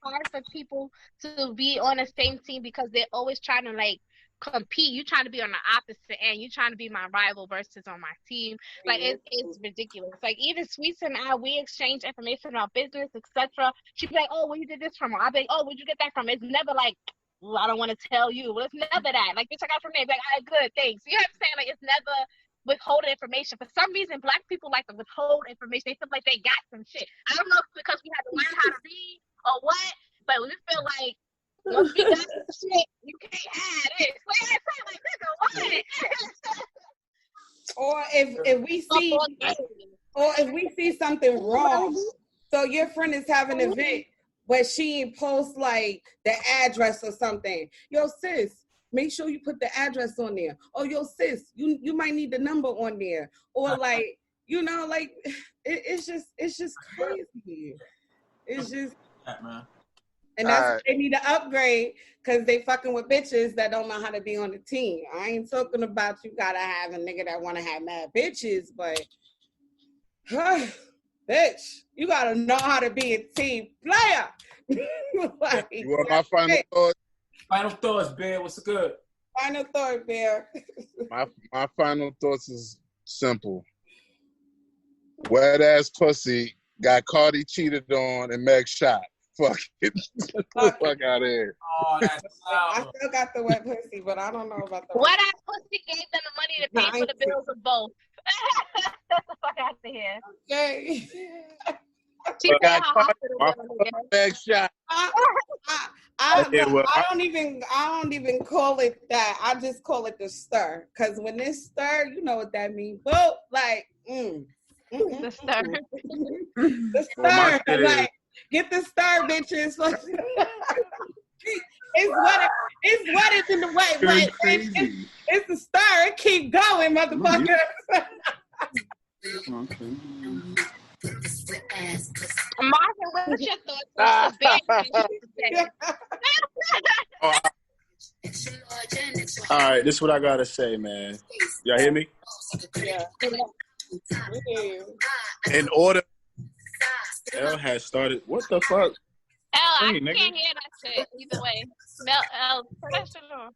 E: hard for people to be on the same team because they're always trying to like compete. You're trying to be on the opposite end. You're trying to be my rival versus on my team. Like it's ridiculous. Like even Sweets and I, we exchange information about business, etc. She'd be like, "Oh, where you did this from?" I'd be like, "Oh, where'd you get that from?" It's never like, well, I don't want to tell you. Well, it's never that. Like, bitch, I got from there. Like, all right, good, thanks. You know what I'm saying? Like, it's never withholding information. For some reason, Black people like to withhold information. They feel like they got some shit. I don't know if it's because we had to learn how to read or what, but we feel like once we got some shit, you can't have it. Like, nigga, what?
B: Or if we see something wrong, so your friend is having an event, but she posts like the address or something. Yo, sis, make sure you put the address on there. Oh, yo, sis, you might need the number on there. Or like, you know, like it's just crazy. It's just,
A: man.
B: And that's they need to upgrade because they fucking with bitches that don't know how to be on the team. I ain't talking about you gotta have a nigga that wanna have mad bitches, but bitch, you gotta know how to be a team player.
D: Like, you want my final thoughts?
A: Final thoughts, Bear. What's good?
B: Final thought, Bear.
D: my final thoughts is simple. Wet ass pussy got Cardi cheated on and Meg shot. Fuck it. Fuck out of here.
A: Oh, that's
B: I still got the wet pussy, but I don't know about the
E: wet ass pussy gave them the money to pay for the bills of both. Get the fuck out of here.
B: Okay.
E: She said her hospital
D: Meg shot.
B: I don't even call it that. I just call it the stir. Cause when this stir, you know what that means. Boop, like
E: the stir.
B: The stir. Like, get the stir, bitches. It's wetter than the wet. It's the stir. It keep going, motherfucker.
E: Marvin, what's your thoughts
F: All right, this is what I gotta say, man. Y'all hear me?
B: Yeah.
F: In order, L has started. What the fuck?
E: L, I can't hear that shit either way. L, turn that shit on.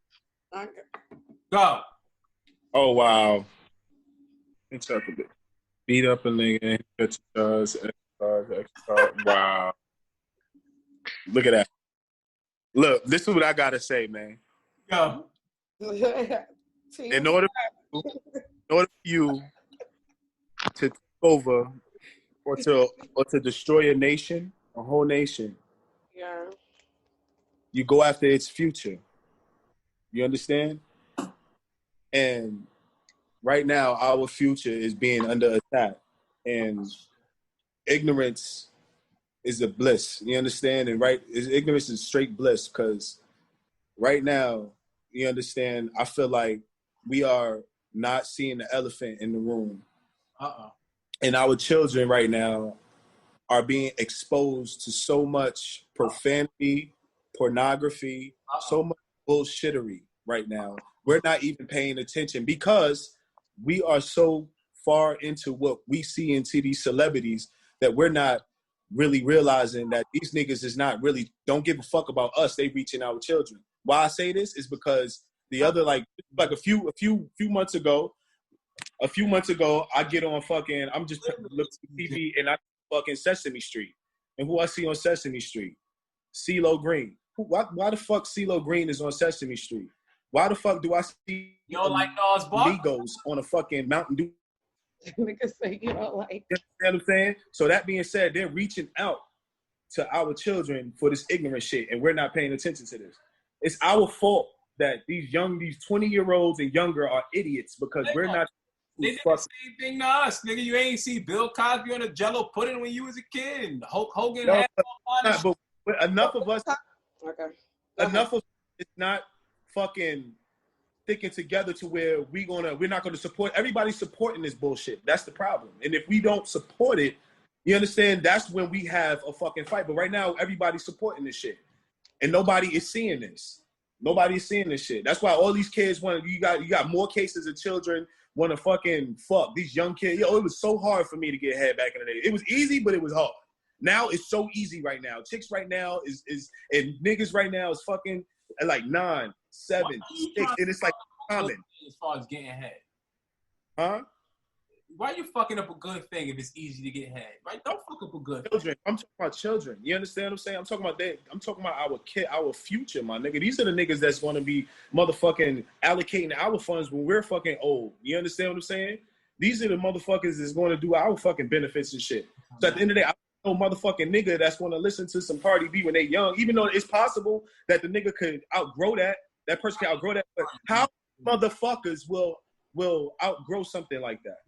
B: Okay.
A: Go.
F: Oh wow. Interpret it. Beat up a nigga. Exercise. Wow. Look at that. Look, this is what I gotta say, man.
A: Go.
F: In order for you to take over or to destroy a nation, a whole nation, you go after its future. You understand? And right now, our future is being under attack, and ignorance is a bliss. You understand? And ignorance is straight bliss because right now, you understand, I feel like we are not seeing the elephant in the room. And our children right now are being exposed to so much profanity, pornography, so much bullshittery right now. We're not even paying attention because we are so far into what we see into these celebrities that we're not really realizing that these niggas is not really, don't give a fuck about us. They reaching our children. Why I say this is because
G: The other like a few months ago, I get on fucking. I'm just looking at TV and I fucking Sesame Street, and who I see on Sesame Street, CeeLo Green. Why the fuck CeeLo Green is on Sesame Street? Why the fuck do I see Migos on a fucking Mountain Dew?
B: Niggas say you don't like.
G: You understand what I'm saying? So that being said, they're reaching out to our children for this ignorant shit, and we're not paying attention to this. It's our fault that these 20-year-olds and younger are idiots because we're not.
A: They did the same thing to us, nigga. You ain't see Bill Cosby on a Jello pudding when you was a kid, and Hulk Hogan had all fun.
G: But enough of us. Okay. Enough of it's not fucking sticking together to where we're not gonna support. Everybody's supporting this bullshit. That's the problem. And if we don't support it, you understand? That's when we have a fucking fight. But right now, everybody's supporting this shit, and nobody is seeing this. Nobody's seeing this shit. That's why all these kids want. You got more cases of children want to fucking fuck these young kids. Yo, it was so hard for me to get head back in the day. It was easy, but it was hard. Now it's so easy right now. Chicks right now is and niggas right now is fucking at like 9, 7, 6, and it's like common.
A: As far as getting head.
G: Huh?
A: Why are you fucking up a good thing if it's easy to get head? Right? Don't fuck up a good
G: children. I'm talking about children. You understand what I'm saying? I'm talking about that. I'm talking about our kid, our future, my nigga. These are the niggas that's gonna be motherfucking allocating our funds when we're fucking old. You understand what I'm saying? These are the motherfuckers that's gonna do our fucking benefits and shit. So at the end of the day, I know motherfucking nigga that's gonna listen to some Cardi B when they young, even though it's possible that the nigga could outgrow that. That person can outgrow that. But how motherfuckers will outgrow something like that?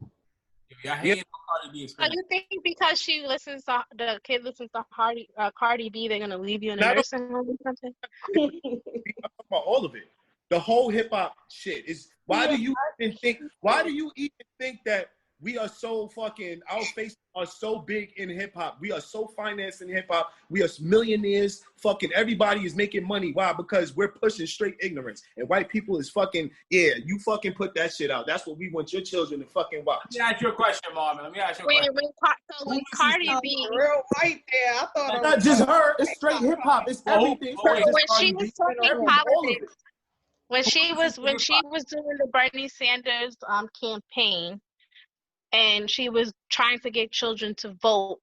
A: Yeah, I hate Cardi B.
E: So you think because the kid listens to Cardi B, they're gonna leave you in a nursing home or something?
G: I'm talking about all of it. The whole hip hop shit is. Why do you even think that we are so fucking, our faces are so big in hip hop. We are so financed in hip hop. We are millionaires. Fucking everybody is making money. Why? Because we're pushing straight ignorance. And white people is fucking, yeah, you fucking put that shit out. That's what we want your children to fucking watch.
A: Let me ask you a question, Marvin. Let me ask you a question.
E: When Cardi B.
B: Real white there. I thought
G: it's not just her. It's straight hip hop. It's everything.
E: When she was talking politics, when she was doing the Bernie Sanders campaign, and she was trying to get children to vote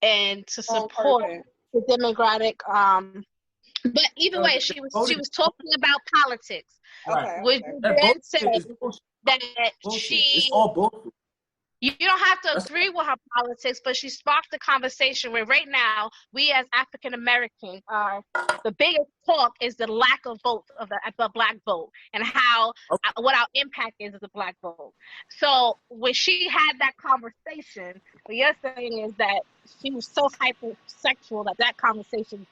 E: and to support the Democratic. But either way, she was talking about politics, which then said that
G: it's all bullshit.
E: You don't have to agree with her politics, but she sparked the conversation where right now, we as African Americans are, the biggest talk is the lack of votes of the black vote and how, what our impact is as a black vote. So when she had that conversation, what you're saying is that she was so hypersexual that conversation.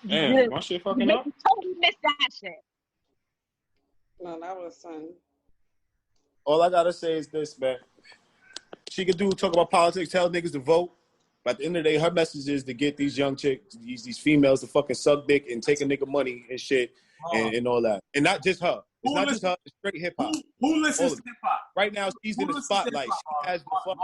G: Damn, my shit fucking up?
E: Totally missed that shit.
B: No, that was fun.
G: All I gotta say is this, man. She could talk about politics, tell niggas to vote. But at the end of the day, her message is to get these young chicks, these females to fucking suck dick and take a nigga money and shit and all that. And not just her. It's not just her. It's straight hip hop.
A: Who listens to hip hop?
G: Right now, she's in the spotlight. She has the fuck.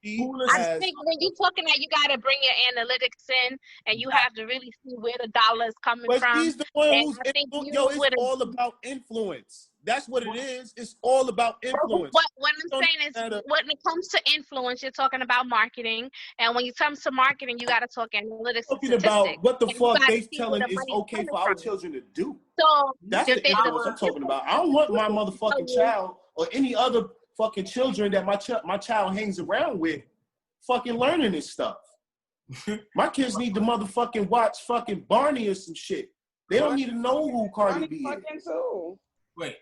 E: I think when you're talking that, you got to bring your analytics in, and you have to really see where the dollar is coming from.
G: She's the one who's it's all about influence. That's what it is. It's all about influence.
E: What I'm saying is, when it comes to influence, you're talking about marketing, and when it comes to marketing, you got to talk analytics.
G: Talking about what the fuck they telling is okay for our children to do.
E: So
G: that's the influence I'm talking about. I don't want my motherfucking child or any other fucking children that my child hangs around with fucking learning this stuff. My kids need to motherfucking watch fucking Barney or some shit. They don't need to know who Cardi B is.
A: Wait.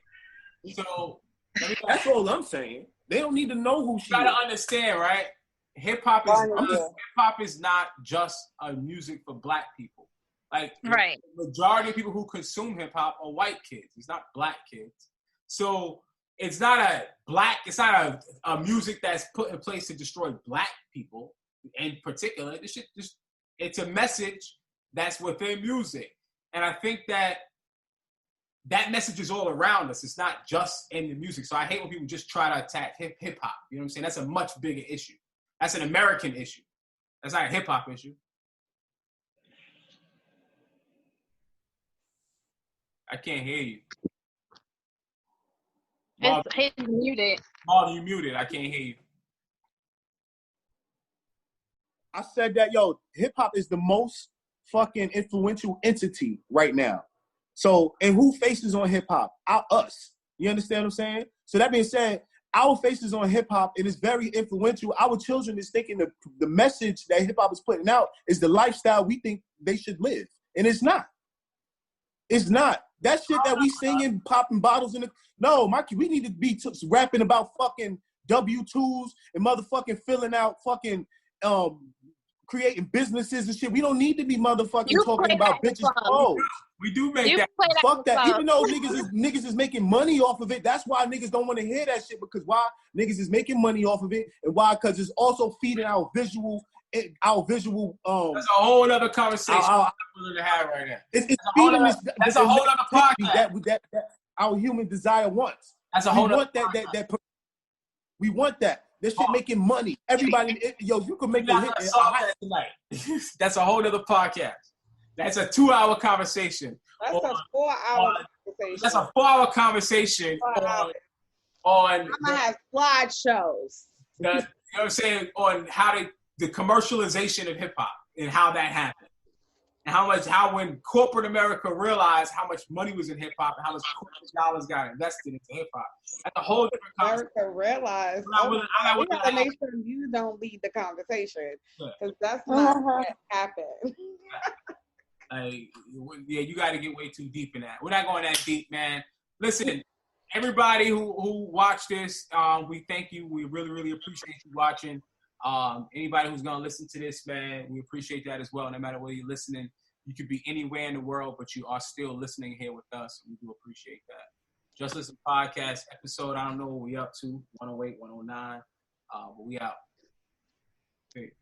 A: So
G: that's all I'm saying. They don't need to know who she is.
A: You gotta understand, right? Hip hop is not just a music for black people. Like
E: right.
A: The majority of people who consume hip hop are white kids. It's not black kids. So it's not a music that's put in place to destroy black people in particular. It's a message that's within music. And I think that message is all around us. It's not just in the music. So I hate when people just try to attack hip hop. You know what I'm saying? That's a much bigger issue. That's an American issue. That's not a hip hop issue. I can't hear you.
E: He's muted.
A: Marv, you muted. I can't hear you.
G: I said that, yo, hip hop is the most fucking influential entity right now. So, and who faces on hip hop? Us. You understand what I'm saying? So that being said, our faces on hip hop, it is very influential. Our children is thinking the message that hip hop is putting out is the lifestyle we think they should live. And it's not. It's not. That shit that we singing, popping bottles in the, no, we need to be rapping about fucking W-2s and motherfucking filling out fucking, creating businesses and shit. We don't need to be motherfucking talking about bitches' clothes.
A: We do make that.
G: Fuck that. Even though niggas is making money off of it, that's why niggas don't want to hear that shit, because why? Niggas is making money off of it, and why? Because it's also feeding our visual. That's
A: a whole other conversation we're gonna have right now.
G: It's feeding this.
A: That's a whole other podcast
G: that our human desire wants.
A: That's a whole other
G: that we want that. This shit making money. Everybody, yo, you can make a hit
A: tonight. That's a whole other podcast. That's a 2-hour conversation.
B: That's a 4-hour conversation.
A: That's a 4-hour conversation on
B: I'm gonna have slideshows.
A: You know what I'm saying? On how the commercialization of hip hop and how that happened. And how when corporate America realized how much money was in hip hop and how much corporate dollars got invested into hip hop. That's a whole different conversation.
B: America realized. We gotta make sure you don't lead the conversation, because that's not what happened.
A: Yeah, you got to get way too deep in that. We're not going that deep, man. Listen, everybody who watched this, we thank you. We really, really appreciate you watching. Anybody who's going to listen to this, man, we appreciate that as well. No matter where you're listening, you could be anywhere in the world, but you are still listening here with us. We do appreciate that. Just Listen Podcast episode, I don't know what we up to, 108, 109, but we out. Okay.